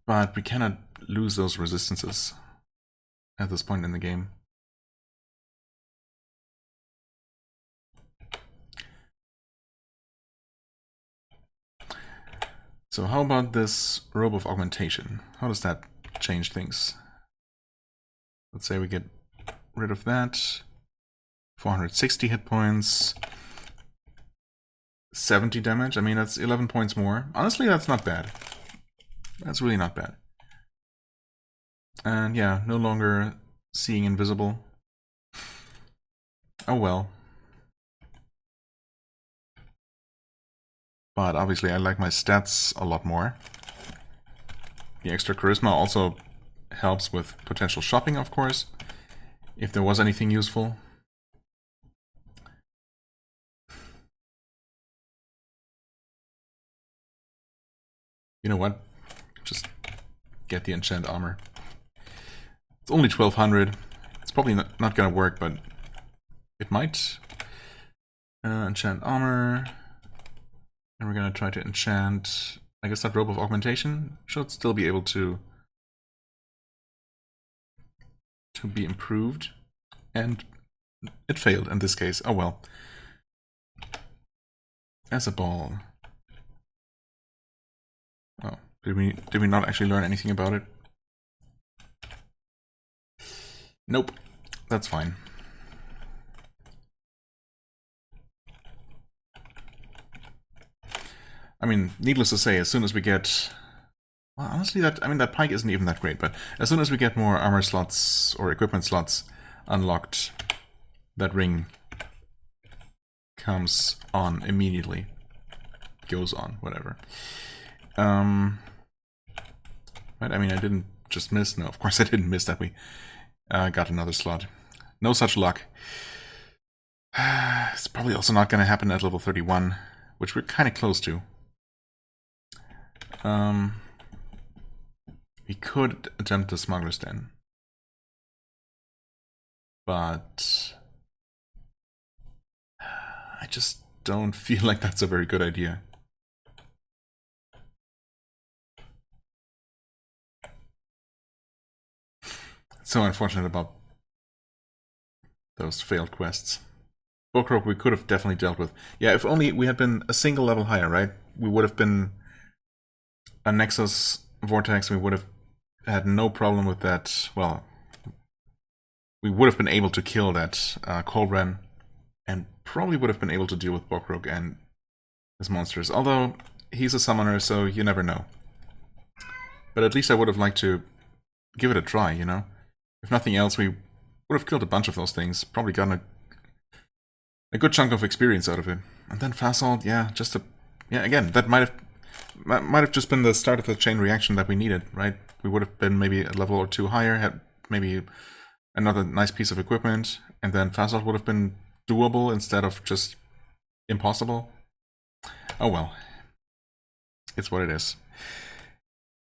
But we cannot lose those resistances at this point in the game. So how about this Robe of Augmentation? How does that change things? Let's say we get rid of that. 460 hit points. 70 damage. I mean, that's 11 points more. Honestly, that's not bad. That's really not bad. And yeah, no longer seeing invisible. Oh well. But obviously I like my stats a lot more. The extra charisma also helps with potential shopping, of course, if there was anything useful. You know what? Just get the enchant armor. It's only 1200. It's probably not gonna work, but it might. Enchant armor. And we're gonna try to enchant, I guess that Robe of Augmentation should still be able to be improved. And it failed in this case. Oh well. As a ball. Oh, did we not actually learn anything about it? Nope. That's fine. I mean, needless to say, as soon as we get... Well, honestly, that pike isn't even that great, but as soon as we get more armor slots or equipment slots unlocked, that ring comes on immediately. Goes on, whatever. Right, I mean, I didn't just miss. No, of course I didn't miss that we got another slot. No such luck. It's probably also not going to happen at level 31, which we're kind of close to. We could attempt the Smuggler's Den. But I just don't feel like that's a very good idea. It's so unfortunate about those failed quests. Bokrog we could have definitely dealt with. Yeah, if only we had been a single level higher, right? We would have been a Nexus Vortex, we would have had no problem with that. Well, we would have been able to kill that Kolbren, and probably would have been able to deal with Bokrog and his monsters. Although, he's a summoner, so you never know. But at least I would have liked to give it a try, you know? If nothing else, we would have killed a bunch of those things, probably gotten a good chunk of experience out of it. And then Fasalt, yeah, just a... Yeah, again, that might have just been the start of the chain reaction that we needed, right? We would have been maybe a level or two higher, had maybe another nice piece of equipment, and then Fasalt would have been doable instead of just impossible. Oh well. It's what it is.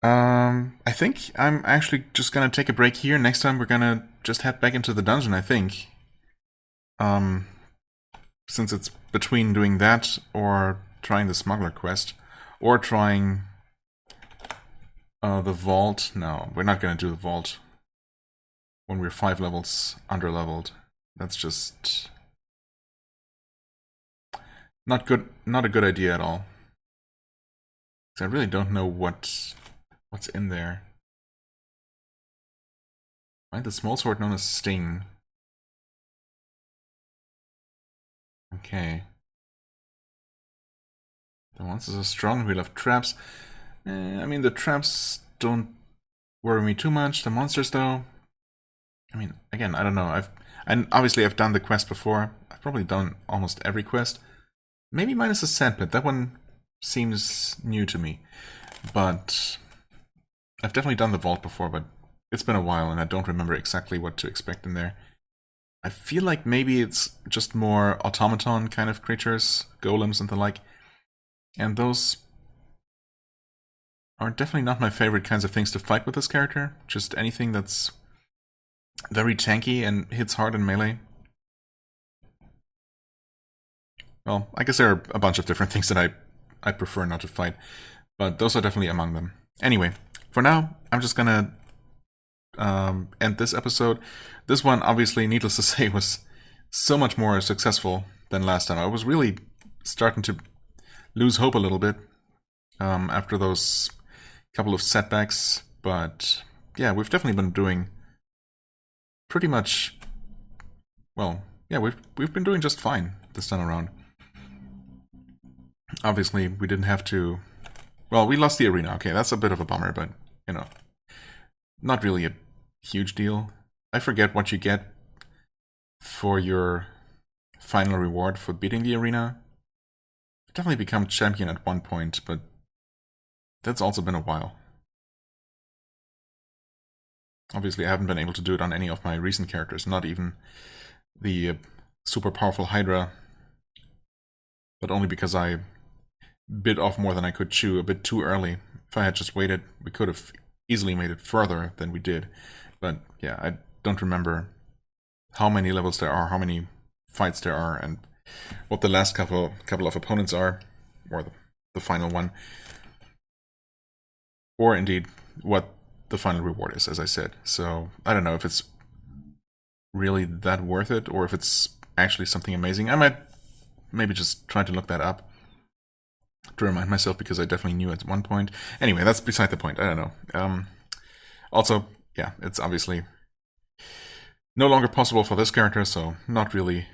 I think I'm actually just gonna take a break here. Next time we're gonna just head back into the dungeon, I think. Since it's between doing that or trying the smuggler quest, or trying the vault. No, we're not gonna do the vault when we're 5 levels under-leveled. That's just not good. Not a good idea at all. I really don't know what's in there. Right, the small sword known as Sting. Okay. The monsters are strong. We love traps. I mean, the traps don't worry me too much. The monsters, though. I mean, again, I don't know. Obviously I've done the quest before. I've probably done almost every quest. Maybe minus the sandpit. That one seems new to me. But I've definitely done the vault before, but it's been a while and I don't remember exactly what to expect in there. I feel like maybe it's just more automaton kind of creatures, golems and the like. And those are definitely not my favorite kinds of things to fight with this character. Just anything that's very tanky and hits hard in melee. Well, I guess there are a bunch of different things that I prefer not to fight, but those are definitely among them. Anyway, for now, I'm just gonna end this episode. This one, obviously, needless to say, was so much more successful than last time. I was really starting to lose hope a little bit after those couple of setbacks, but yeah, we've definitely been doing pretty much, well, yeah, we've been doing just fine this time around. Obviously, we didn't have to, well, we lost the arena. Okay, that's a bit of a bummer, but, you know, not really a huge deal. I forget what you get for your final reward for beating the arena. Definitely become champion at one point, but that's also been a while. Obviously, I haven't been able to do it on any of my recent characters, not even the super powerful Hydra, but only because I bit off more than I could chew a bit too early. If I had just waited, we could have easily made it further than we did. But yeah, I don't remember how many levels there are, how many fights there are, and what the last couple of opponents are, or the final one, or indeed what the final reward is, as I said. So I don't know if it's really that worth it, or if it's actually something amazing. I might maybe just try to look that up to remind myself, because I definitely knew at one point. Anyway, that's beside the point. I don't know. Also, yeah, it's obviously no longer possible for this character, so not really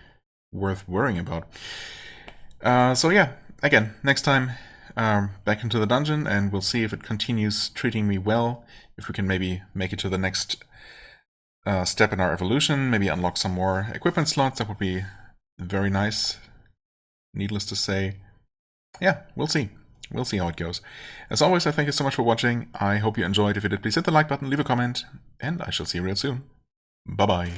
worth worrying about. So yeah, again, next time, back into the dungeon, and we'll see if it continues treating me well, if we can maybe make it to the next step in our evolution, maybe unlock some more equipment slots. That would be very nice, needless to say. Yeah, we'll see. We'll see how it goes. As always, I thank you so much for watching. I hope you enjoyed. If you did, please hit the like button, leave a comment, and I shall see you real soon. Bye-bye.